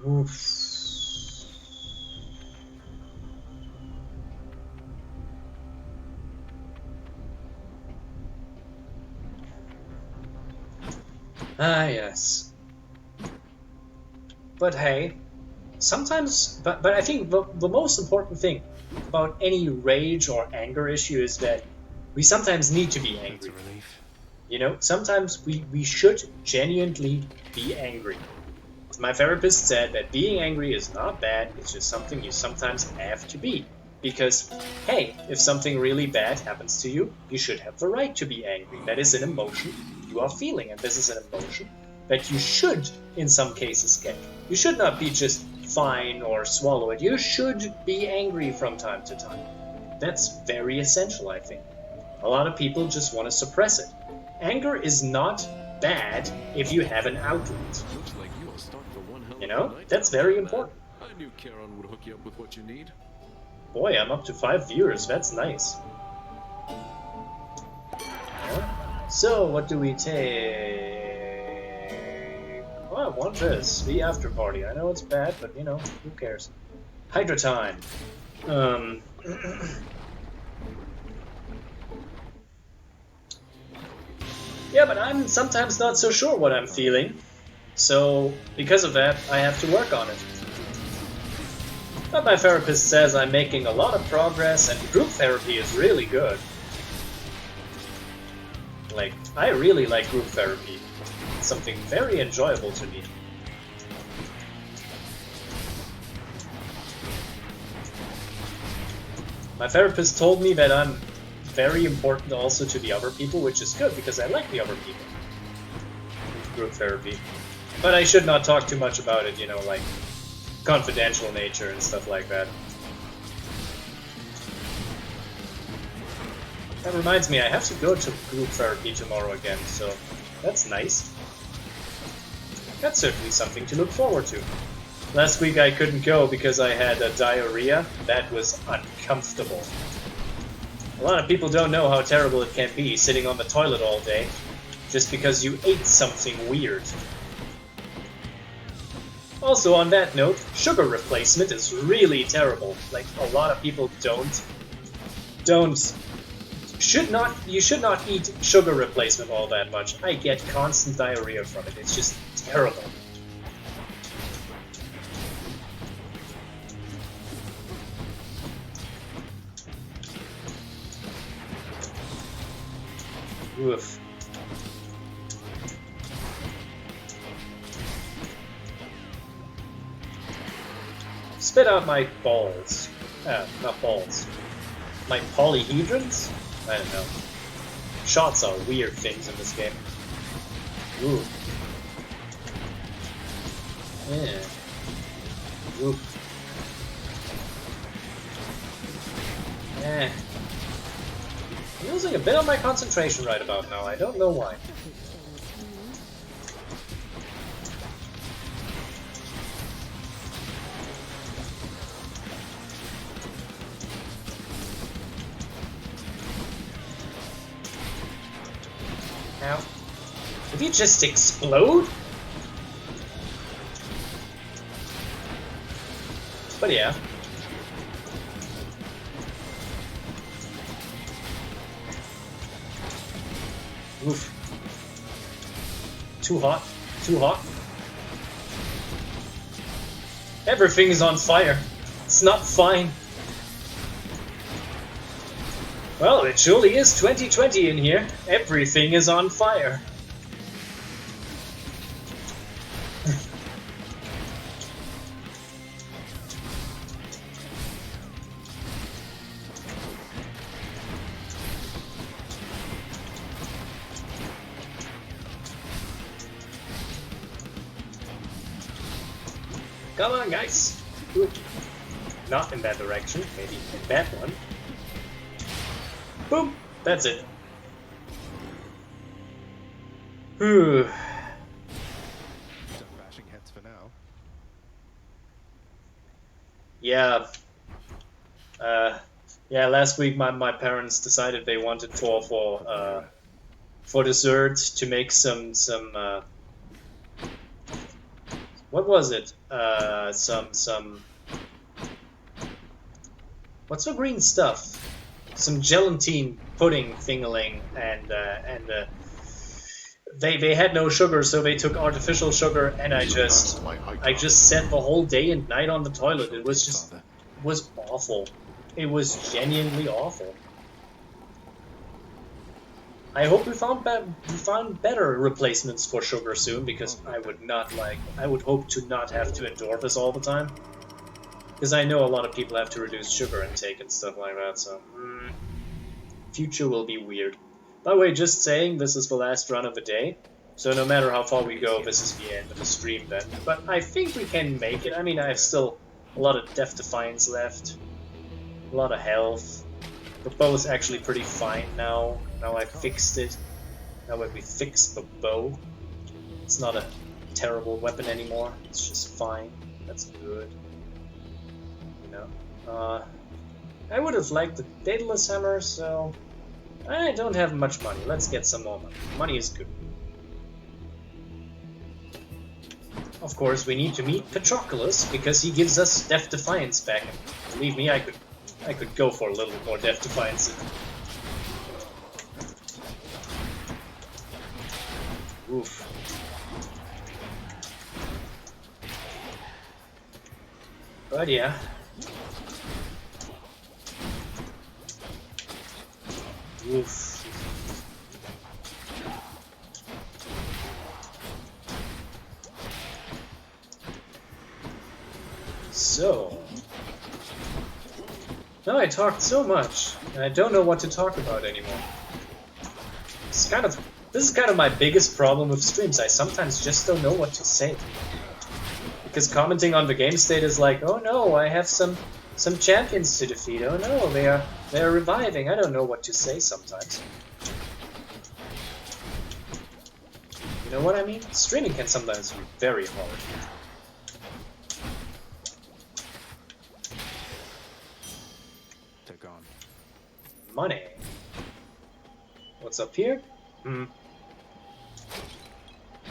Oof. Ah, yes. But hey, sometimes, but I think the most important thing about any rage or anger issue is that we sometimes need to be angry. You know, sometimes we should genuinely be angry. My therapist said that being angry is not bad, it's just something you sometimes have to be. Because, hey, if something really bad happens to you, you should have the right to be angry. That is an emotion you are feeling, and this is an emotion that you should, in some cases, get. You should not be just fine or swallow it. You should be angry from time to time. That's very essential, I think. A lot of people just want to suppress it. Anger is not bad if you have an outlet. You know, that's very important. I knew Charon would hook you up with what you need. Boy, I'm up to 5 viewers. That's nice. Yeah. So, what do we take? Oh, I want this. The after party. I know it's bad, but you know, who cares? Hydra time. Yeah, but I'm sometimes not so sure what I'm feeling. So, because of that, I have to work on it. But my therapist says I'm making a lot of progress and group therapy is really good. Like, I really like group therapy. It's something very enjoyable to me. My therapist told me that I'm very important also to the other people, which is good because I like the other people. Group therapy. But I should not talk too much about it, you know, like confidential nature and stuff like that. That reminds me, I have to go to group therapy tomorrow again, so that's nice. That's certainly something to look forward to. Last week I couldn't go because I had a diarrhea. That was uncomfortable. A lot of people don't know how terrible it can be sitting on the toilet all day just because you ate something weird. Also on that note, sugar replacement is really terrible. Like, a lot of people you should not eat sugar replacement all that much. I get constant diarrhea from it. It's just terrible. Oof. Spit out my balls. Not balls. My polyhedrons? I don't know. Shots are weird things in this game. Ooh. Yeah. Ooh. Eh. I'm losing a bit of my concentration right about now. I don't know why. Now, did you just explode? But yeah. Oof. Too hot. Too hot. Everything's on fire. It's not fine. Well, it surely is 2020 in here. Everything is on fire. Come on, guys. Ooh. Not in that direction, maybe in that one. Boom! That's it. Whew. Done bashing heads for now. Yeah. Yeah, last week my parents decided they wanted for dessert to make some what was it? What's the green stuff? Some gelatine pudding thingaling, and they had no sugar, so they took artificial sugar, and I just sat the whole day and night on the toilet. It was awful. It was genuinely awful. I hope we found better replacements for sugar soon, because I would hope to not have to endure this all the time. Because I know a lot of people have to reduce sugar intake and stuff like that, so... future will be weird. By the way, just saying, this is the last run of the day, so no matter how far we go, this is the end of the stream then. But I think we can make it. I mean, I have still a lot of Death Defiance left, a lot of health. The bow is actually pretty fine now. Now I fixed it. Now that we fixed the bow, it's not a terrible weapon anymore. It's just fine. That's good. You know. I would have liked the Daedalus Hammer, so I don't have much money. Let's get some more money. Money is good. Of course, we need to meet Patroclus because he gives us Death Defiance back. And believe me, I could go for a little bit more Death Defiance. Oof. But yeah. Oof. So, now I talked so much, and I don't know what to talk about anymore. This is kind of my biggest problem with streams. I sometimes just don't know what to say. Because commenting on the game state is like, oh no, I have some champions to defeat. Oh no, they are reviving. I don't know what to say sometimes. You know what I mean? Streaming can sometimes be very hard. They're gone. Money. What's up here?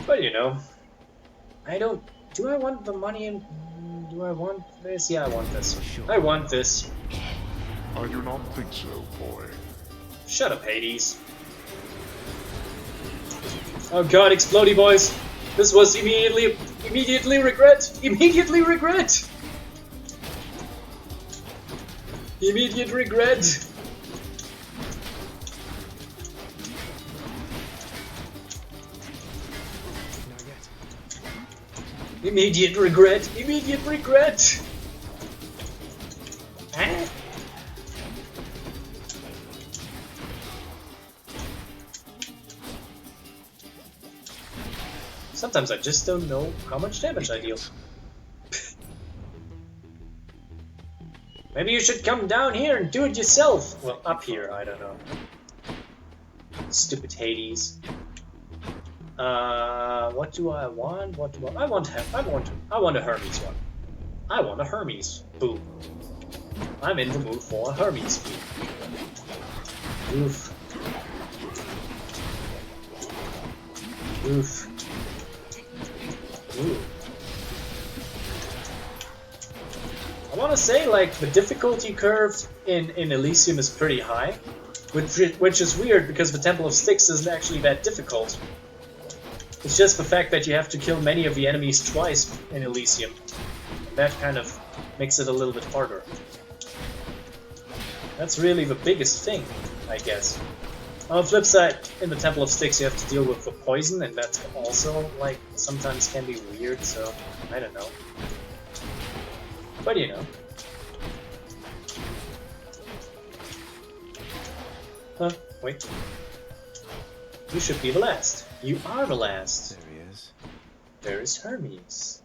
But you know, I don't. Do I want the money and do I want this? Yeah, I want this. I want this. I do not think so, boy. Shut up, Hades. Oh god, explodey boys. This was immediately regret. Immediately regret. Immediate regret. Immediate regret! Immediate regret! Ah. Sometimes I just don't know how much damage I deal. Maybe you should come down here and do it yourself! Well, up here, I don't know. Stupid Hades. What do I want? What do I want a Hermes one. I want a Hermes. Boom. I'm in the mood for a Hermes. Oof. Oof. Ooh. I want to say, like, the difficulty curve in Elysium is pretty high, which is weird because the Temple of Styx isn't actually that difficult. It's just the fact that you have to kill many of the enemies twice in Elysium. That kind of makes it a little bit harder. That's really the biggest thing, I guess. On the flip side, in the Temple of Styx you have to deal with the poison, and that's also, like, sometimes can be weird, so I don't know. But you know. Huh, wait. You should be the last. You are the last. There he is. There is Hermes.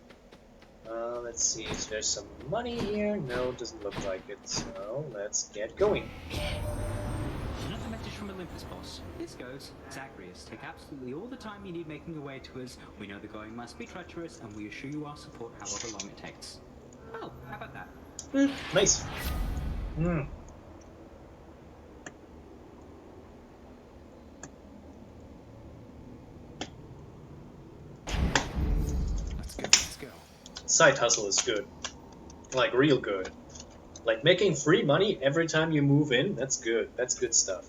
Let's see if there's some money here. No, doesn't look like it. So let's get going. Another message from Olympus, boss. This goes, Zagreus, take absolutely all the time you need making your way to us. We know the going must be treacherous, and we assure you our support however long it takes. Oh, how about that? Nice. Let's go. Side hustle is good. Like, real good. Like, making free money every time you move in, that's good. That's good stuff.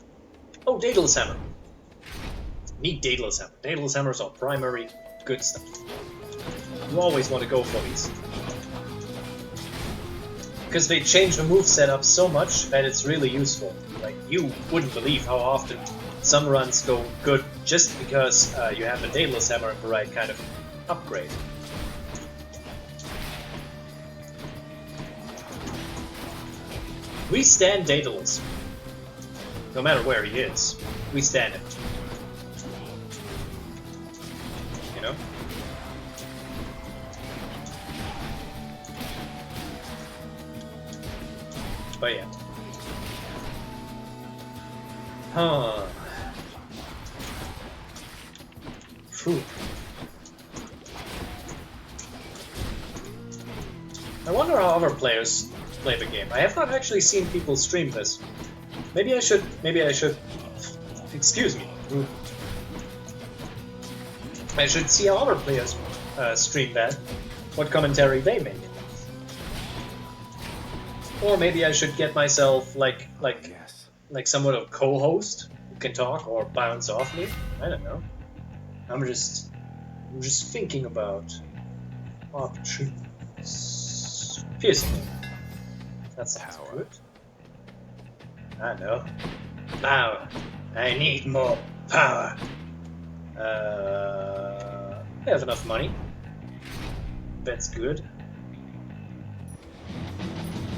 Oh, Daedalus Hammer. Need Daedalus Hammer. Daedalus Hammers are primary good stuff. You always want to go for these. Because they change the move setup so much that it's really useful. Like, you wouldn't believe how often some runs go good just because you have the Daedalus Hammer and the right kind of upgrade. We stand Daedalus. No matter where he is, we stand him. You know? But yeah. Huh. Phew. I wonder how other players play the game. I have not actually seen people stream this. Maybe I should. Excuse me. I should see how other players stream that. What commentary they make. Or maybe I should get myself like somewhat of a co-host who can talk or bounce off me. I don't know. I'm just thinking about options. Piercing. That sounds good. I know. Power. I need more power. I have enough money. That's good.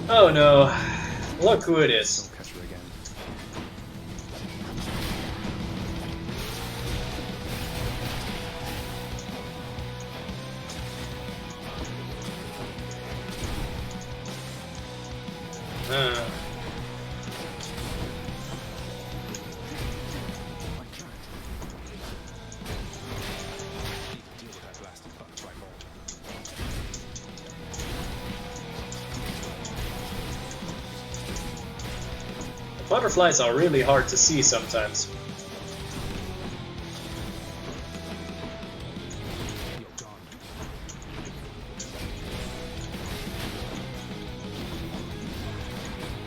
Oh no. Look who it is. Butterflies are really hard to see sometimes.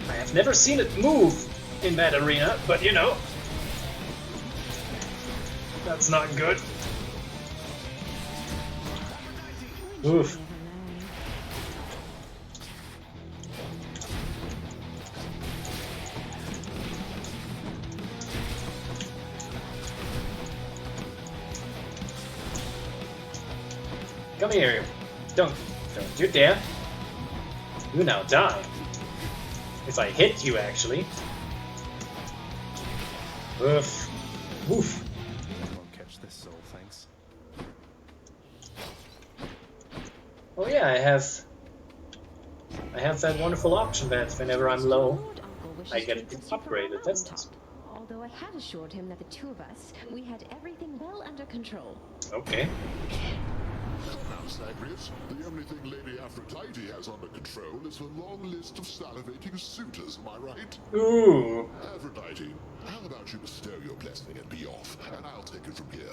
I have never seen it move in that arena, but you know, that's not good. Oof. Come here. Don't you dare. You now die. If I hit you, actually. Oof. Oof. I won't catch this soul, thanks. Oh yeah, I have that wonderful option that whenever I'm low, I get it upgraded. That's nice. Although I had assured him that the two of us, we had everything well under control. Okay. Now, Zagreus, the only thing Lady Aphrodite has under control is her long list of salivating suitors, am I right? Ooh. Aphrodite, how about you bestow your blessing and be off, and I'll take it from here.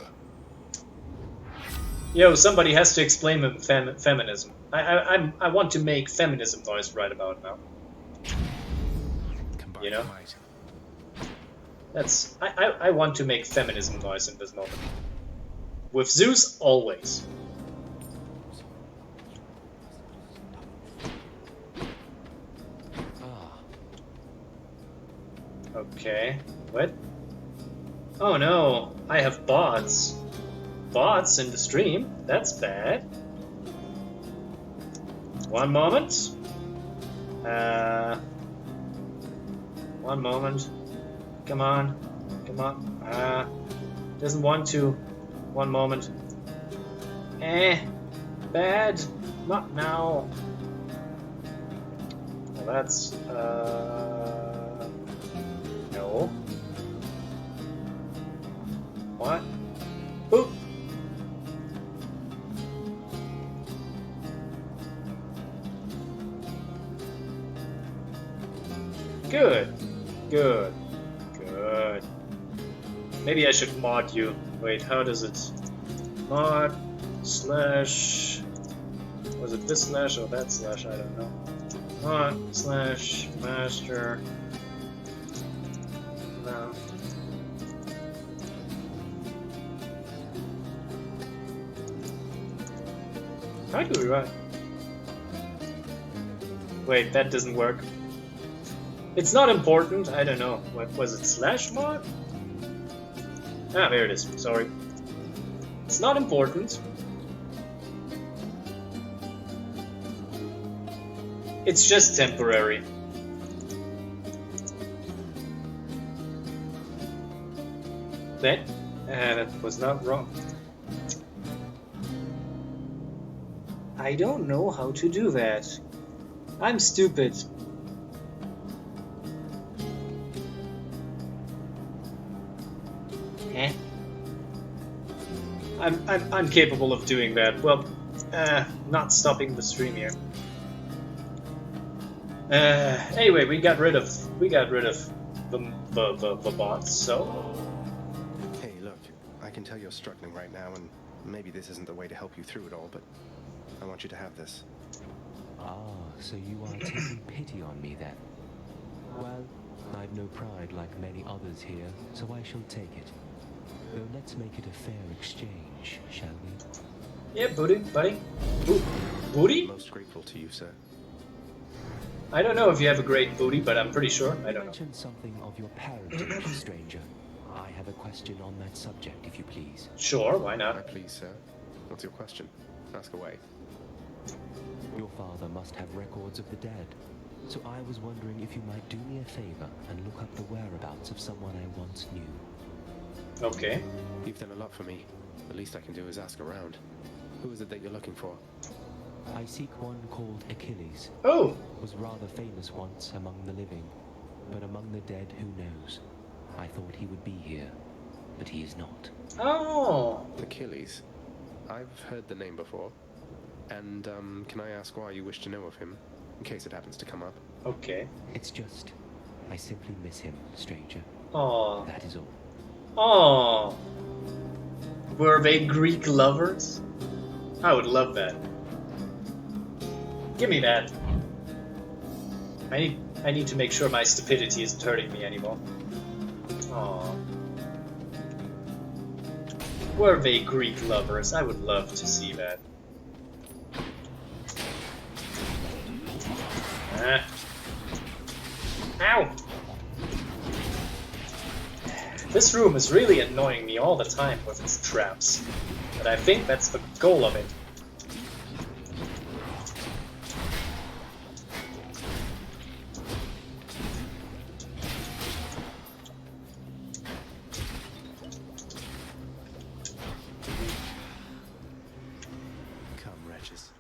Yo, somebody has to explain feminism. I want to make feminism noise right about now. You know? That's I want to make feminism noise in this moment. With Zeus, always. Okay. What? Oh no, I have bots. Bots in the stream? That's bad. One moment. One moment. Come on. Come on. Doesn't want to. One moment. Bad. Not now. Well, that's, no. What? Oop. Good. Good. Good. Maybe I should mod you. Wait, how does it? Mod slash. Was it this slash or that slash? I don't know. Mod slash master. No. How do we run? Wait, that doesn't work. It's not important. I don't know. What was it? Slash mod? Ah, there it is. Sorry. It's not important. It's just temporary. That was not wrong. I don't know how to do that. I'm stupid. I'm capable of doing that. Well, not stopping the stream here. Anyway, we got rid of the bots. So. Hey, look, I can tell you're struggling right now, and maybe this isn't the way to help you through it all, but I want you to have this. Ah, so you are taking pity on me then? Well, I've no pride like many others here, so I shall take it. Though let's make it a fair exchange, shall we? Yeah, buddy. Booty? I'm most grateful to you, sir. I don't know if you have a great booty, but I'm pretty sure. I You don't know. mentioned something of your parentage, stranger. I have a question on that subject, if you please. Sure, why not? Please, sir. What's your question? Ask away. Your father must have records of the dead. So I was wondering if you might do me a favor and look up the whereabouts of someone I once knew. Okay. You've done a lot for me. The least I can do is ask around. Who is it that you're looking for? I seek one called Achilles. Oh! Was rather famous once among the living, but among the dead, who knows? I thought he would be here, but he is not. Oh! Achilles. I've heard the name before. And, can I ask why you wish to know of him? In case it happens to come up. Okay. It's just, I simply miss him, stranger. Oh. That is all. Oh. Were they Greek lovers? I would love that. Give me that. I need to make sure my stupidity isn't hurting me anymore. Oh. Were they Greek lovers? I would love to see that. Ow! This room is really annoying me all the time with its traps, but I think that's the goal of it. Come, wretches.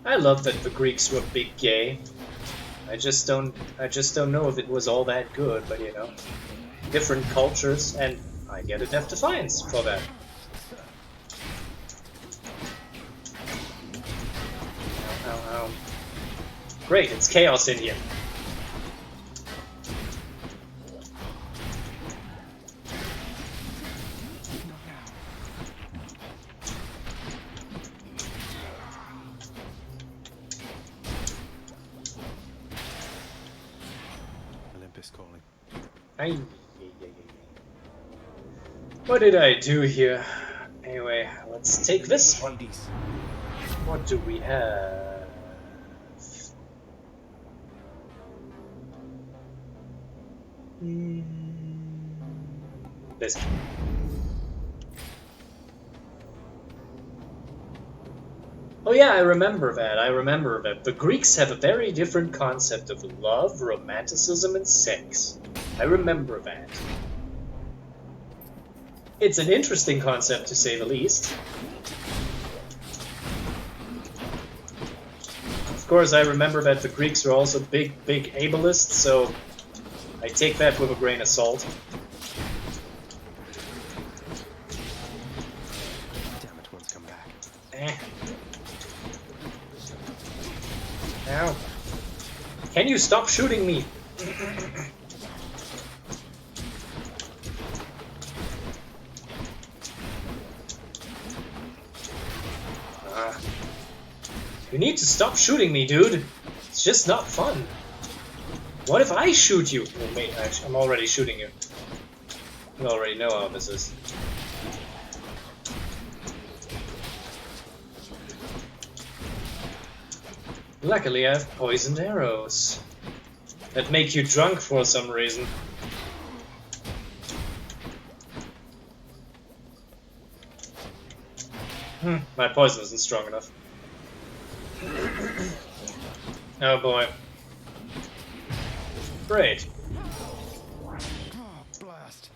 I love that the Greeks were big gay. I just don't know if it was all that good, but you know, different cultures, and I get a Death Defiance for that. Ow, ow, ow. Great, it's chaos in here. Olympus calling. What did I do here? Anyway, let's take this one. What do we have? This. Oh yeah, I remember that. The Greeks have a very different concept of love, romanticism, and sex. I remember that. It's an interesting concept, to say the least. Of course, I remember that the Greeks were also big ableists, so I take that with a grain of salt. Damn it, one's come back. Ow. Can you stop shooting me? You need to stop shooting me, dude. It's just not fun. What if I shoot you? Oh, wait, I'm already shooting you. You already know how this is. Luckily, I have poisoned arrows that make you drunk for some reason. My poison isn't strong enough. Oh boy. Great. Blast.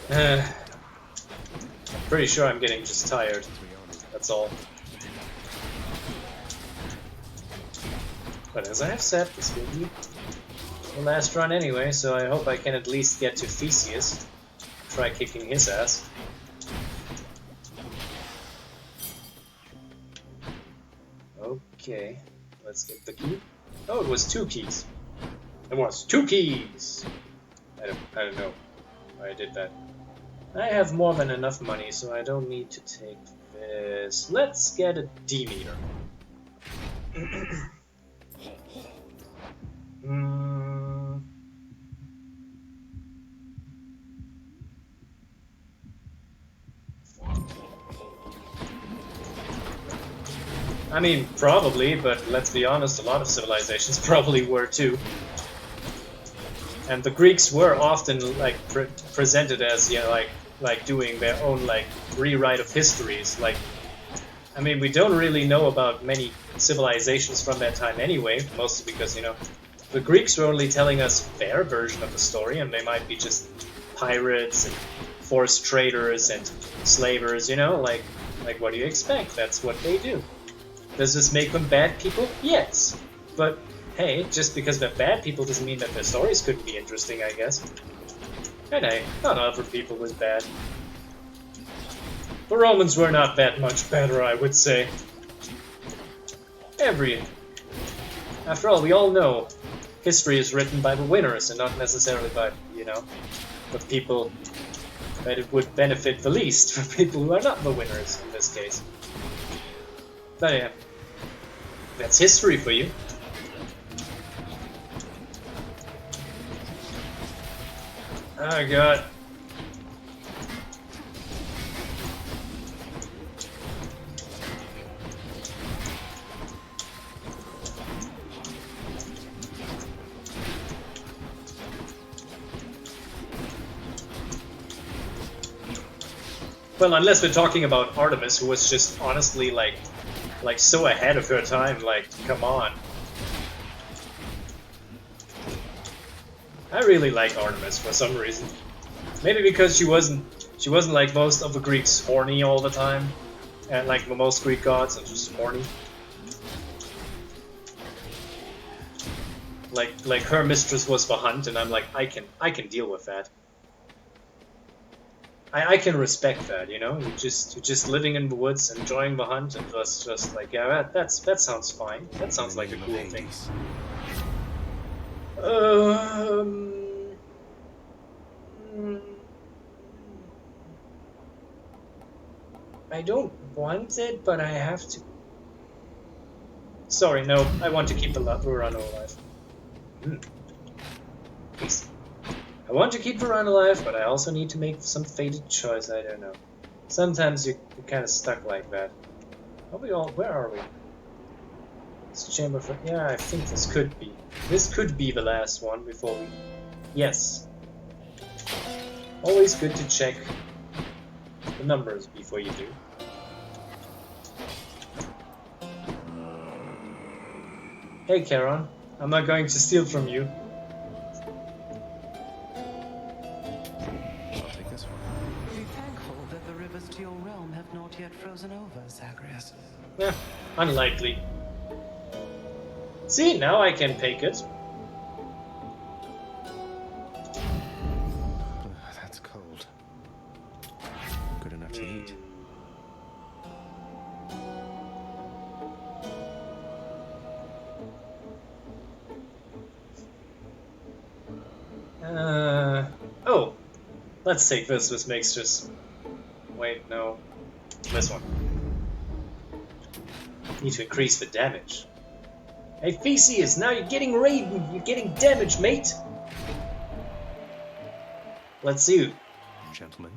I'm pretty sure I'm getting just tired. That's all. But as I have said, this will be the last run anyway, so I hope I can at least get to Theseus. Try kicking his ass. Okay, let's get the key. Oh, it was 2 keys. It was 2 keys! I don't know why I did that. I have more than enough money, so I don't need to take is let's get a Demeter. I mean, probably, but let's be honest, a lot of civilizations probably were too. And the Greeks were often like presented as, you know, like doing their own like rewrite of histories. Like, I mean, we don't really know about many civilizations from that time anyway, mostly because, you know, the Greeks were only telling us their version of the story, and they might be just pirates and forced traders and slavers, you know, like what do you expect? That's what they do. Does this make them bad people? Yes. But hey, just because they're bad people doesn't mean that their stories couldn't be interesting, I guess. And hey, not every people was bad. The Romans were not that much better, I would say. After all, we all know history is written by the winners and not necessarily by, you know, the people that it would benefit the least, for people who are not the winners in this case. But yeah, that's history for you. Oh god. Well, unless we're talking about Artemis, who was just honestly like so ahead of her time, like, come on. I really like Artemis for some reason. Maybe because she wasn't like most of the Greeks horny all the time, and like most Greek gods are just horny. Like her mistress was the hunt, and I'm like, I can deal with that. I can respect that, you know. You're just living in the woods, enjoying the hunt, and just like, yeah, that sounds fine. That sounds like a cool thing. I don't want it, but I have to. Sorry, no, I want to keep Verano alive. Peace. I want to keep Varan alive, but I also need to make some fated choice. I don't know. Sometimes you're kind of stuck like that. Are we all? Where are we? This chamber for. Yeah, I think this could be. This could be the last one before we. Yes. Always good to check the numbers before you do. Hey, Charon. I'm not going to steal from you. Frozen over, Zagreus. Yeah, unlikely. See, now I can take it. That's cold. Good enough to eat. Oh. Let's take this. This makes just... Wait, no. This one. Need to increase the damage. Hey, Theseus, now you're getting raided. You're getting damage, mate. Let's see. Gentlemen.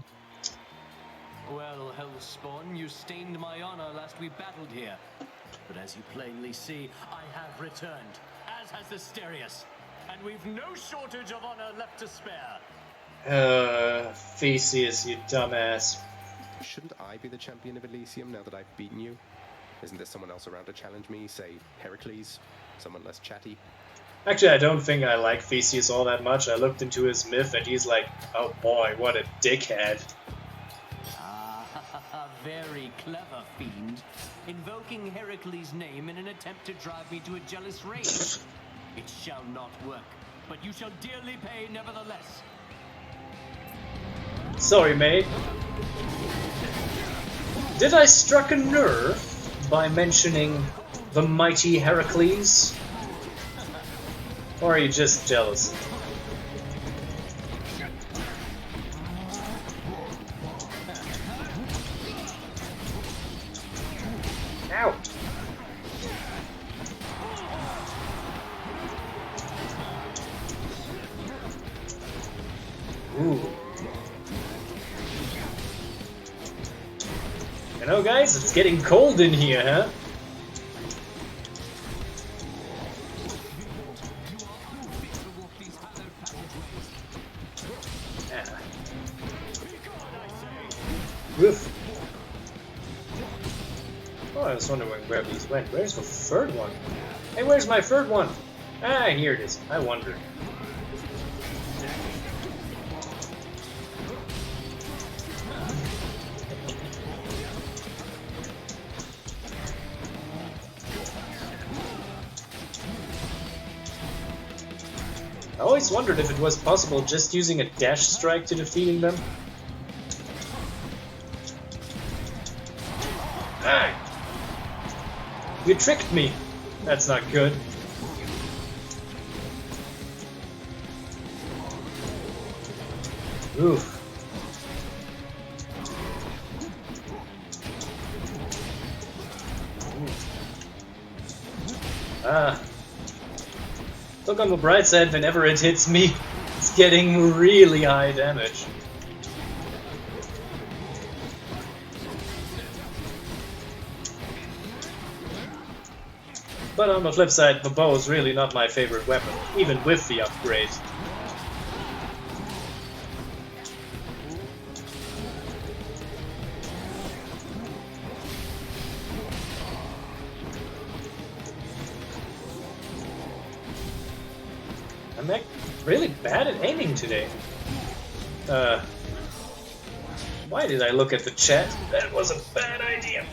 Well, Hellspawn, you stained my honor last we battled here. But as you plainly see, I have returned, as has Asterius. And we've no shortage of honor left to spare. Theseus, you dumbass. Shouldn't I be the champion of Elysium now that I've beaten you? Isn't there someone else around to challenge me? Say, Heracles? Someone less chatty? Actually, I don't think I like Theseus all that much. I looked into his myth and he's like, oh boy, what a dickhead. Ah, very clever, fiend. Invoking Heracles' name in an attempt to drive me to a jealous rage. It shall not work, but you shall dearly pay nevertheless. Sorry, mate. Did I struck a nerve by mentioning the mighty Heracles? Or are you just jealous? Ooh. You know, guys, it's getting cold in here, huh? Yeah. Woof. Oh, I was wondering where these went. Where's the third one? Hey, where's my third one? Ah, here it is. I wondered. I always wondered if it was possible just using a dash strike to defeating them. Ah! You tricked me! That's not good. Oof. Ah. Look on the bright side, whenever it hits me, it's getting really high damage. But on the flip side, the bow is really not my favorite weapon, even with the upgrade. I'm like really bad at aiming today. Why did I look at the chat? That was a bad idea.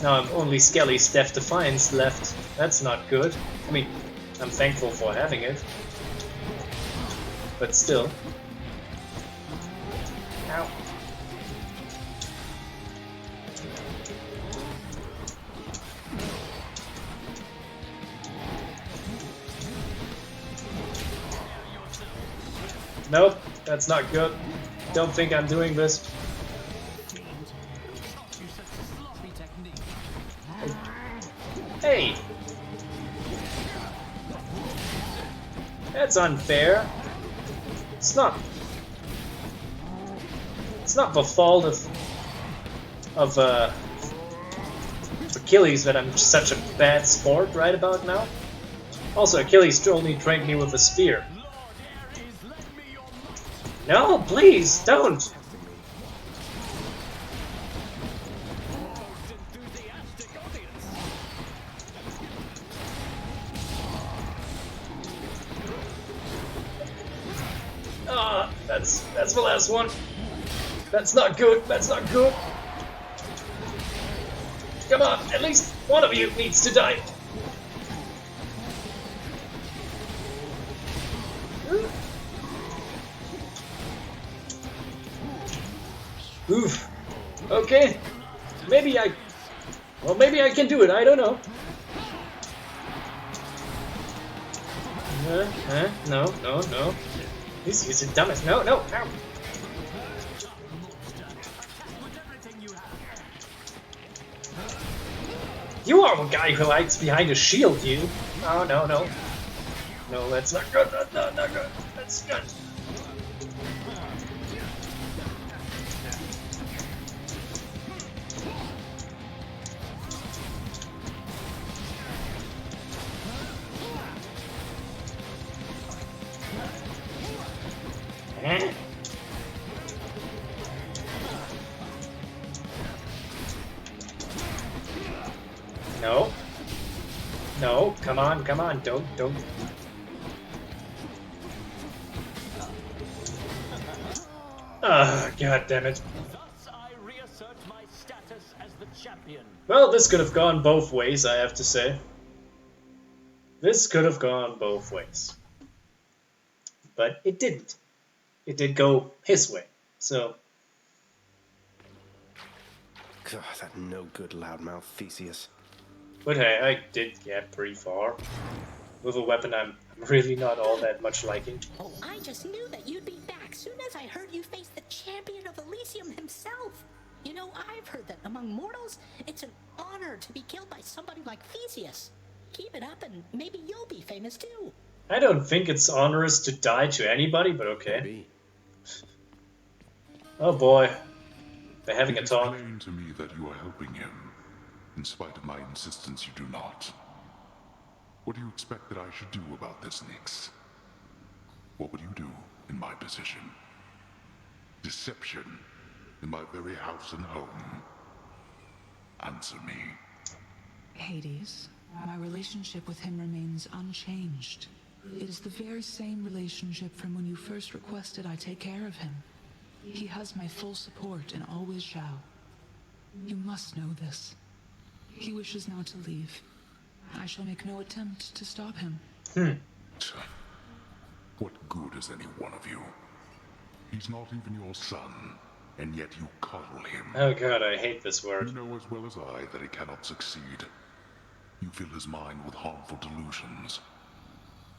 Now I'm only Skelly's Death Defiance left. That's not good. I mean, I'm thankful for having it. But still. Ow. Nope, that's not good. Don't think I'm doing this. Hey! That's unfair. It's not the fault of Achilles that I'm such a bad sport right about now. Also, Achilles only trained me with a spear. No, please, don't! Ah, that's the last one. That's not good, that's not good. Come on, at least one of you needs to die. Oof. Okay. Maybe I can do it. I don't know. No. He's a dumbass. No. Ow. You are the guy who hides behind a shield, you. Oh, no. No, that's not good. That's not good. That's good. No, come on, don't. Ah, god damn it. Thus I reassert my status as the champion. Well, this could have gone both ways, I have to say. This could have gone both ways. But it didn't. It did go his way, so... God, that no-good loudmouth Theseus. But hey, I did get pretty far. With a weapon I'm really not all that much liking. Oh, I just knew that you'd be back soon as I heard you face the champion of Elysium himself. You know, I've heard that among mortals, it's an honor to be killed by somebody like Theseus. Keep it up and maybe you'll be famous too. I don't think it's onerous to die to anybody, but okay. Maybe. Oh boy. They're having a It is talk. plain to me that you are helping him. In spite of my insistence, you do not. What do you expect that I should do about this, Nyx? What would you do in my position? Deception in my very house and home. Answer me. Hades, my relationship with him remains unchanged. It is the very same relationship from when you first requested I take care of him. He has my full support and always shall. You must know this. He wishes now to leave. I shall make no attempt to stop him. What good is any one of you? He's not even your son, and yet you coddle him. Oh god, I hate this word. You know as well as I that he cannot succeed. You fill his mind with harmful delusions.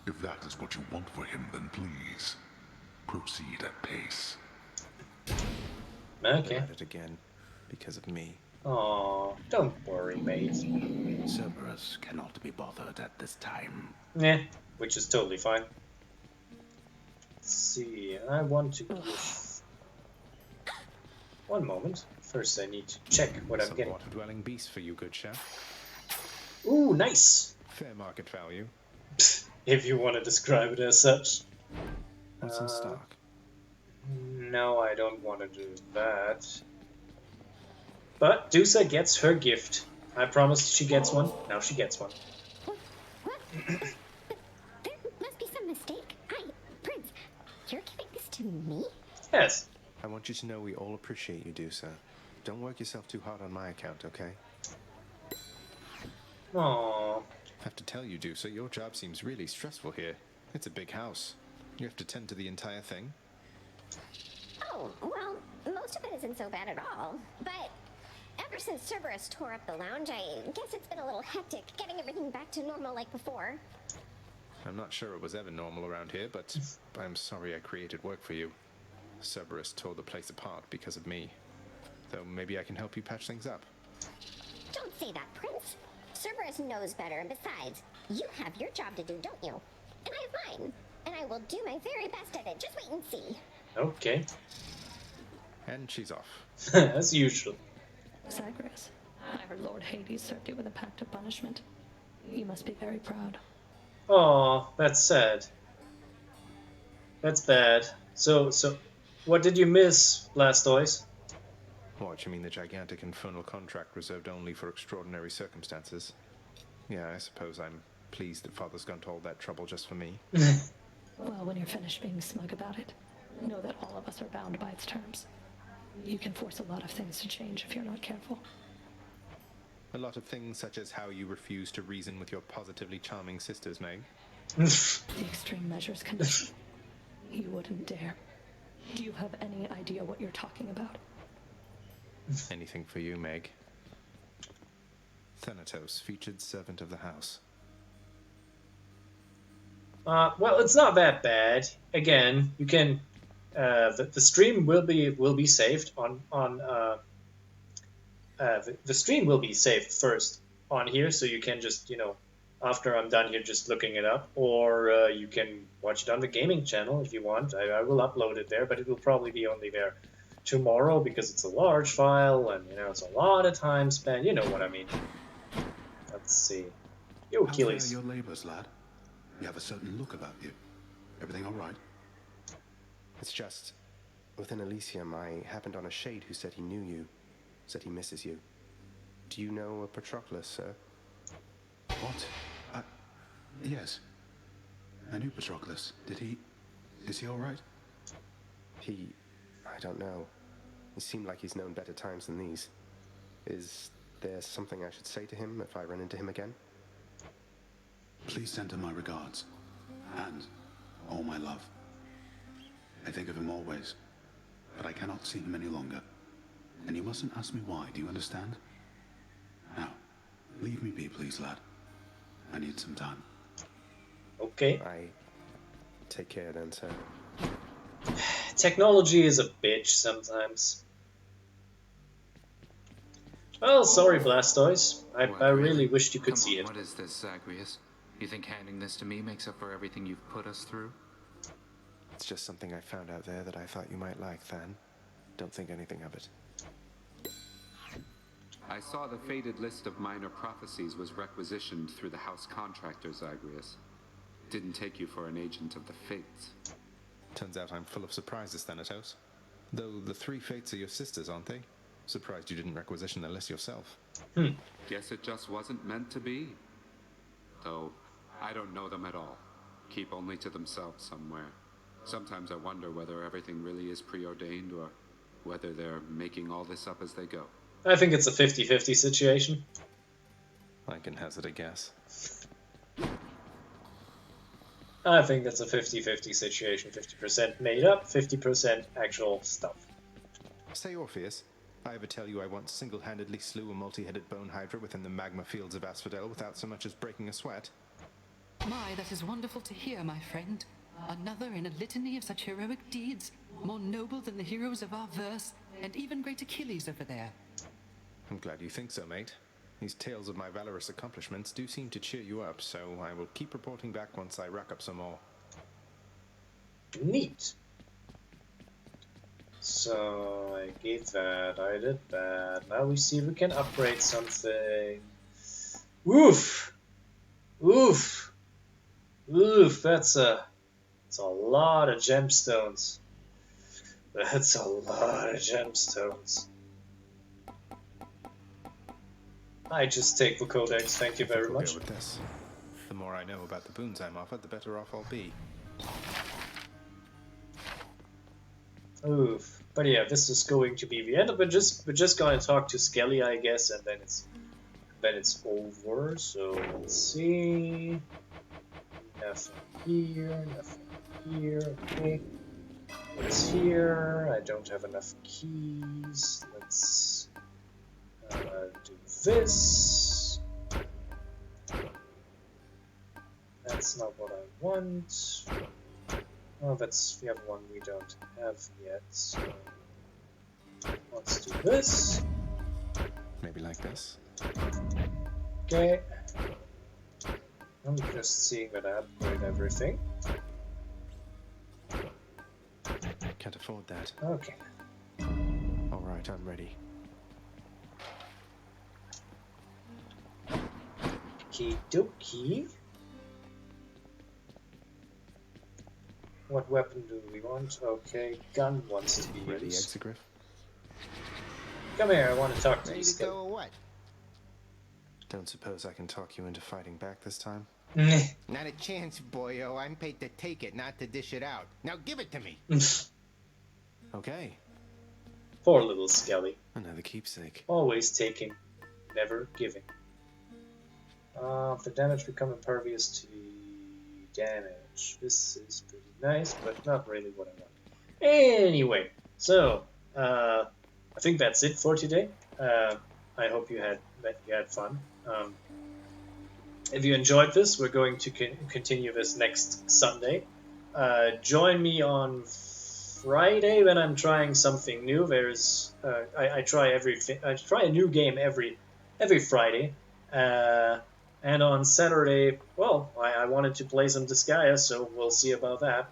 If that is what you want for him, then please, proceed at pace. Okay. At it again, because of me. Aw, don't worry, mate. Cerberus cannot be bothered at this time. Yeah, which is totally fine. Let's see, I want to give... One moment. First I need to check what I'm getting. Water-dwelling beast for you, good chef. Ooh, nice! Fair market value. If you want to describe it as such. What's in stock? No, I don't want to do that. But Dusa gets her gift. I promised she gets one. Now she gets one. There must be some mistake. Prince, you're giving this to me? Yes. I want you to know we all appreciate you, Dusa. Don't work yourself too hard on my account, okay? Aww. I have to tell you, Dusa, your job seems really stressful here. It's a big house. You have to tend to the entire thing. Oh, well, most of it isn't so bad at all. But ever since Cerberus tore up the lounge, I guess it's been a little hectic getting everything back to normal like before. I'm not sure it was ever normal around here, but I'm sorry I created work for you. Cerberus tore the place apart because of me. Though maybe I can help you patch things up. Don't say that, Prince. Cerberus knows better, and besides, you have your job to do, don't you? And I have mine. And I will do my very best at it. Just wait and see. Okay. And she's off. As usual. Zagreus, I heard Lord Hades served you with a pact of punishment. You must be very proud. Aw, that's sad. That's bad. So, what did you miss, Blastoise? What, you mean the gigantic infernal contract reserved only for extraordinary circumstances? Yeah, I suppose I'm pleased that Father's gone to all that trouble just for me. Well, when you're finished being smug about it, know that all of us are bound by its terms. You can force a lot of things to change if you're not careful. A lot of things such as how you refuse to reason with your positively charming sisters, Meg. The extreme measures condition. You wouldn't dare. Do you have any idea what you're talking about? Anything for you, Meg. Thanatos, featured servant of the house. Well, it's not that bad. Again, you can. The stream will be saved on the stream will be saved first on here, so you can just after I'm done here just looking it up, or you can watch it on the gaming channel if you want. I will upload it there, but it will probably be only there tomorrow because it's a large file and it's a lot of time spent. You know what I mean. Let's see. Yo, Achilles. How fare your labors, lad? You have a certain look about you. Everything all right? It's just, within Elysium, I happened on a shade who said he knew you, said he misses you. Do you know a Patroclus, sir? What? Yes. I knew Patroclus. Is he all right? I don't know. He seemed like he's known better times than these. Is there something I should say to him if I run into him again? Please send him my regards. And all my love. I think of him always. But I cannot see him any longer. And you mustn't ask me why, do you understand? Now, leave me be, please, lad. I need some time. Okay. I take care then, sir. Technology is a bitch sometimes. Well, sorry, Blastoise. I What, really wished you could Come see on, it. What is this, Zagreus? You think handing this to me makes up for everything you've put us through? It's just something I found out there that I thought you might like, Than. Don't think anything of it. I saw the faded list of minor prophecies was requisitioned through the house contractor, Zagreus. Didn't take you for an agent of the fates. Turns out I'm full of surprises, Thanatos. Though the 3 fates are your sisters, aren't they? Surprised you didn't requisition the list yourself. Guess it just wasn't meant to be. Though, I don't know them at all. Keep only to themselves somewhere. Sometimes I wonder whether everything really is preordained or whether they're making all this up as they go. I think it's a 50-50 situation. I can hazard a guess. I think that's a 50-50 situation. 50% made up, 50% actual stuff. Say, Orpheus, I ever tell you I once single-handedly slew a multi-headed bone hydra within the magma fields of Asphodel without so much as breaking a sweat? My, that is wonderful to hear, my friend. Another in a litany of such heroic deeds, more noble than the heroes of our verse, and even great Achilles over there. I'm glad you think so, mate. These tales of my valorous accomplishments do seem to cheer you up, so I will keep reporting back once I rack up some more. Neat. So I gave that, I did that. Now we see if we can upgrade something. Oof! Oof! Oof! That's a lot of gemstones. That's a lot of gemstones. I just take the codex, thank you very much. With this. The more I know about the boons I'm offered, the better off I'll be. Oof. But yeah, this is going to be the end of it. We're just gonna talk to Skelly, I guess, and then it's over. So let's see. Nothing here, nothing here. Okay. What is here? I don't have enough keys. Let's do this. That's not what I want. Oh, that's the other one we don't have yet. So let's do this. Maybe like this. Okay. I'm just seeing that I upgrade everything. Can't afford that. Okay. Alright, I'm ready. Okie dokie. What weapon do we want? Okay, gun wants to be ready, used. Exegriff? Come here, I want to talk to Ready you, to Skelly. go or what? Don't suppose I can talk you into fighting back this time? Not a chance, boyo. I'm paid to take it, not to dish it out. Now give it to me. Okay. Poor little Skelly. Another keepsake. Always taking, never giving. If the damage become impervious to damage. This is pretty nice, but not really what I want. Anyway, so I think that's it for today. I hope you had fun. If you enjoyed this, we're going to continue this next Sunday. Join me on Friday when I'm trying something new. There's I try a new game every Friday. And on Saturday, well, I wanted to play some Disgaea, so we'll see about that.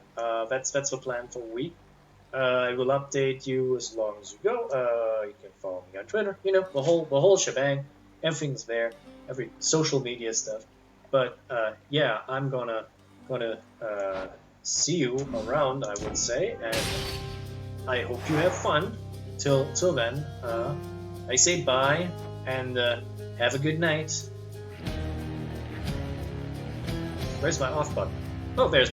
That's the plan for the week. I will update you as long as you go. You can follow me on Twitter. You know, the whole shebang. Everything's there. Every social media stuff. But yeah, I'm gonna see you around, I would say, and I hope you have fun. Till then, I say bye and have a good night. Where's my off button? Oh, there's